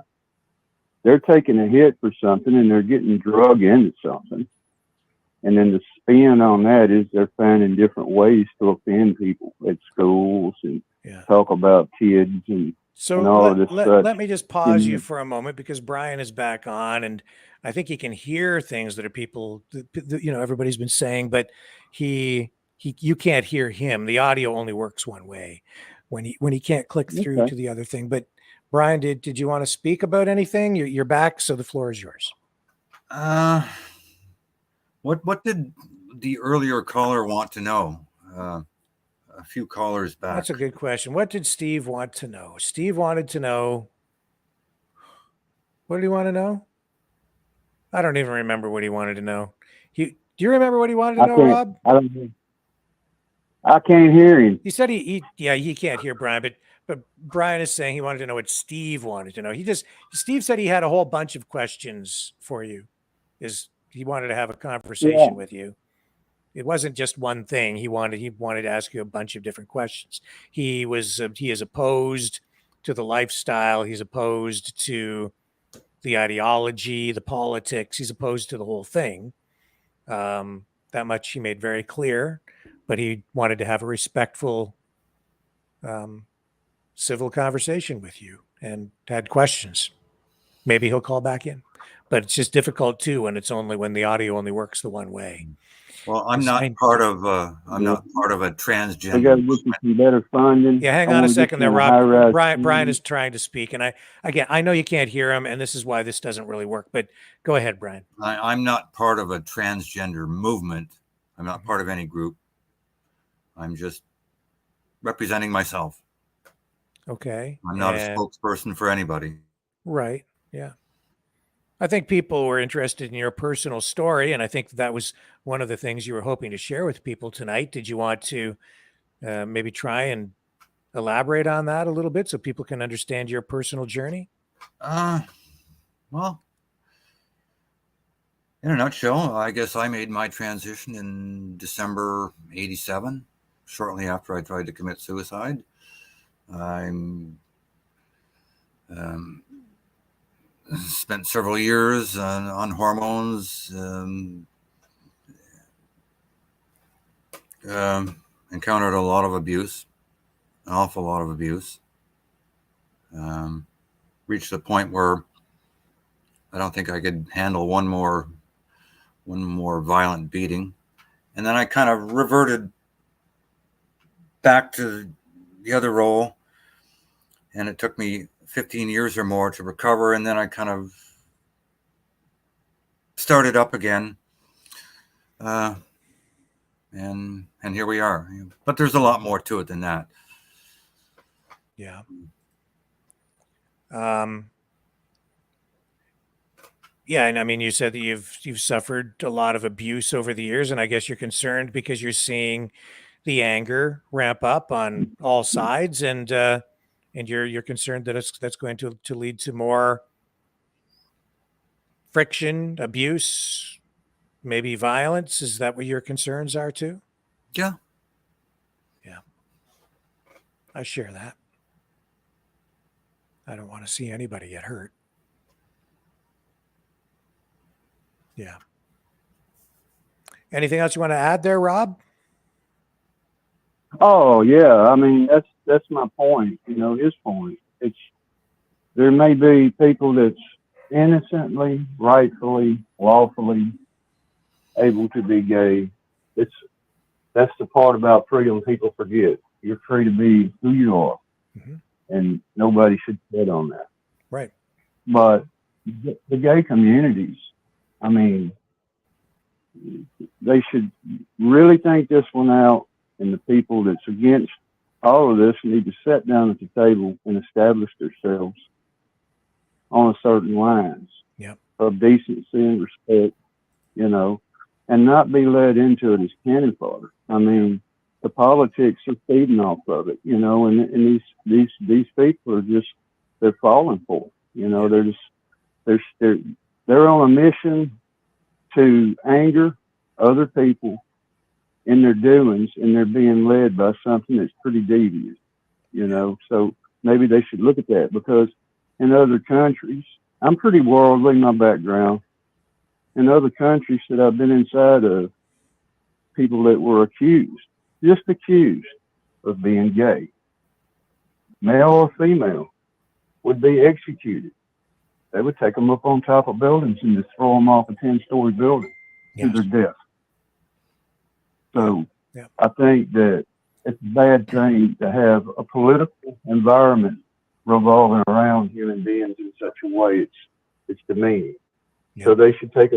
They're taking a hit for something and they're getting drug into something. And then the spin on that is they're finding different ways to offend people at schools and talk about kids and all of this stuff. Let me just pause you for a moment because Brian is back on and I think he can hear things that are people, you know, everybody's been saying, but you can't hear him. The audio only works one way when he can't click through to the other thing. But Brian, did you want to speak about anything? You're back, so the floor is yours. What did the earlier caller want to know? A few callers back. That's a good question. What did Steve want to know? Steve wanted to know. What did he want to know? I don't even remember what he wanted to know. Do you remember what he wanted to know, Rob? I can't hear him. He said he can't hear Brian, but Brian is saying he wanted to know what Steve wanted to know. Steve said he had a whole bunch of questions for you. He wanted to have a conversation with you. It wasn't just one thing. He wanted to ask you a bunch of different questions. He is opposed to the lifestyle. He's opposed to the ideology, the politics. He's opposed to the whole thing. That much he made very clear. But he wanted to have a respectful, civil conversation with you and had questions. Maybe he'll call back in. But it's just difficult too when the audio only works the one way. Well, I'm not part of a transgender. I got to look at some better funding. Yeah, hang on a second there, Rob. Brian is trying to speak, and I know you can't hear him, and this is why this doesn't really work. But go ahead, Brian. I'm not part of a transgender movement. I'm not part of any group. I'm just representing myself. Okay. I'm not a spokesperson for anybody. Right. Yeah. I think people were interested in your personal story, and I think that was one of the things you were hoping to share with people tonight. Did you want to maybe try and elaborate on that a little bit so people can understand your personal journey? Well, in a nutshell, I guess I made my transition in December '87, shortly after I tried to commit suicide. I'm spent several years on hormones, encountered a lot of abuse, an awful lot of abuse. Reached a point where I don't think I could handle one more violent beating. And then I kind of reverted back to the other role, and it took me 15 years or more to recover, and then I kind of started up again. And here we are. But there's a lot more to it than that. Yeah. Yeah, and I mean, you said that you've suffered a lot of abuse over the years, and I guess you're concerned because you're seeing the anger ramp up on all sides, and you're concerned that that's going to lead to more friction, abuse, maybe violence. Is that what your concerns are too? Yeah. Yeah. I share that. I don't want to see anybody get hurt. Yeah. Anything else you want to add there, Rob? Oh yeah, I mean that's my point. You know, his point. It's there may be people that's innocently, rightfully, lawfully able to be gay. That's the part about freedom people forget. You're free to be who you are, and nobody should sit on that. Right. But the gay communities, I mean, they should really think this one out, and the people that's against all of this need to sit down at the table and establish themselves on a certain lines of decency and respect, you know, and not be led into it as cannon fodder. I mean, the politics are feeding off of it, you know, and these people are just, they're falling for it. You know, they're on a mission to anger other people in their doings, and they're being led by something that's pretty devious, you know. So maybe they should look at that, because in other countries, I'm pretty worldly in my background. In other countries that I've been inside of, people that were just accused of being gay, male or female, would be executed. They would take them up on top of buildings and just throw them off a 10-story building to their death. So I think that it's a bad thing to have a political environment revolving around human beings in such a way it's demeaning. So they should take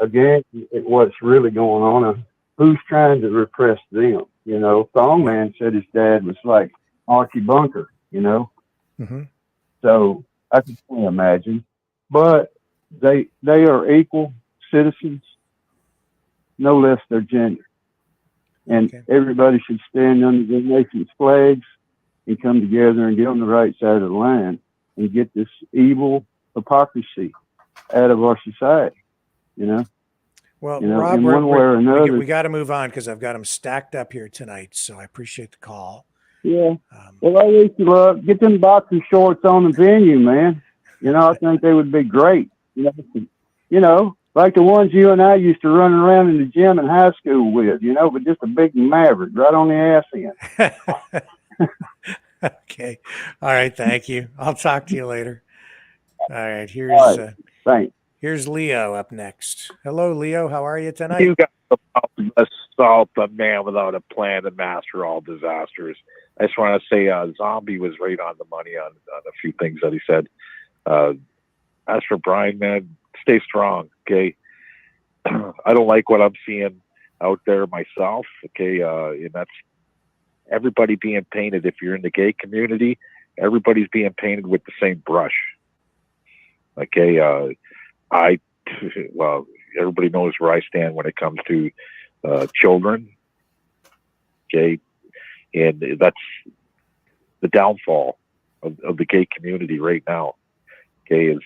a gander at what's really going on and who's trying to repress them. You know, Thongman said his dad was like Archie Bunker, you know. So I can only imagine. But they are equal citizens, no less their gender. And everybody should stand under the nation's flags and come together and get on the right side of the line and get this evil hypocrisy out of our society, you know? Well, you know, Rob, in one way or another, we got to move on because I've got them stacked up here tonight. So I appreciate the call. Yeah. Well, I wish you luck. Get them boxing shorts on the venue, man. You know, I think they would be great. You know, like the ones you and I used to run around in the gym in high school with, you know, but just a big Maverick right on the ass end. Okay. All right. Thank you. I'll talk to you later. All right. Here's thanks. Here's Leo up next. Hello, Leo. How are you tonight? You got assault a man without a plan to master all disasters. I just want to say Zombie was right on the money on a few things that he said. As for Brian, man, stay strong, okay? I don't like what I'm seeing out there myself, okay? everybody being painted. If you're in the gay community, everybody's being painted with the same brush. Okay, well, everybody knows where I stand when it comes to children. Okay, and that's the downfall of the gay community right now. Okay, is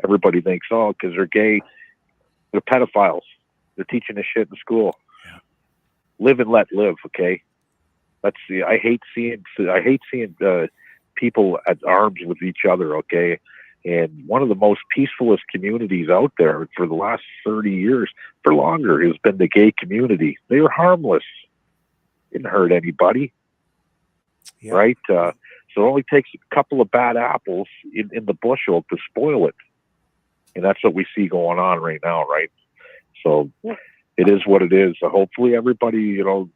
everybody thinks, oh, because they're gay, they're pedophiles. They're teaching this shit in school. Yeah. Live and let live. Okay, I hate seeing people at arms with each other. Okay, and one of the most peacefulest communities out there for the last 30 years, for longer, has been the gay community. They were harmless. Didn't hurt anybody. Yep. Right? So it only takes a couple of bad apples in the bushel to spoil it. And that's what we see going on right now, right? So it is what it is. Hopefully everybody, I don't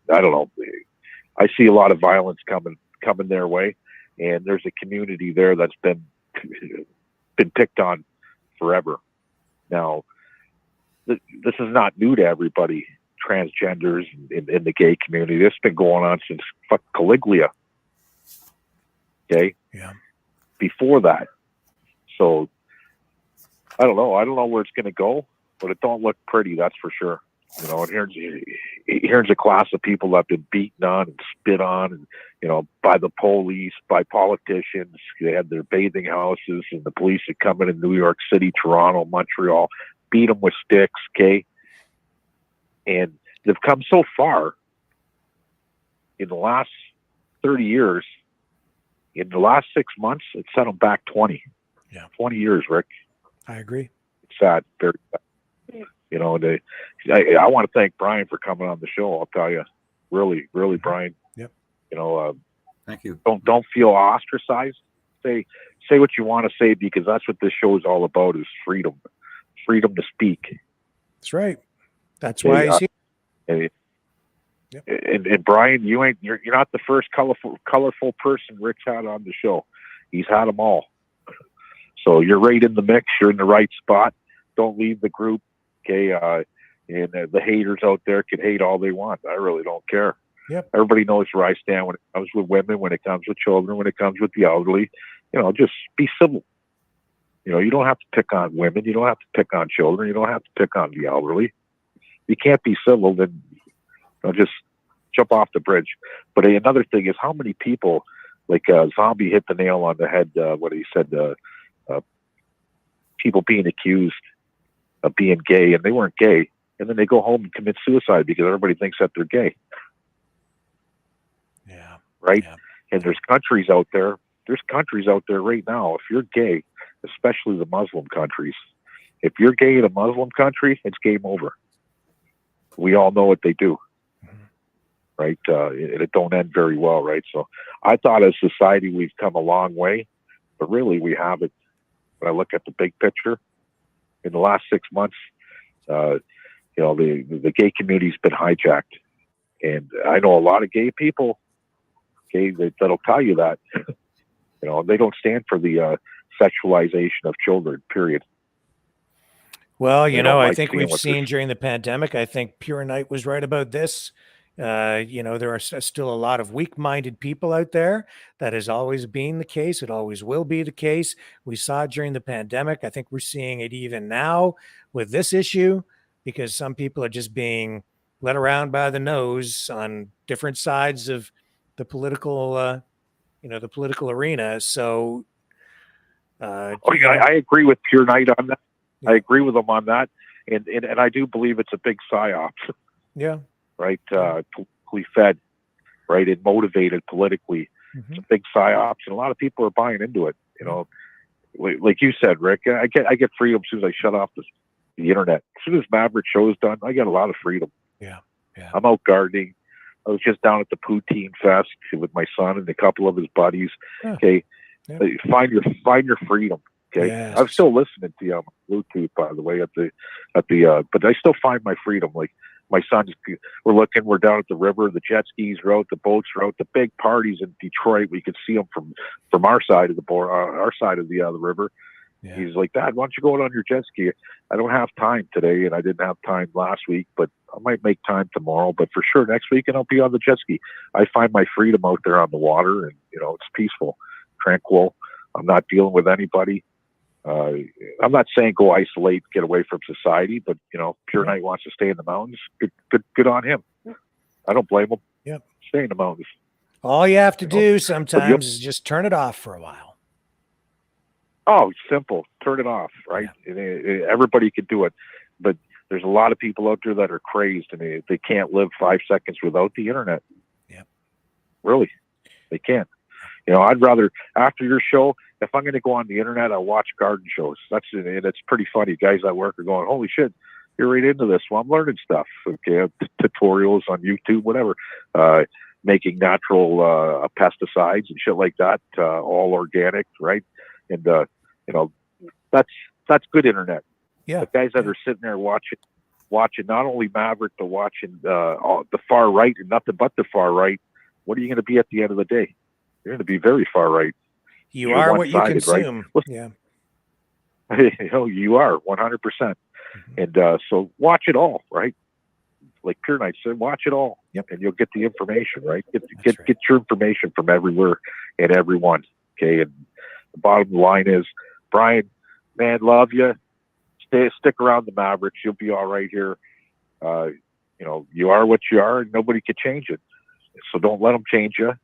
know. I see a lot of violence coming their way, and there's a community there that's been picked on forever. Now, this is not new to everybody. Transgenders in the gay community. This has been going on since Caligula. Okay? Yeah. Before that. So I don't know. I don't know where it's gonna go, but it don't look pretty, that's for sure. And here's a class of people that have been beaten on and spit on and, by the police, by politicians. They had their bathing houses, and the police had come in New York City, Toronto, Montreal, beat them with sticks, okay? And they've come so far in the last 30 years. In the last 6 months, it's set them back 20. Yeah. 20 years, Rick. I agree. It's sad. Very sad. I want to thank Brian for coming on the show. I'll tell you, really, really, Brian. Yep. Thank you. Don't feel ostracized. Say what you want to say, because that's what this show is all about: is freedom to speak. That's right. That's why he's here. And Brian, you're not the first colorful person Rick's had on the show. He's had them all. So you're right in the mix. You're in the right spot. Don't leave the group. Okay. And the haters out there can hate all they want. I really don't care. Yep. Everybody knows where I stand when it comes with women, when it comes with children, when it comes with the elderly. Just be civil. You don't have to pick on women. You don't have to pick on children. You don't have to pick on the elderly. You can't be civil, then just jump off the bridge. But another thing is, how many people, like Zombie hit the nail on the head, what he said, people being accused of being gay, and they weren't gay, and then they go home and commit suicide because everybody thinks that they're gay. Yeah. Right? Yeah. And there's countries out there right now, if you're gay, especially the Muslim countries, if you're gay in a Muslim country, it's game over. We all know what they do, right? It don't end very well, right? So I thought as a society we've come a long way, but really we haven't. When I look at the big picture, in the last 6 months, the gay community's been hijacked. And I know a lot of gay people, okay, that'll tell you that. They don't stand for the sexualization of children, period. Well, I think we've seen during the pandemic, I think Pure Night was right about this. There are still a lot of weak-minded people out there. That has always been the case. It always will be the case. We saw it during the pandemic. I think we're seeing it even now with this issue, because some people are just being led around by the nose on different sides of the political, the political arena. So, I agree with Pure Night on that. I agree with them on that, and I do believe it's a big psyop. Yeah. Right, politically fed, right, and motivated politically. Mm-hmm. It's a big psyops, and a lot of people are buying into it. Like you said, Rick, I get freedom as soon as I shut off the internet. As soon as Maverick show's done, I get a lot of freedom. Yeah. I'm out gardening. I was just down at the Poutine Fest with my son and a couple of his buddies. Yeah. Okay, yeah. Find your freedom. Okay, yes. I'm still listening to you on Bluetooth, by the way, but I still find my freedom. Like my son's, we're down at the river, the jet skis are out, the boats are out, the big parties in Detroit. We could see them from our side of the river, Yeah. He's like, Dad, why don't you go out on your jet ski? I don't have time today, and I didn't have time last week, but I might make time tomorrow. But for sure, next week, and I'll be on the jet ski. I find my freedom out there on the water, and it's peaceful, tranquil. I'm not dealing with anybody. I'm not saying go isolate, get away from society, but Pure Knight wants to stay in the mountains. Good on him. I don't blame him. Yep. Stay in the mountains. All you have to do sometimes is just turn it off for a while. Oh, simple. Turn it off, right? Yeah. Everybody can do it, but there's a lot of people out there that are crazed and they can't live 5 seconds without the internet. Yep. Really, they can't. I'd rather, after your show, if I'm going to go on the internet, I'll watch garden shows. And it's pretty funny. Guys at work are going, "Holy shit, you're right into this." Well, I'm learning stuff. Okay, tutorials on YouTube, whatever. Making natural pesticides and shit like that, all organic, right? And that's good internet. Yeah. The guys that are sitting there watching not only Maverick, but watching the far right and nothing but the far right. What are you going to be at the end of the day? You're going to be very far right. You are what you consume. Right? Yeah. You are 100%. And so watch it all, right? Like Pure Knight said, watch it all. Yep. And you'll get the information, right? Get your information from everywhere and everyone. Okay. And the bottom line is, Brian, man, love you. Stick around the Mavericks. You'll be all right here. You are what you are, and nobody can change it. So don't let them change you,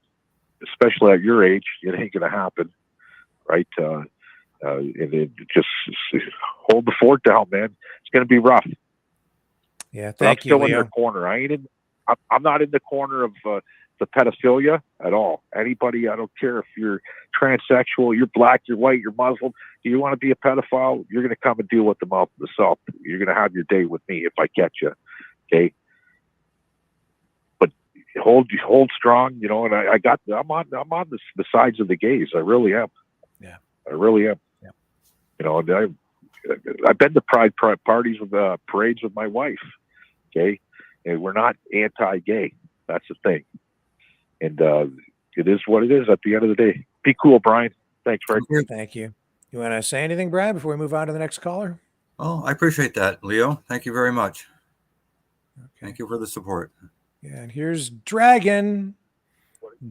especially at your age. It ain't going to happen, right? And just hold the fort down, man. It's going to be rough. Yeah, thank you, Leo. I'm still in their corner. I'm not in the corner of the pedophilia at all. Anybody, I don't care if you're transsexual, you're black, you're white, you're Muslim. Do you want to be a pedophile? You're going to come and deal with them out for yourself. You're going to have your day with me if I catch you. Okay. But hold strong, and I'm on the sides of the gays. I really am. Yeah. I really am. Yeah. And I've been to pride parties with parades with my wife. Okay. And we're not anti-gay. That's the thing. And it is what it is at the end of the day. Be cool, Brian. Thanks, Fred. Thank you. You want to say anything, Brad, before we move on to the next caller? Oh, I appreciate that, Leo. Thank you very much. Okay. Thank you for the support. Yeah, and here's Dragon.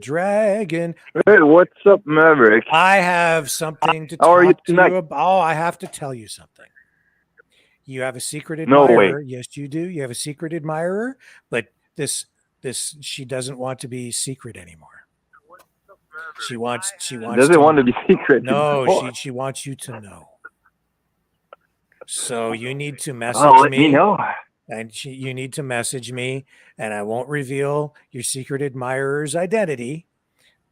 Hey, what's up, Maverick? I have something to How are you talk tonight? to you about. Oh, I have to tell you something. You have a secret No admirer. way. Yes, you do. You have a secret admirer, but she doesn't want to be secret anymore. She wants Doesn't want to be secret. No, anymore. she wants you to know. So you need to message Let me. me know. And you need to message me, and I won't reveal your secret admirer's identity,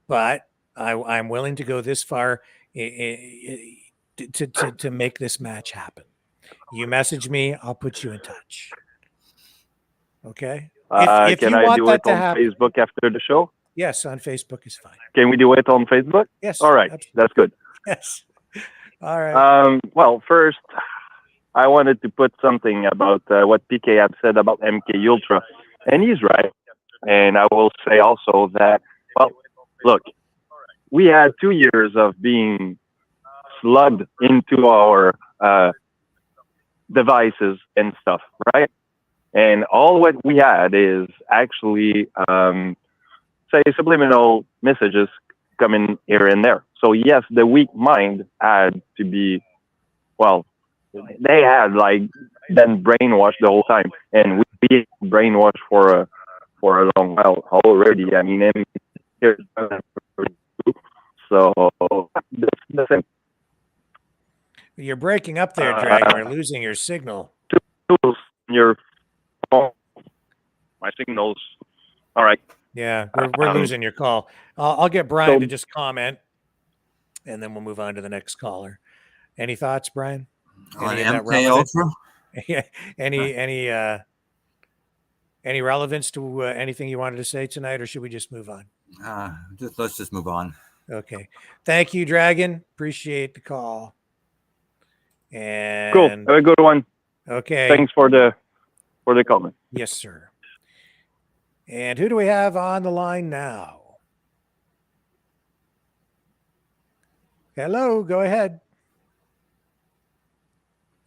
but I'm willing to go this far to make this match happen. You message me, I'll put you in touch. Okay? If Can you I want do that it to on happen, Facebook after the show? yes, on Facebook is fine. Can we do it on Facebook? Yes. All right. Absolutely. That's good. Yes. All right. Well, first, I wanted to put something about what PK had said about MK Ultra, and he's right. And I will say also that, well, look, we had 2 years of being slugged into our devices and stuff, right? And all what we had is actually, say, subliminal messages coming here and there. So yes, the weak mind had to be, well, they had like been brainwashed the whole time, and we been brainwashed for a long while already. I mean, so that's the thing. You're breaking up there, Dragon. We're losing your signal. Your phone, my signals. All right. Yeah, we're losing your call. I'll get Brian to just comment, and then we'll move on to the next caller. Any thoughts, Brian? On Any of that MK relevant? Ultra? Any relevance to anything you wanted to say tonight, or should we just move on? Let's just move on. Okay. Thank you, Dragon. Appreciate the call. And Cool. Have a good one. Okay. Thanks for the comment. Yes, sir. And who do we have on the line now? Hello, go ahead.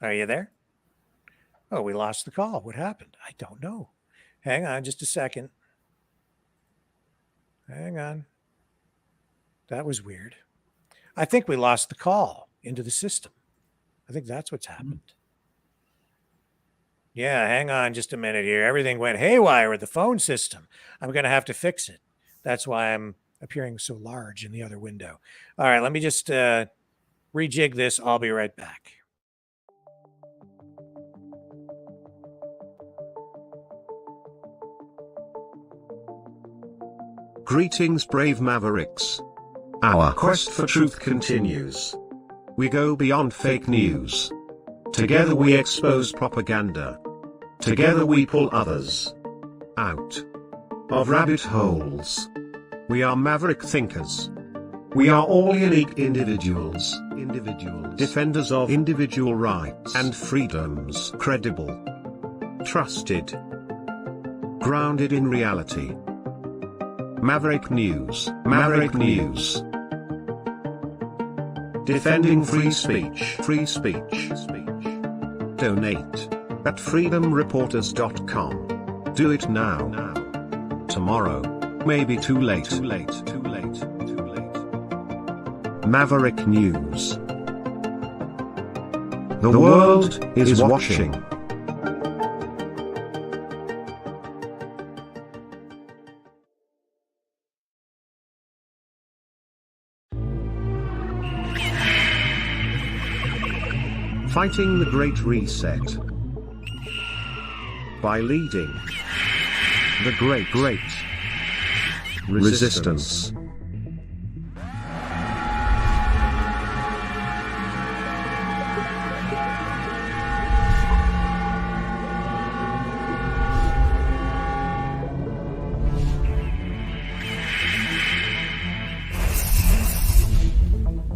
Are you there? Oh, we lost the call. What happened? I don't know. Hang on just a second. Hang on. That was weird. I think we lost the call into the system. I think that's what's happened. Yeah, hang on just a minute here. Everything went haywire with the phone system. I'm going to have to fix it. That's why I'm appearing so large in the other window. All right, let me just rejig this. I'll be right back. Greetings, brave Mavericks. Our quest for truth continues. We go beyond fake news. Together we expose propaganda. Together we pull others out of rabbit holes. We are maverick thinkers. We are all unique individuals. Defenders of individual rights and freedoms. Credible. Trusted. Grounded in reality. Maverick News. Maverick News. Defending free speech. Free speech. Donate at freedomreporters.com. Do it now. Tomorrow may be too late. Maverick News. The world is watching. Fighting the Great Reset by leading the Great Resistance.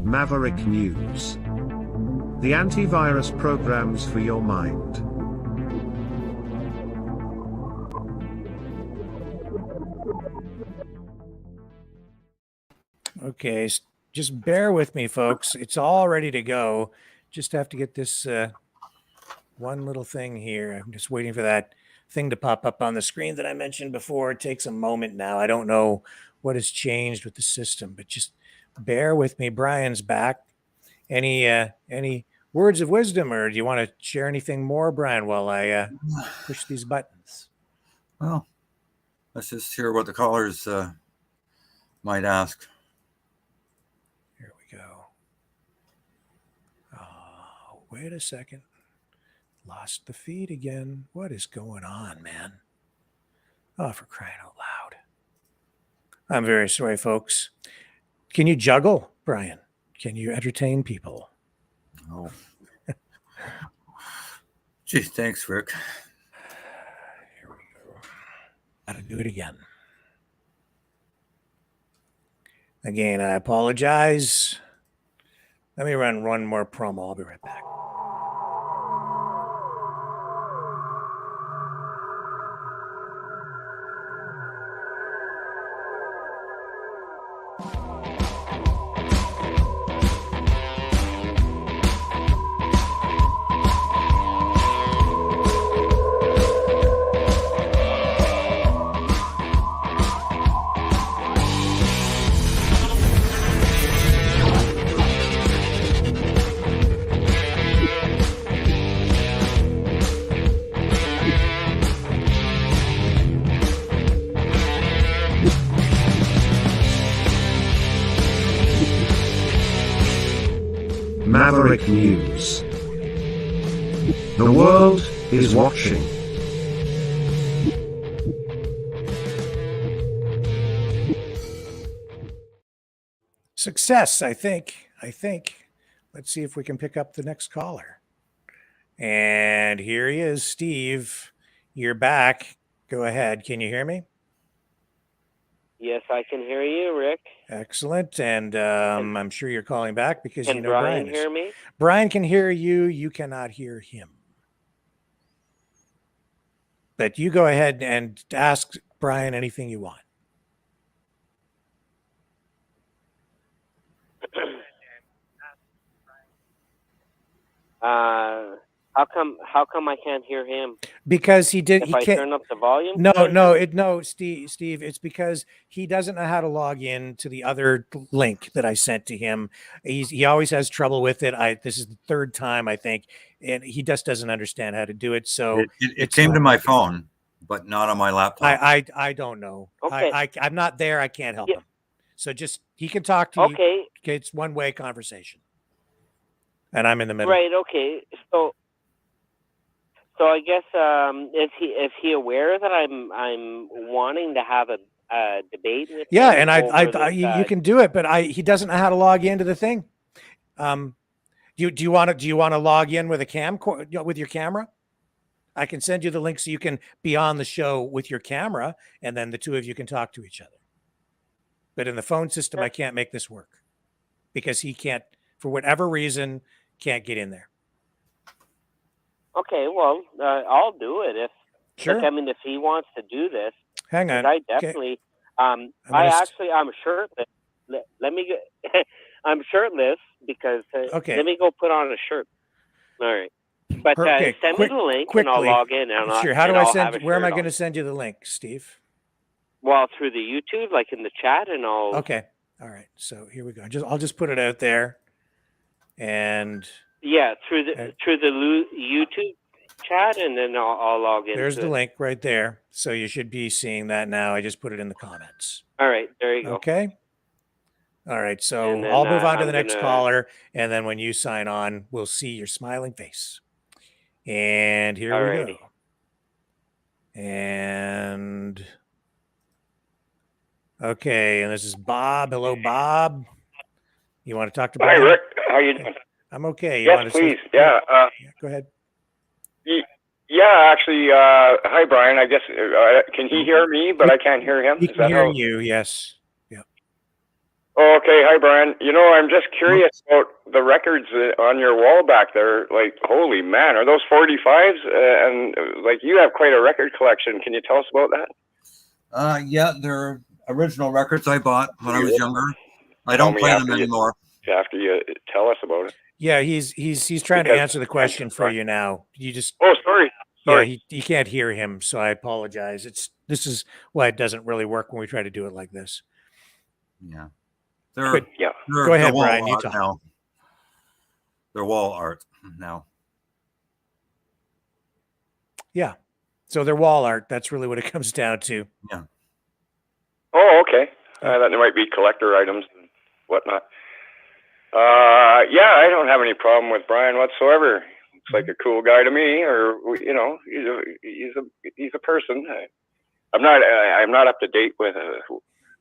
Maverick News. The antivirus programs for your mind. Okay, just bear with me, folks. It's all ready to go. Just have to get this one little thing here. I'm just waiting for that thing to pop up on the screen that I mentioned before. It takes a moment now. I don't know what has changed with the system, but just bear with me. Brian's back. Any words of wisdom, or do you want to share anything more, Brian, while I push these buttons? Well, let's just hear what the callers might ask. Here we go. Oh, wait a second. Lost the feed again. What is going on, man? Oh, for crying out loud. I'm very sorry, folks. Can you juggle, Brian? Can you entertain people? Oh. Gee, thanks, Rick. Here we go. Gotta do it again. Again, I apologize. Let me run one more promo. I'll be right back. Maverick News. The world is watching. Success, I think. Let's see if we can pick up the next caller. And here he is, Steve. You're back. Go ahead. Can you hear me? Yes, I can hear you, Rick. Excellent. And I'm sure you're calling back because you know Brian Brian hear me? Brian can hear you. You cannot hear him. But you go ahead and ask Brian anything you want. How come I can't hear him? Because he If I can't turn up the volume? no, Steve, it's because he doesn't know how to log in to the other link that I sent to him. He always has trouble with it. This is the third time, I think, and he just doesn't understand how to do it. So it came to my phone, but not on my laptop. I don't know. Okay. I'm not there. I can't help him. So just he can talk to you. Okay, it's one-way conversation, and I'm in the middle. Right. Okay. So I guess is he aware that I'm wanting to have a debate with Yeah, him and you can do it, but he doesn't know how to log into the thing. Do you want to log in with a with your camera? I can send you the link so you can be on the show with your camera, and then the two of you can talk to each other. But in the phone system, I can't make this work because he can't, for whatever reason, can't get in there. Okay, well, I'll do it if. Sure. Like, I mean, if he wants to do this. Hang on. I definitely. I'm shirtless. Let me get. I'm shirtless because. Okay. Let me go put on a shirt. All right. But send me the link and I'll log in. Sure. How do I send? Where am I going to send you the link, Steve? Well, through the YouTube, like in the chat, and I'll. Okay. All right. So here we go. I'll just put it out there, and. Yeah, through the YouTube chat, and then I'll log in. There's the link right there. So you should be seeing that now. I just put it in the comments. All right, there you go. Okay. All right. So then, I'll move on to the next caller, and then when you sign on, we'll see your smiling face. And here we go. And okay, and this is Bob. Hello, Bob. You want to talk to Brian? Hi, Rick. How you doing? I'm okay. Yes, please. Yeah. Go ahead. Yeah, actually, hi, Brian. I guess, can he hear me, but I can't hear him? He can hear you, yes. Yeah. Oh, okay. Hi, Brian. You know, I'm just curious about the records on your wall back there. Like, holy man, are those 45s? And, like, you have quite a record collection. Can you tell us about that? Yeah, they're original records I bought when I was younger. I don't play them anymore. After you tell us about it. Yeah, he's trying to answer the question for you now. You just sorry. Yeah, he can't hear him, so I apologize. This is why it doesn't really work when we try to do it like this. Yeah. Go ahead, Brian. You talk. Now. They're wall art now. Yeah. So they're wall art. That's really what it comes down to. Yeah. Oh, okay. That there might be collector items and whatnot. Yeah, I don't have any problem with Brian whatsoever. Looks like a cool guy to me, or you know, he's a person. I'm not up to date with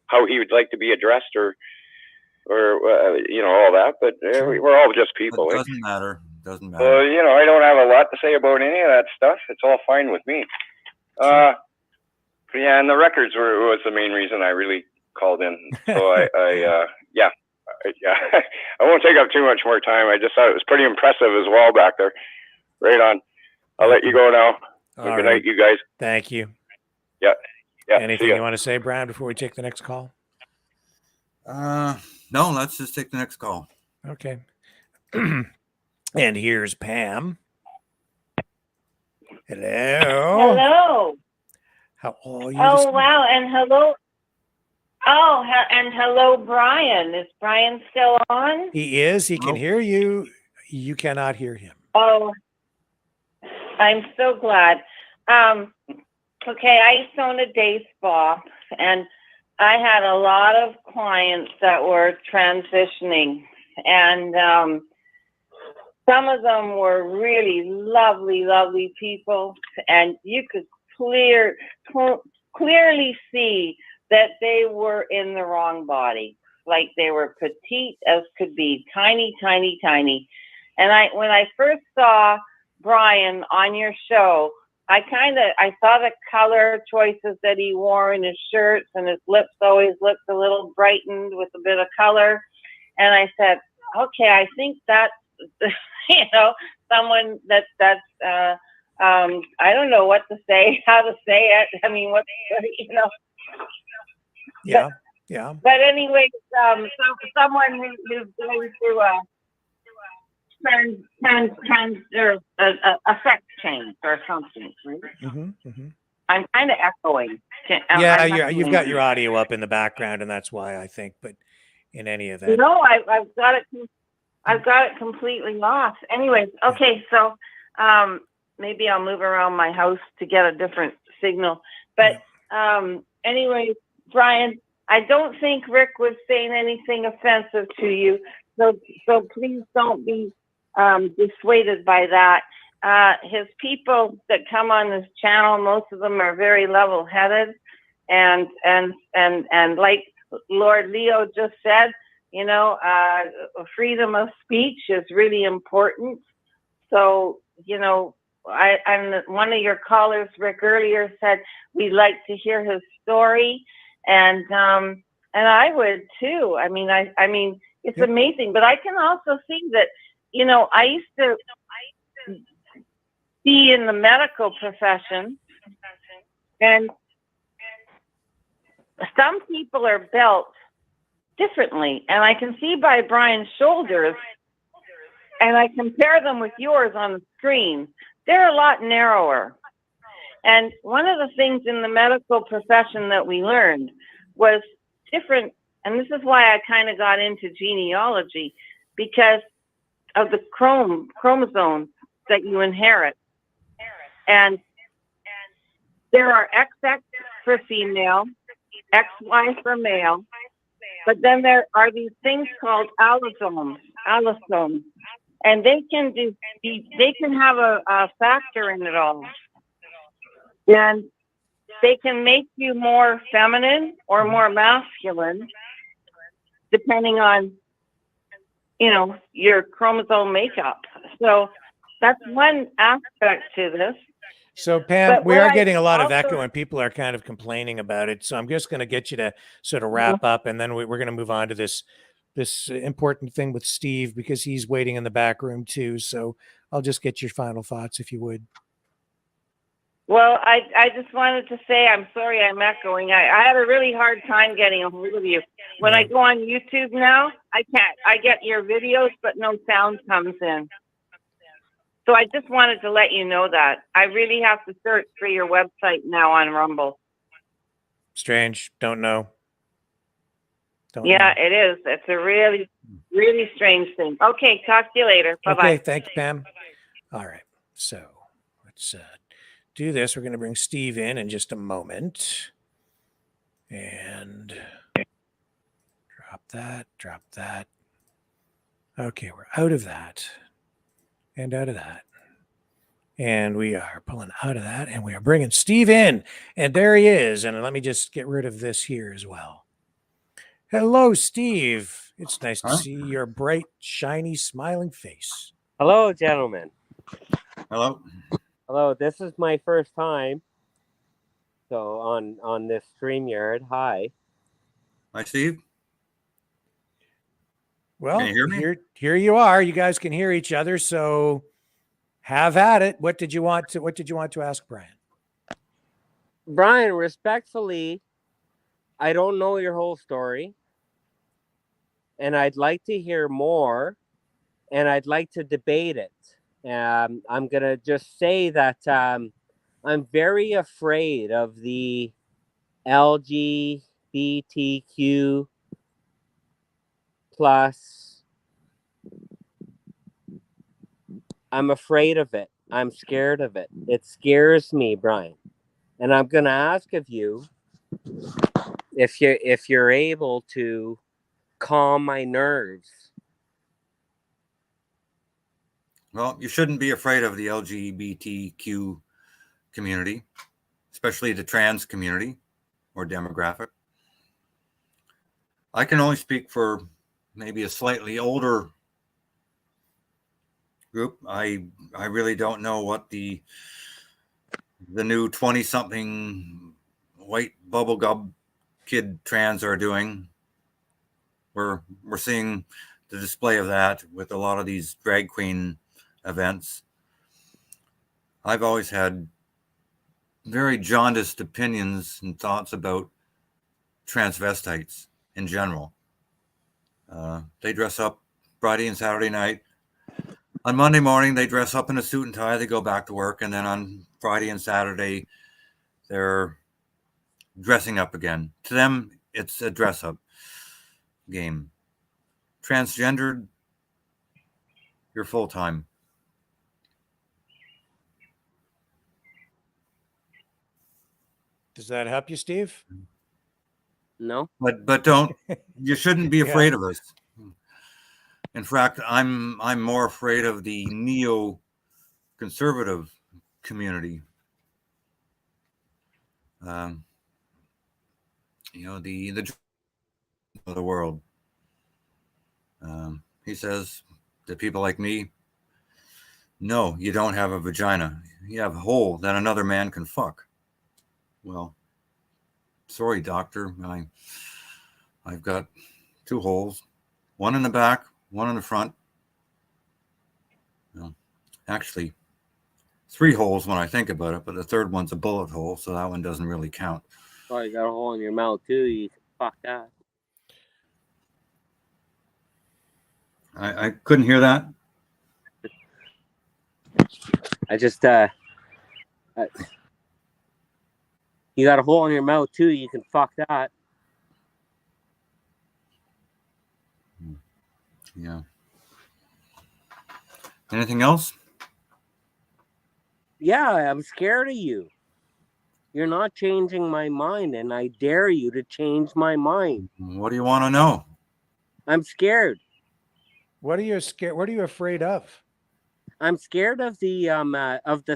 how he would like to be addressed or you know, all that. But we're all just people. It doesn't matter. Doesn't matter. You know, I don't have a lot to say about any of that stuff. It's all fine with me. Yeah, and the records was the main reason I really called in. So yeah. I won't take up too much more time. I just thought it was pretty impressive as well back there. Right on. I'll let you go now. Good night, you guys. Thank you. Yeah. Anything you want to say, Brian, before we take the next call? No, let's just take the next call. Okay. And here's Pam. Hello. Hello. How are you? Oh, wow. And hello. Oh, and hello, Brian. Is Brian still on? He is. He can hear you. You cannot hear him. Oh, I'm so glad. Okay, I used to own a day spa, and I had a lot of clients that were transitioning, and some of them were really lovely, lovely people, and you could clearly see that they were in the wrong body. Like they were petite as could be, tiny, tiny, tiny. And when I first saw Brian on your show, I saw the color choices that he wore in his shirts, and his lips always looked a little brightened with a bit of color. And I said, okay, I think that's, you know, someone that's I don't know what to say, how to say it. I mean, what, you know. Yeah, yeah. But anyway, someone who's going through transgender sex change or something, right? I'm kind of echoing. Yeah, you've got your audio up in the background, and that's why I think. But in any event, no, I've got it. I've got it completely off. Anyways, okay, so maybe I'll move around my house to get a different signal. But anyways, Brian, I don't think Rick was saying anything offensive to you, so please don't be dissuaded by that. His people that come on this channel, most of them are very level-headed, and like Lord Leo just said, you know, freedom of speech is really important. So, you know, I'm one of your callers, Rick, earlier said we'd like to hear his story, and I would too. I mean, it's amazing. But I can also see that, you know, I used to be in the medical profession, and some people are built differently, and I can see by Brian's shoulders, and I compare them with yours on the screen, they're a lot narrower. And one of the things in the medical profession that we learned was different, and this is why I kind of got into genealogy, because of the chromosomes that you inherit. And there are XX for female, XY for male, but then there are these things called allosomes, and they can have a factor in it all. And they can make you more feminine or more masculine, depending on, you know, your chromosome makeup. So that's one aspect to this. So, Pam, we are getting a lot of echo, and people are kind of complaining about it. So I'm just going to get you to sort of wrap up, and then we're going to move on to this important thing with Steve, because he's waiting in the back room too. So I'll just get your final thoughts, if you would. Well, I just wanted to say I'm sorry I'm echoing. I had a really hard time getting a hold of you. When I go on YouTube now, I can't. I get your videos, but no sound comes in. So I just wanted to let you know that. I really have to search for your website now on Rumble. Strange. Don't know. Yeah, it is. It's a really, really strange thing. Okay, talk to you later. Bye-bye. Okay, thank you, Pam. All right, so let's do this. We're going to bring Steve in just a moment. And drop that. Okay, we're out of that. And out of that. And we are pulling out of that. And we are bringing Steve in. And there he is. And let me just get rid of this here as well. Hello, Steve. It's nice to see your bright, shiny, smiling face. Hello, gentlemen. Hello. Hello. This is my first time. So on this StreamYard. Hi. Hi, Steve. Well, can you hear me? Here you are. You guys can hear each other. So have at it. What did you want to ask Brian? Brian, respectfully, I don't know your whole story, and I'd like to hear more, and I'd like to debate it. I'm going to just say that I'm very afraid of the LGBTQ plus. I'm afraid of it. I'm scared of it. It scares me, Brian. And I'm going to ask of you, if you're able to calm my nerves. Well, you shouldn't be afraid of the LGBTQ community, especially the trans community or demographic. I can only speak for maybe a slightly older group. I really don't know what the new 20-something white bubblegum kid trans are doing. We're seeing the display of that with a lot of these drag queen events. I've always had very jaundiced opinions and thoughts about transvestites in general. They dress up Friday and Saturday night On Monday morning, they dress up in a suit and tie. They go back to work. And then on Friday and Saturday, they're dressing up again. To them, it's a dress-up game. Transgendered, you're full-time. Does that help you, Steve? No. But don't, you shouldn't be afraid Yeah. of us. In fact, I'm more afraid of the neo-conservative community. The of the world. He says to people like me, no, you don't have a vagina. You have a hole that another man can fuck. Well, sorry, doctor. I've got 2 holes, one in the back, one in the front. Well, actually, 3 holes when I think about it, but the third one's a bullet hole, so that one doesn't really count. Oh, you got a hole in your mouth too. You can fuck that. I couldn't hear that. I just you got a hole in your mouth too. You can fuck that. Yeah. Anything else? Yeah, I'm scared of you. You're not changing my mind, and I dare you to change my mind. What do you want to know? I'm scared. What are you scared? What are you afraid of? I'm scared of the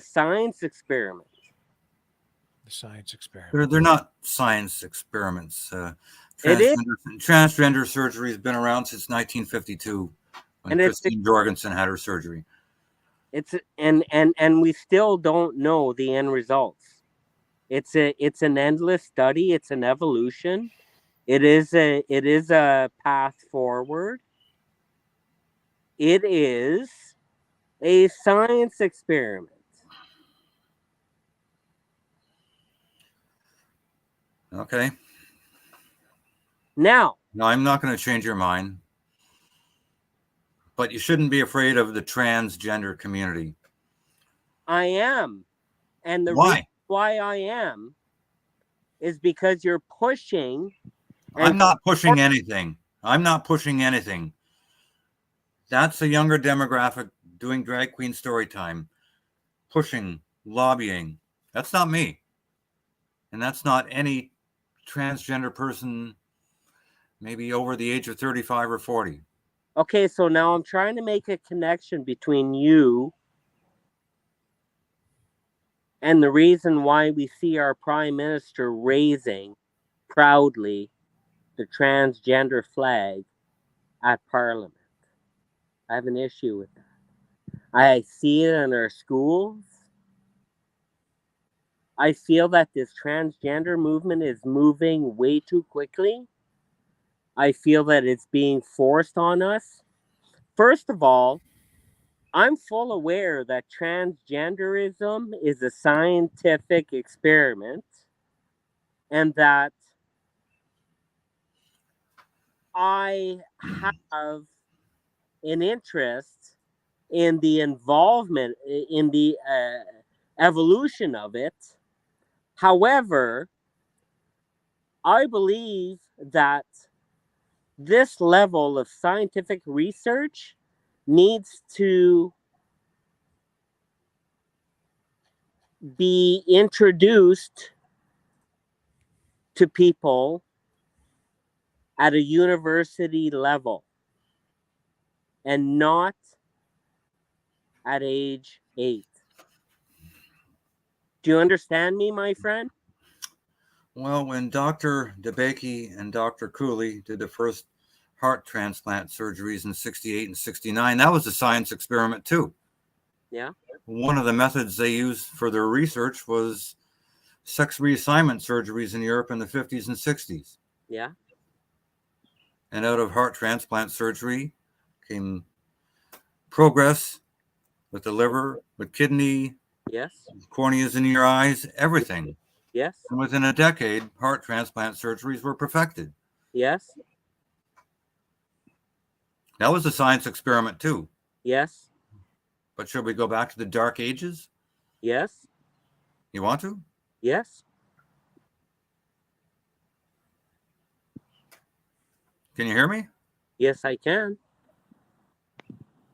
science experiment. The science experiment. They're not science experiments. It is. Transgender surgery has been around since 1952 when Christine Jorgensen had her surgery. It's and we still don't know the end results. It's an endless study. It's an evolution. It is a path forward. It is a science experiment. Okay. Now, no, I'm not going to change your mind. But you shouldn't be afraid of the transgender community. I am. And the Why? reason why I am is because you're pushing. I'm not pushing anything. I'm not pushing anything. That's a younger demographic doing drag queen story time. Pushing, lobbying. That's not me. And that's not any transgender person maybe over the age of 35 or 40. Okay, so now I'm trying to make a connection between you and the reason why we see our Prime Minister raising proudly the transgender flag at Parliament. I have an issue with that. I see it in our schools. I feel that this transgender movement is moving way too quickly. I feel that it's being forced on us. First of all, I'm full aware that transgenderism is a scientific experiment and that I have an interest in the involvement in the evolution of it. However, I believe that this level of scientific research needs to be introduced to people at a university level and not at age 8. Do you understand me, my friend? Well, when Dr. Debate and Dr. Cooley did the first heart transplant surgeries in 68 and 69, that was a science experiment too. Yeah. One of the methods they used for their research was sex reassignment surgeries in Europe in the 50s and 60s. Yeah. And out of heart transplant surgery came progress with the liver, with kidney, yes, corneas in your eyes, everything. Yes. And within a decade, heart transplant surgeries were perfected. Yes. That was a science experiment too. Yes. But should we go back to the Dark Ages? Yes. You want to? Yes. Can you hear me? Yes, I can.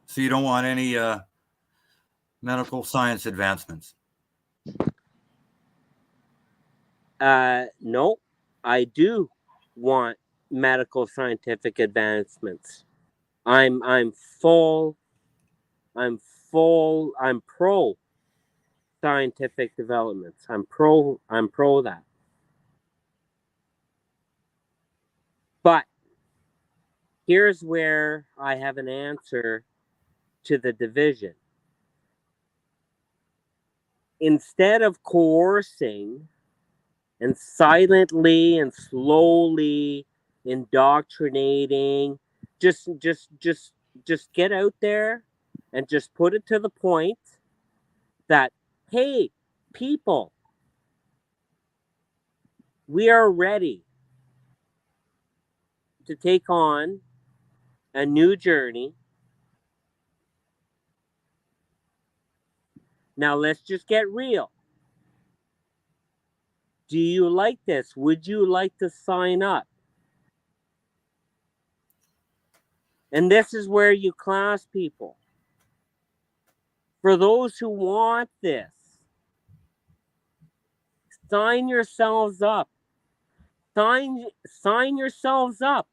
So you don't want any medical science advancements? No, I do want medical scientific advancements. I'm pro scientific developments. I'm pro that. But here's where I have an answer to the division. Instead of coercing and silently and slowly indoctrinating, just get out there and just put it to the point that, hey, people, we are ready to take on a new journey. Now let's just get real. Do you like this? Would you like to sign up? And this is where you class people. For those who want this, sign yourselves up. Sign yourselves up.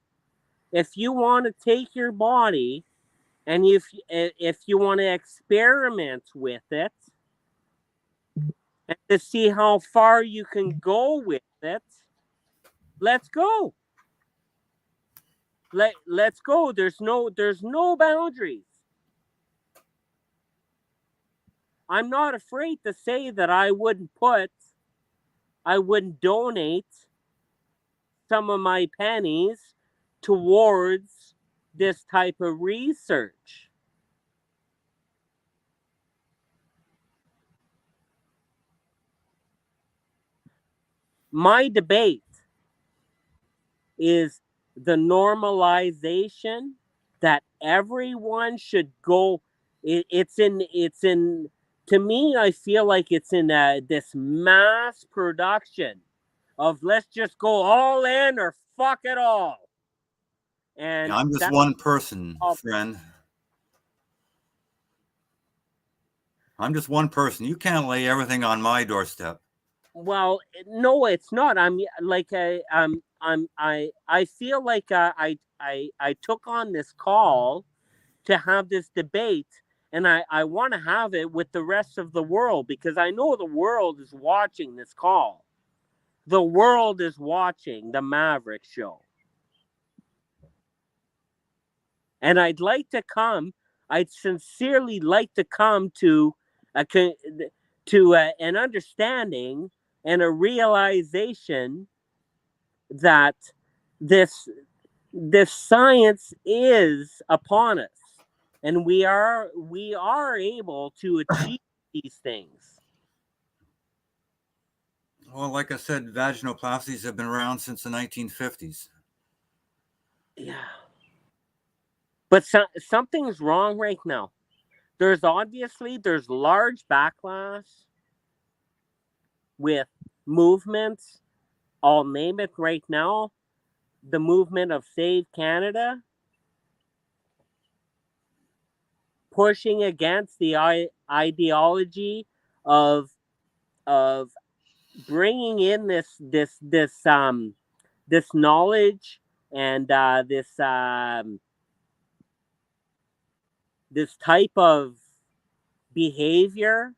If you want to take your body and if you want to experiment with it and to see how far you can go with it, let's go. Let's go. There's no boundaries. I'm not afraid to say that I wouldn't donate some of my pennies towards this type of research. My debate is the normalization that everyone should go. It's in. To me, I feel like it's in this mass production of let's just go all in or fuck it all. And yeah, I'm just one person, friend. I'm just one person. You can't lay everything on my doorstep. Well, no, it's not. I feel like I took on this call to have this debate, and I want to have it with the rest of the world because I know the world is watching this call. The world is watching the Maverick show. And I'd sincerely like to come to an understanding and a realization that this science is upon us, and we are able to achieve these things. Well, like I said, vaginoplasties have been around since the 1950s. Yeah. But something's wrong right now. There's large backlash with movements. I'll name it right now. The movement of Save Canada, pushing against the ideology of bringing in this knowledge and this type of behavior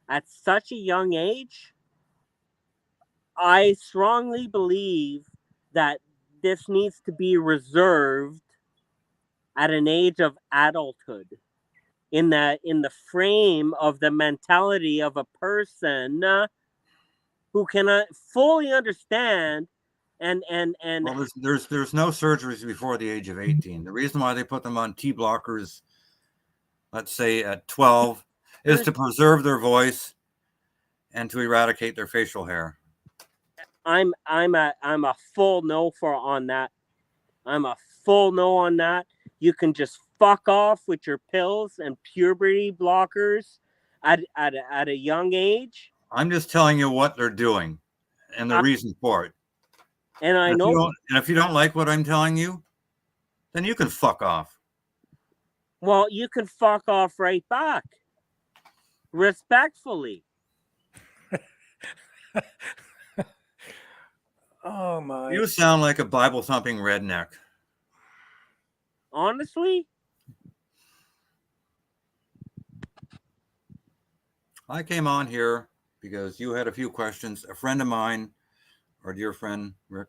at such a young age. I strongly believe that this needs to be reserved at an age of adulthood, in the frame of the mentality of a person who can fully understand and well, there's no surgeries before the age of 18. The reason why they put them on T blockers, let's say at 12, is to preserve their voice and to eradicate their facial hair. I'm a full no on that. I'm a full no on that. you can just fuck off with your pills and puberty blockers at a young age. I'm just telling you what they're doing and the reason for it. And I know. And if you don't like what I'm telling you, then you can fuck off. Well, you can fuck off right back. Respectfully. Oh my. You sound like a Bible thumping redneck. Honestly? I came on here because you had a few questions. A friend of mine, our dear friend Rick,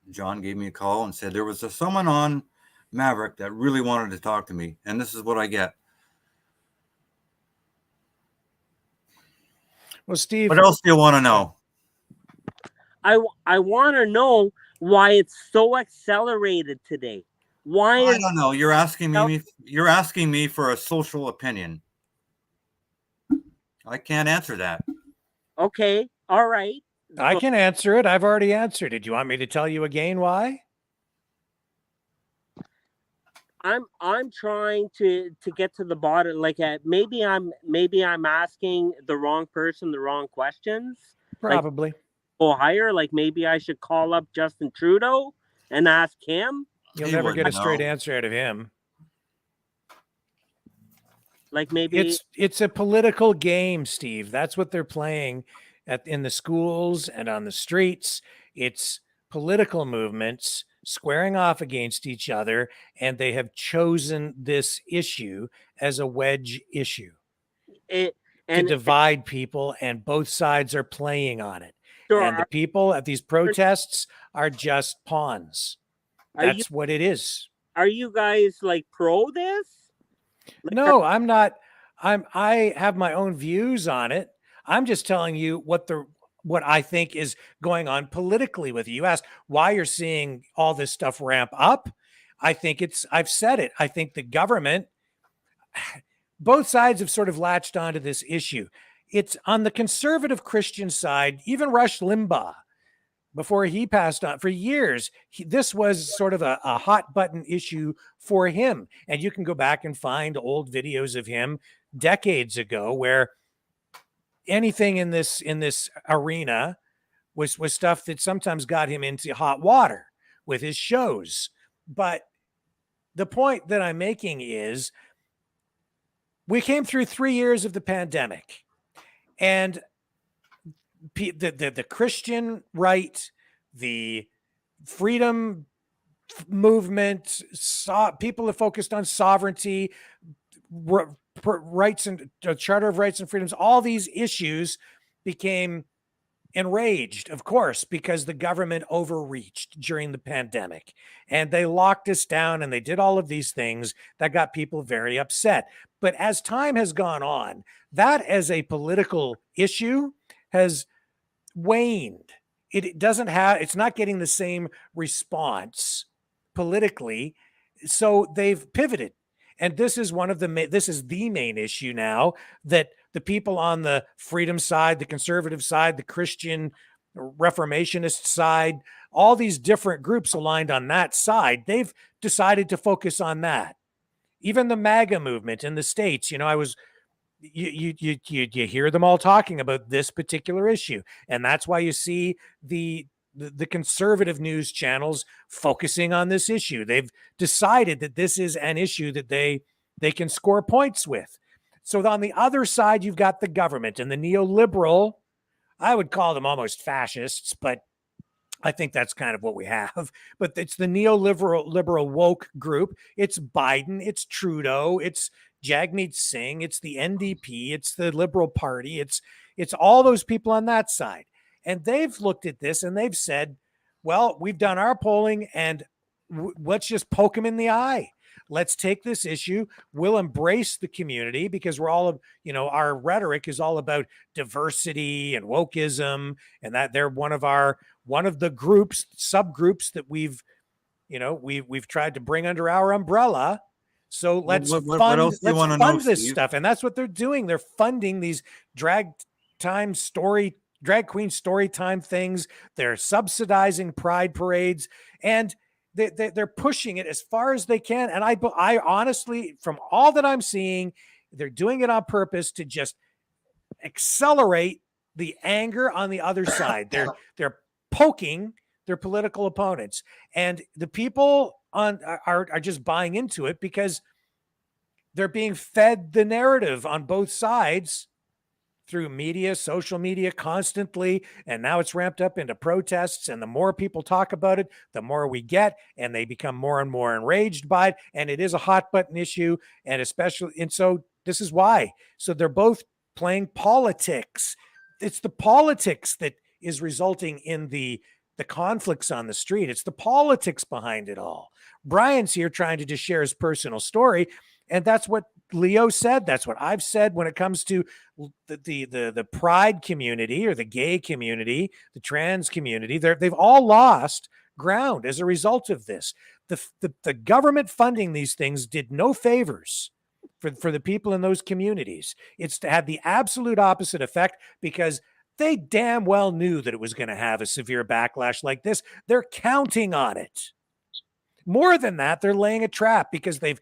John, gave me a call and said there was someone on Maverick that really wanted to talk to me, and this is what I get. Well, Steve, what else do you want to know? I want to know why it's so accelerated today. Why? I don't know. You're asking me. You're asking me for a social opinion. I can't answer that. Okay. All right. I can answer it. I've already answered it. Do you want me to tell you again why? I'm trying to get to the bottom. Like maybe I'm asking the wrong person the wrong questions. Probably. Go higher. Like maybe I should call up Justin Trudeau and ask him. You'll never get a straight answer out of him. Like maybe it's a political game, Steve. That's what they're playing in the schools and on the streets. It's political movements squaring off against each other, and they have chosen this issue as a wedge issue to divide people, and both sides are playing on it. Sure. And the people at these protests are just pawns. That's what it is. Are you guys like pro this? No, I'm not. I have my own views on it. I'm just telling you what I think is going on politically with you. You asked why you're seeing all this stuff ramp up. I think I've said it. I think the government, both sides have sort of latched onto this issue. It's on the conservative Christian side, even Rush Limbaugh, before he passed on, for years, this was sort of a hot button issue for him. And you can go back and find old videos of him decades ago where anything in this arena was stuff that sometimes got him into hot water with his shows. But the point that I'm making is we came through 3 years of the pandemic, and the Christian right, the freedom movement, people that focused on sovereignty, rights and Charter of Rights and Freedoms, all these issues became enraged, of course, because the government overreached during the pandemic and they locked us down and they did all of these things that got people very upset. But as time has gone on, that as a political issue has waned. It's not getting the same response politically. So they've pivoted. And this is the main issue now, that the people on the freedom side, the conservative side, the Christian Reformationist side, all these different groups aligned on that side, they've decided to focus on that. Even the MAGA movement in the States, you hear them all talking about this particular issue. And that's why you see the conservative news channels focusing on this issue. They've decided that this is an issue that they can score points with. So on the other side, you've got the government and the neoliberal, I would call them almost fascists, but I think that's kind of what we have. But it's the neoliberal woke group. It's Biden, it's Trudeau, it's Jagmeet Singh, it's the NDP, it's the Liberal Party, it's all those people on that side. And they've looked at this and they've said, well, we've done our polling and let's just poke them in the eye. Let's take this issue. We'll embrace the community because we're all, our rhetoric is all about diversity and wokeism, and that they're one of the groups, subgroups that we've tried to bring under our umbrella. So let's fund this stuff. And that's what they're doing. They're funding these drag queen story time things. They're subsidizing pride parades. And they're pushing it as far as they can. And I honestly, from all that I'm seeing, they're doing it on purpose to just accelerate the anger on the other side. They're poking their political opponents, and the people are just buying into it because they're being fed the narrative on both sides through media, social media constantly. And now it's ramped up into protests. And the more people talk about it, the more we get, and they become more and more enraged by it. And it is a hot button issue. And so this is why. So they're both playing politics. It's the politics that is resulting in the conflicts on the street. It's the politics behind it all. Brian's here trying to just share his personal story. And that's what Leo said. That's what I've said when it comes to the pride community or the gay community, the trans community. They've all lost ground as a result of this. The government funding these things did no favors for the people in those communities. It's to have the absolute opposite effect, because they damn well knew that it was going to have a severe backlash like this. They're counting on it. More than that, they're laying a trap, because they've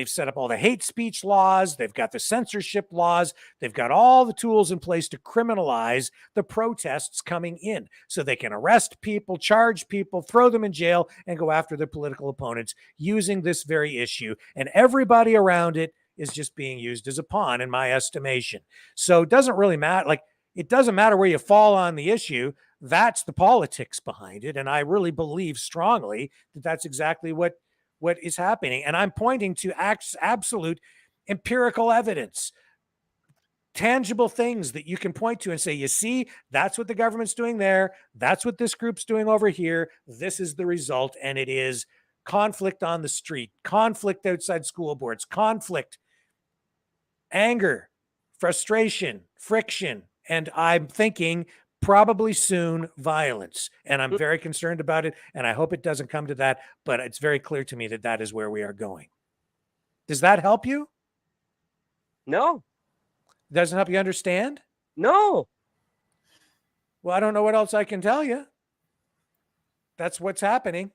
set up all the hate speech laws. They've got the censorship laws. They've got all the tools in place to criminalize the protests coming in, so they can arrest people, charge people, throw them in jail, and go after their political opponents using this very issue. And everybody around it is just being used as a pawn, in my estimation. So it doesn't really matter. Like, it doesn't matter where you fall on the issue. That's the politics behind it. And I really believe strongly that that's exactly what is happening. And I'm pointing to absolute empirical evidence, tangible things that you can point to and say, you see, that's what the government's doing there. That's what this group's doing over here. This is the result. And it is conflict on the street, conflict outside school boards, conflict, anger, frustration, friction. And I'm thinking probably soon violence. And I'm very concerned about it. And I hope it doesn't come to that. But it's very clear to me that that is where we are going. Does that help you? No. Doesn't help you understand? No. Well, I don't know what else I can tell you. That's what's happening.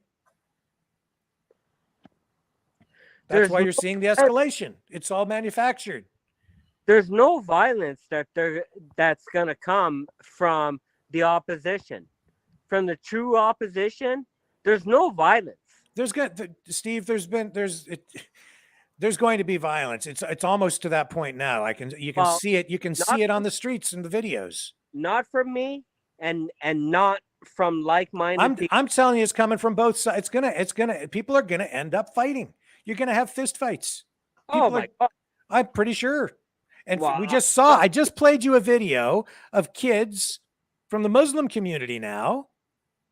That's why you're seeing the escalation. It's all manufactured. There's no violence that's going to come from the opposition. From the true opposition, there's no violence. Steve, there's going to be violence. It's almost to that point now. You can see it. You can see it on the streets and the videos. Not from me, and not from like-minded people. I'm telling you, it's coming from both sides. People are gonna end up fighting. You're gonna have fist fights. God. I'm pretty sure. And I just played you a video of kids from the Muslim community now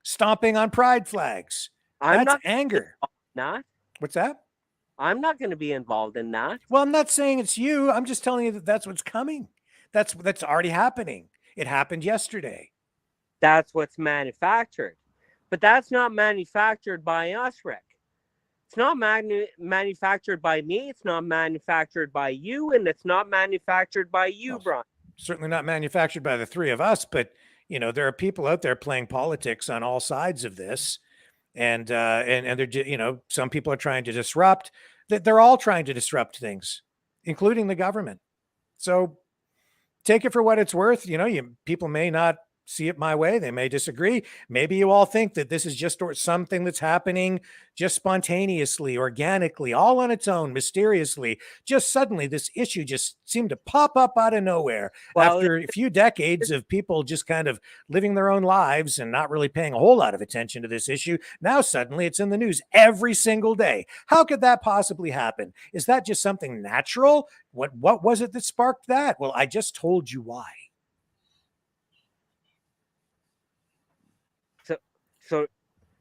stomping on pride flags. That's anger. Not. What's that? I'm not going to be involved in that. Well, I'm not saying it's you. I'm just telling you that that's what's coming. That's already happening. It happened yesterday. That's what's manufactured. But that's not manufactured by us, Rick. It's not manufactured by me. It's not manufactured by you. And it's not manufactured by you, Brian. Certainly not manufactured by the three of us. But, there are people out there playing politics on all sides of this. And they're, some people are trying to disrupt. They're all trying to disrupt things, including the government. So take it for what it's worth. People may not see it my way. They may disagree. Maybe you all think that this is just something that's happening just spontaneously, organically, all on its own, mysteriously. Just suddenly this issue just seemed to pop up out of nowhere after a few decades of people just kind of living their own lives and not really paying a whole lot of attention to this issue. Now suddenly it's in the news every single day. How could that possibly happen? Is that just something natural? What was it that sparked that? Well, I just told you why.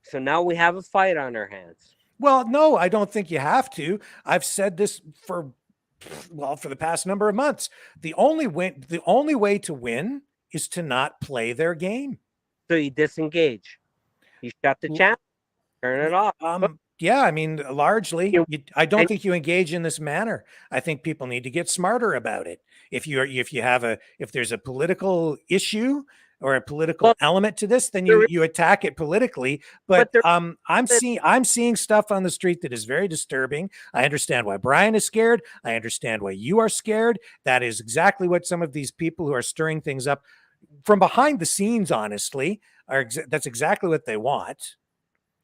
So now we have a fight on our hands. Well, no, I don't think you have to. I've said this for the past number of months. The only way to win is to not play their game. So you disengage. You shut the channel, turn it off. Yeah, I mean, largely, I don't think you engage in this manner. I think people need to get smarter about it. If there's a political issue or a political element to this, then you attack it politically. But I'm seeing stuff on the street that is very disturbing. I understand why Brian is scared. I understand why you are scared. That is exactly what some of these people who are stirring things up from behind the scenes, honestly, that's exactly what they want.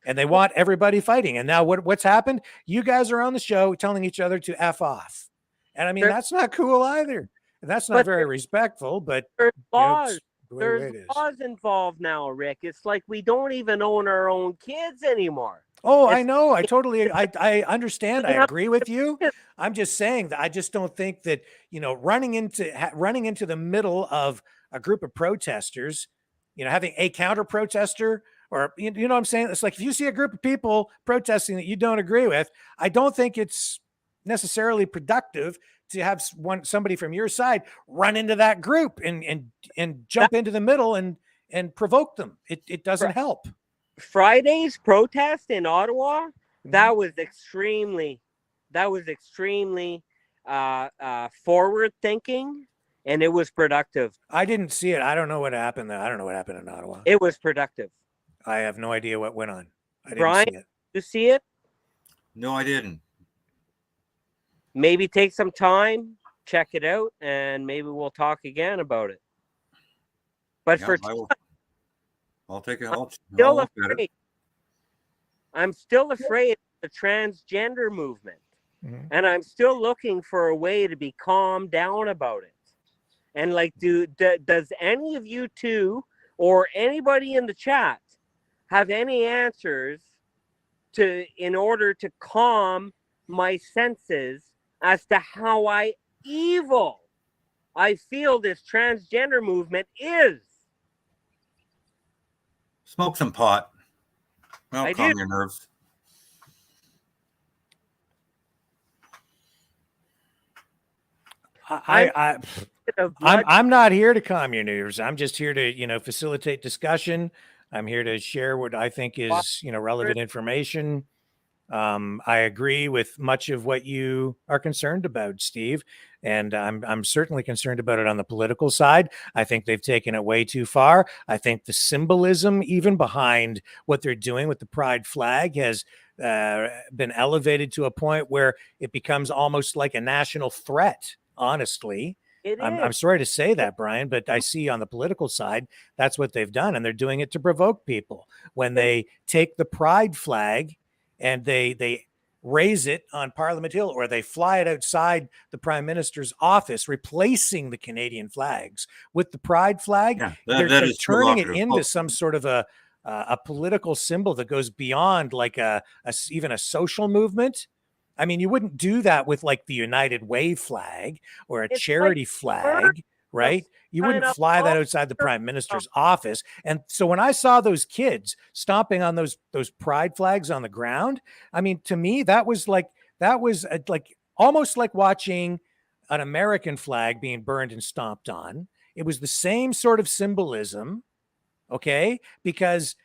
And they want everybody fighting. And now what's happened? You guys are on the show telling each other to F off. And I mean, that's not cool either. That's not very respectful, but there's laws. You know, there's laws involved now, Rick. It's like we don't even own our own kids anymore. Oh, I know. I understand. I agree with you. I'm just saying that I just don't think that, you know, running into the middle of a group of protesters, you know, having a counter protester, or, you know what I'm saying? It's like, if you see a group of people protesting that you don't agree with, I don't think it's necessarily productive to have somebody from your side run into that group and jump into the middle and provoke them. It doesn't help. Friday's protest in Ottawa, that was extremely forward thinking, and it was productive. I didn't see it. I don't know what happened there. I don't know what happened in Ottawa. It was productive. I have no idea what went on. I didn't Brian, see it. You see it? No, I didn't. Maybe take some time, check it out, and maybe we'll talk again about it. But Yeah, for I'll take it. I'm still afraid of the transgender movement. Mm-hmm. And I'm still looking for a way to be calmed down about it. And like, does any of you two or anybody in the chat have any answers in order to calm my senses as to how evil I feel this transgender movement is? Smoke some pot. That'll calm your nerves. I'm not here to calm your nerves. I'm just here to, you know, facilitate discussion. I'm here to share what I think is, you know, relevant information. I agree with much of what you are concerned about, Steve, and I'm certainly concerned about it on the political side. I think they've taken it way too far. I think the symbolism even behind what they're doing with the pride flag has been elevated to a point where it becomes almost like a national threat, honestly. I'm sorry to say that, Brian, but I see on the political side, that's what they've done, and they're doing it to provoke people. When they take the pride flag and they raise it on Parliament Hill, or they fly it outside the Prime Minister's office, replacing the Canadian flags with the pride flag, they're turning it into some sort of a political symbol that goes beyond like even a social movement. I mean, you wouldn't do that with like the United Way flag or a charity flag, right? You wouldn't fly that outside the Prime Minister's office. And so when I saw those kids stomping on those pride flags on the ground, I mean, to me, that was almost like watching an American flag being burned and stomped on. It was the same sort of symbolism, okay? Because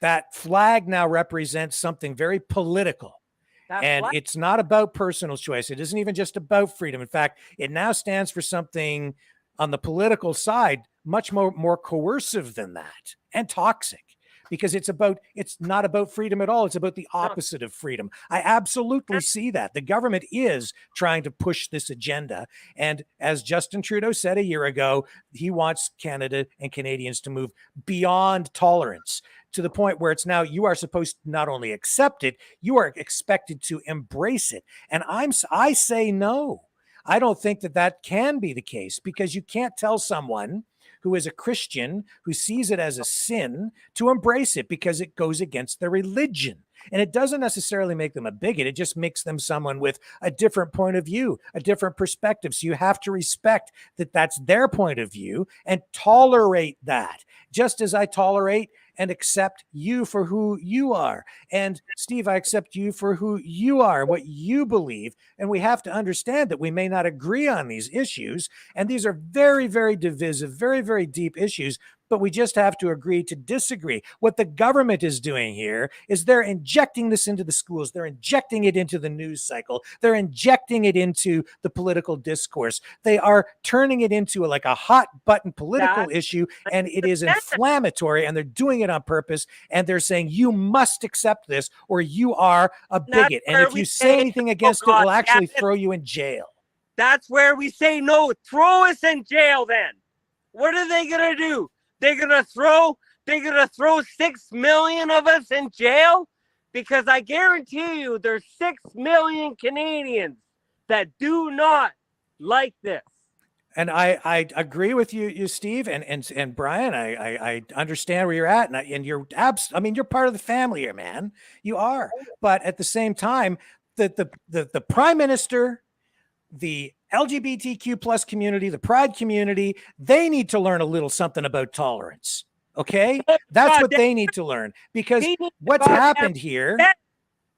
that flag now represents something very political. It's not about personal choice. It isn't even just about freedom. In fact, it now stands for something on the political side much more coercive than that, and toxic, because it's not about freedom at all. It's about the opposite of freedom. I absolutely see that. The government is trying to push this agenda. And as Justin Trudeau said a year ago, he wants Canada and Canadians to move beyond tolerance, to the point where it's now you are supposed to not only accept it, you are expected to embrace it. And I say no. I don't think that can be the case, because you can't tell someone who is a Christian, who sees it as a sin, to embrace it because it goes against their religion. And it doesn't necessarily make them a bigot. It just makes them someone with a different point of view, a different perspective. So you have to respect that that's their point of view and tolerate that, just as I tolerate and accept you for who you are. And Steve, I accept you for who you are, what you believe. And we have to understand that we may not agree on these issues. And these are very, very divisive, very, very deep issues. but we just have to agree to disagree. What the government is doing here is they're injecting this into the schools. They're injecting it into the news cycle. They're injecting it into the political discourse. They are turning it into like a hot button political issue, and it is inflammatory, and they're doing it on purpose, and they're saying you must accept this or you are a bigot. And if you say anything against it, we'll actually throw you in jail. That's where we say no. Throw us in jail then. What are they gonna do? They're gonna throw 6 million of us in jail? Because I guarantee you there's 6 million Canadians that do not like this. And I agree with you, Steve, and Brian. I understand where you're at, and you're you're part of the family here, man. You are. But at the same time, the Prime Minister, the LGBTQ plus community, the Pride community, they need to learn a little something about tolerance. Okay, that's what they need to learn, because what's happened here.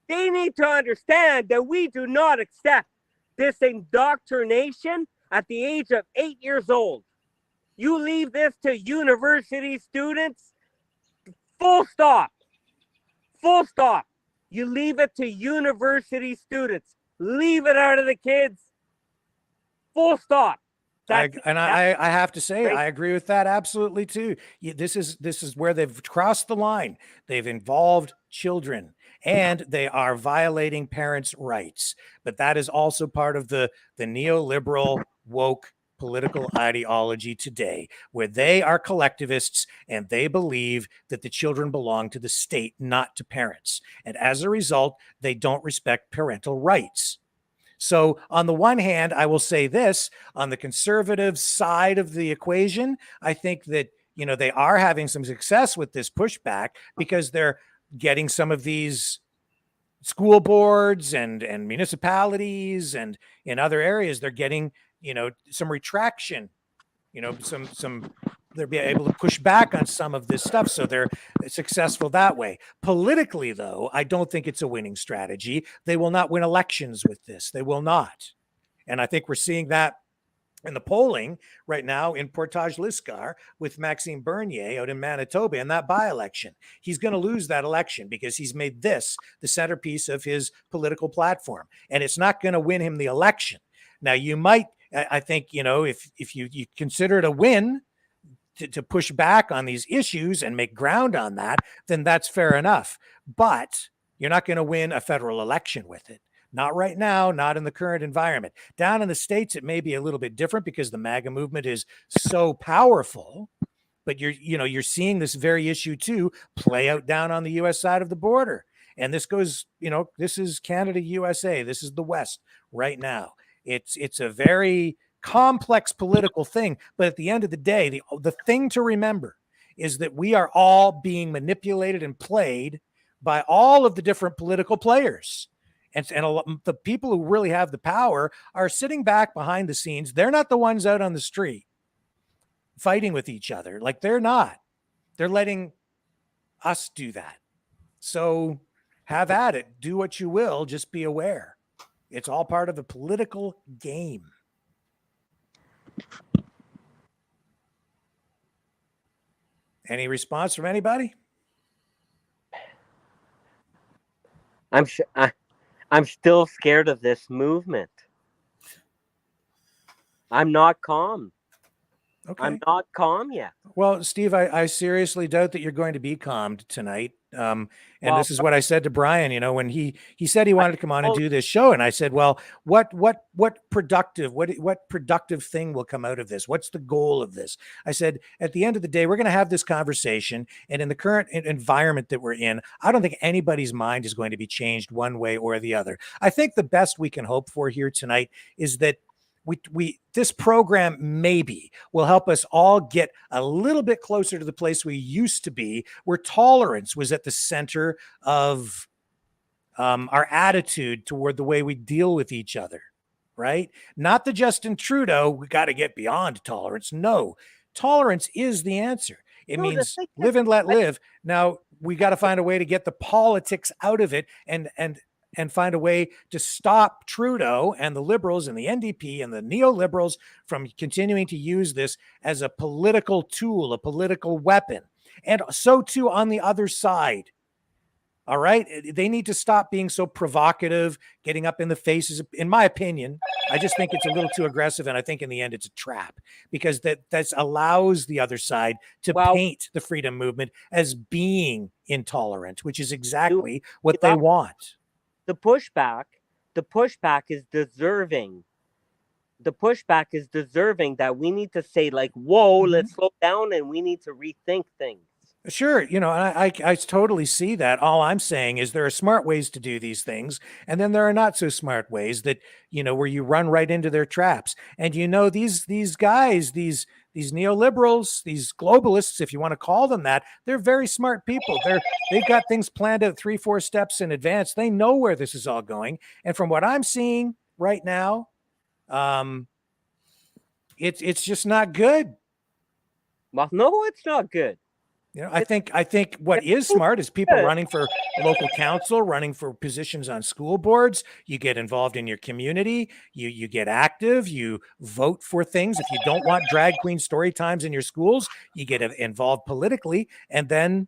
They need to understand that we do not accept this indoctrination at the age of 8 years old. You leave this to university students, full stop. Full stop. You leave it to university students. Leave it out of the kids. Full stop. I have to say, I agree with that absolutely too. This is where they've crossed the line. They've involved children, and they are violating parents' rights. But that is also part of the neoliberal woke political ideology today, where they are collectivists and they believe that the children belong to the state, not to parents. And as a result, they don't respect parental rights. So on the one hand, I will say this, on the conservative side of the equation, I think that, they are having some success with this pushback, because they're getting some of these school boards and municipalities and in other areas, they're getting, some retraction, they'll be able to push back on some of this stuff. So they're successful that way. Politically, though, I don't think it's a winning strategy. They will not win elections with this. They will not. And I think we're seeing that in the polling right now in Portage Lisgar with Maxime Bernier out in Manitoba in that by-election. He's going to lose that election because he's made this the centerpiece of his political platform. And it's not going to win him the election. Now, you might, I think, if you consider it a win, to push back on these issues and make ground on that, then that's fair enough. But you're not going to win a federal election with it. Not right now, not in the current environment. Down in the States, it may be a little bit different because the MAGA movement is so powerful. But you're seeing this very issue too play out down on the U.S. side of the border. And this goes, this is Canada, USA. This is the West right now. It's a very complex political thing, but at the end of the day, the thing to remember is that we are all being manipulated and played by all of the different political players, and the people who really have the power are sitting back behind the scenes. They're not the ones out on the street fighting with each other. Like, they're not. They're letting us do that. So have at it. Do what you will. Just be aware. It's all part of the political game. Any response from anybody? I'm still scared of this movement. I'm not calm. Okay. I'm not calm yet. Well, Steve, I seriously doubt that you're going to be calmed tonight. This is what I said to Brian, when he said he wanted to come on and do this show. And I said, well, what productive thing will come out of this? What's the goal of this? I said, at the end of the day, we're going to have this conversation. And in the current environment that we're in, I don't think anybody's mind is going to be changed one way or the other. I think the best we can hope for here tonight is that this program maybe will help us all get a little bit closer to the place we used to be, where tolerance was at the center of our attitude toward the way we deal with each other, right? Not the Justin Trudeau, we got to get beyond tolerance. No, tolerance is the answer. It means live and let live. Now, we got to find a way to get the politics out of it and and find a way to stop Trudeau and the Liberals and the NDP and the neoliberals from continuing to use this as a political tool, a political weapon. And so too on the other side. All right. They need to stop being so provocative, getting up in the faces. In my opinion, I just think it's a little too aggressive. And I think in the end, it's a trap because that allows the other side to paint the freedom movement as being intolerant, which is exactly what they want. The pushback is deserving. The pushback is deserving that we need to say like, whoa, let's slow down and we need to rethink things. Sure. You know, I totally see that. All I'm saying is there are smart ways to do these things. And then there are not so smart ways that, you know, where you run right into their traps. And, you know, these guys, these neoliberals, these globalists, if you want to call them that, they're very smart people. They've got things planned out 3-4 steps in advance. They know where this is all going. And from what I'm seeing right now, it's just not good. Well, no, it's not good. You know, I think what is smart is people running for local council, running for positions on school boards. You get involved in your community. You get active. You vote for things. If you don't want drag queen story times in your schools, you get involved politically, and then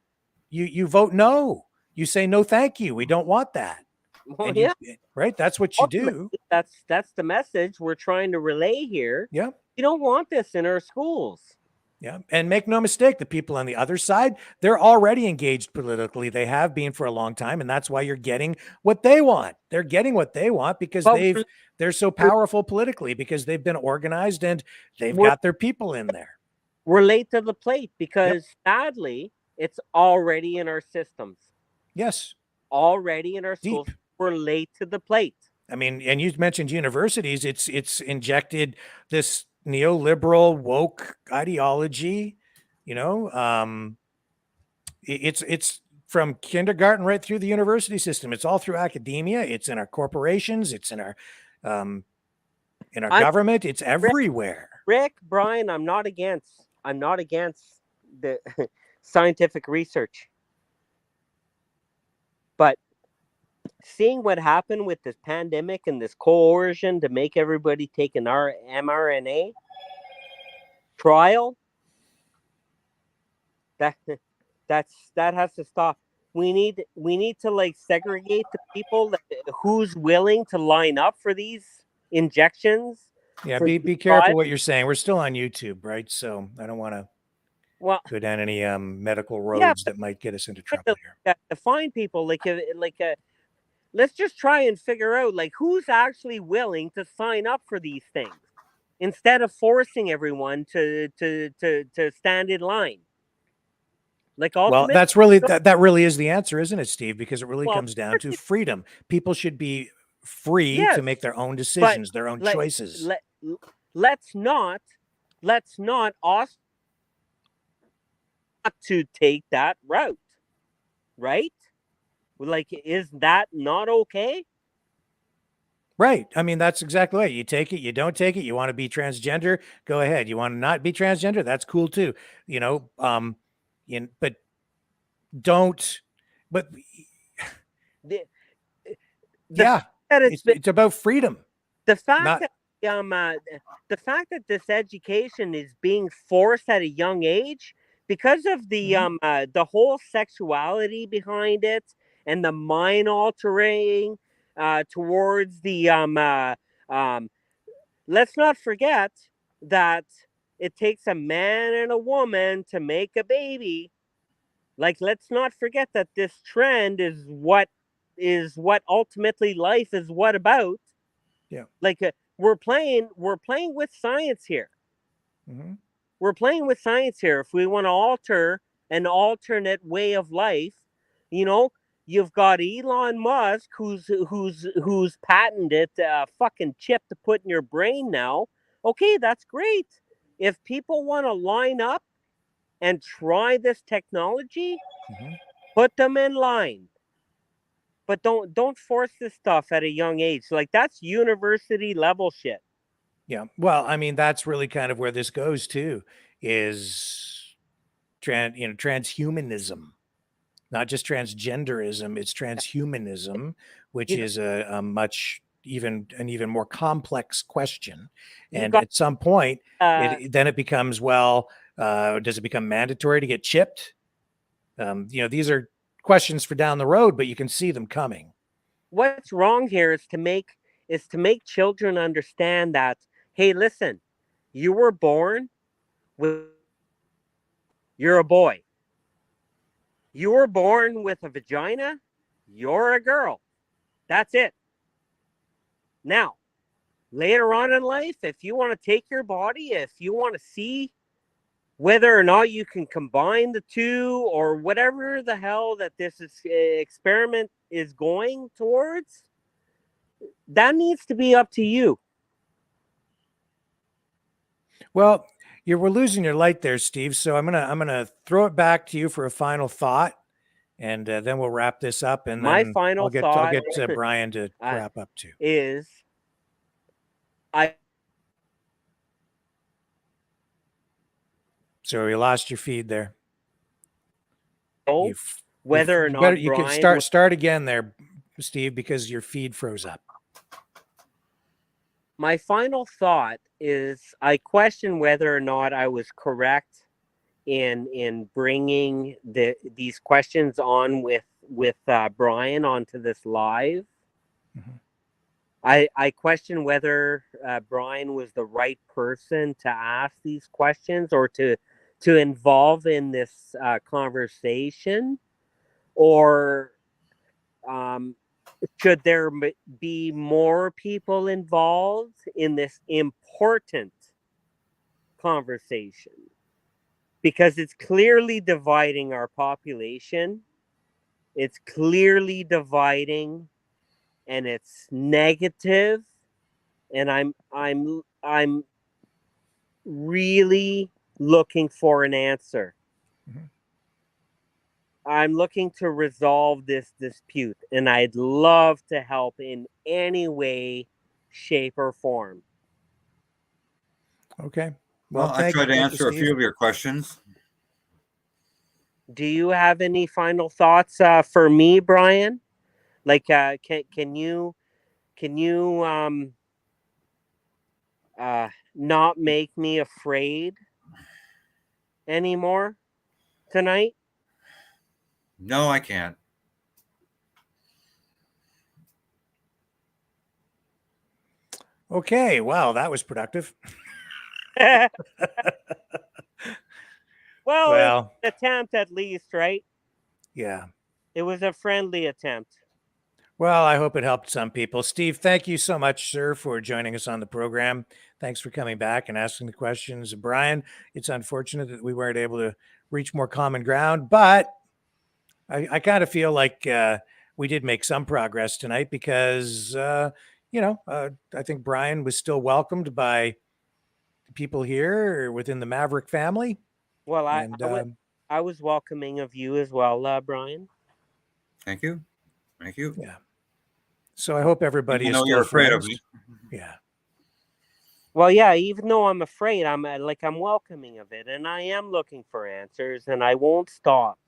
you vote no. You say no, thank you. We don't want that. Well, yeah, right. That's what you do. That's the message we're trying to relay here. Yeah, you don't want this in our schools. Yeah. And make no mistake, the people on the other side, they're already engaged politically. They have been for a long time. And that's why you're getting what they want. They're getting what they want because they're so powerful politically because they've been organized and they've got their people in there. We're late to the plate because sadly, it's already in our systems. Yes. Already in our schools. We're late to the plate. I mean, and you mentioned universities. It's injected this neoliberal woke ideology, you know, it's from kindergarten right through the university system. It's all through academia. It's in our corporations. It's in our government. It's everywhere. Rick, Brian, I'm not against the scientific research, but seeing what happened with this pandemic and this coercion to make everybody take an mRNA trial, that has to stop. We need to like segregate the people who's willing to line up for these injections. Yeah, be careful what you're saying. We're still on YouTube, right? So I don't want to go down any medical roads that might get us into trouble here. To find people let's just try and figure out like who's actually willing to sign up for these things instead of forcing everyone to stand in line. Like well, that's really that really is the answer, isn't it, Steve? Because it really comes down to freedom. People should be free to make their own decisions, their own choices. Let's not ask to take that route, right? Like, is that not okay? Right. I mean, that's exactly right. You take it, you don't take it. You want to be transgender, go ahead. You want to not be transgender, that's cool too. You know, but don't. But it's about freedom. The fact the fact that this education is being forced at a young age because of the whole sexuality behind it. And the mind altering towards the let's not forget that it takes a man and a woman to make a baby. Like, let's not forget that this trend is what ultimately life is what about. Yeah. Like we're playing with science here. Mm-hmm. We're playing with science here. If we want to alter an alternate way of life, you know. You've got Elon Musk, who's patented a fucking chip to put in your brain now. Okay, that's great. If people want to line up and try this technology, put them in line. But don't force this stuff at a young age. Like, that's university level shit. Yeah. Well, I mean, that's really kind of where this goes to, is transhumanism. not just transgenderism, it's transhumanism, which is a even more complex question. And at some point, then it becomes, well, does it become mandatory to get chipped? These are questions for down the road, but you can see them coming. What's wrong here is to make children understand that, hey, listen, you were born with, you're a boy. You were born with a vagina, you're a girl. That's it. Now, later on in life, if you want to take your body, if you want to see whether or not you can combine the two or whatever the hell that this experiment is going towards, that needs to be up to you. Well, we're losing your light there, Steve. So I'm gonna throw it back to you for a final thought, and then we'll wrap this up. And my then final I'll get Brian to wrap up too. Is So you lost your feed there. Whether or not you Brian can start again there, Steve, because your feed froze up. My final thought is I question whether or not I was correct in bringing these questions on with Brian onto this live. Mm-hmm. I question whether Brian was the right person to ask these questions or to involve in this conversation, or should there be more people involved in this important conversation? Because it's clearly dividing our population. It's clearly dividing, and it's negative. And I'm really looking for an answer. Mm-hmm. I'm looking to resolve this dispute, and I'd love to help in any way, shape, or form. Okay. Well, I tried to answer a few of your questions. Do you have any final thoughts for me, Brian? Like, can you not make me afraid anymore tonight? No, I can't. Okay. Wow, that was productive. Well, it was an attempt at least, right? Yeah. It was a friendly attempt. Well, I hope it helped some people. Steve, thank you so much, sir, for joining us on the program. Thanks for coming back and asking the questions. Brian, it's unfortunate that we weren't able to reach more common ground, but I kind of feel like we did make some progress tonight because, I think Brian was still welcomed by people here within the Maverick family. Well, I was welcoming of you as well, Brian. Thank you. Thank you. Yeah. So I hope everybody is still you're afraid of me. Yeah. Well, yeah, even though I'm afraid, I'm welcoming of it, and I am looking for answers, and I won't stop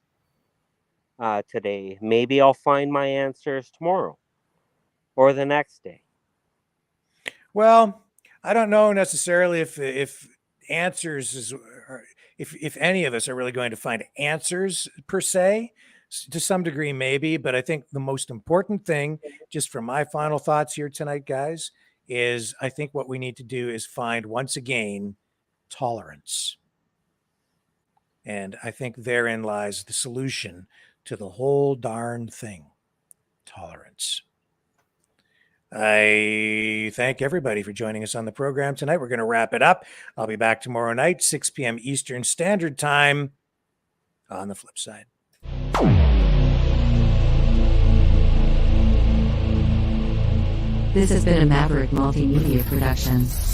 today. Maybe I'll find my answers tomorrow or the next day. Well, I don't know necessarily if answers is, if any of us are really going to find answers per se. To some degree, maybe, but I think the most important thing, just from my final thoughts here tonight, guys, is I think what we need to do is find, once again, tolerance. And I think therein lies the solution to the whole darn thing. Tolerance. I thank everybody for joining us on the program tonight. We're going to wrap it up. I'll be back tomorrow night, 6 p.m. Eastern Standard Time on the flip side. This has been a Maverick Multimedia Productions.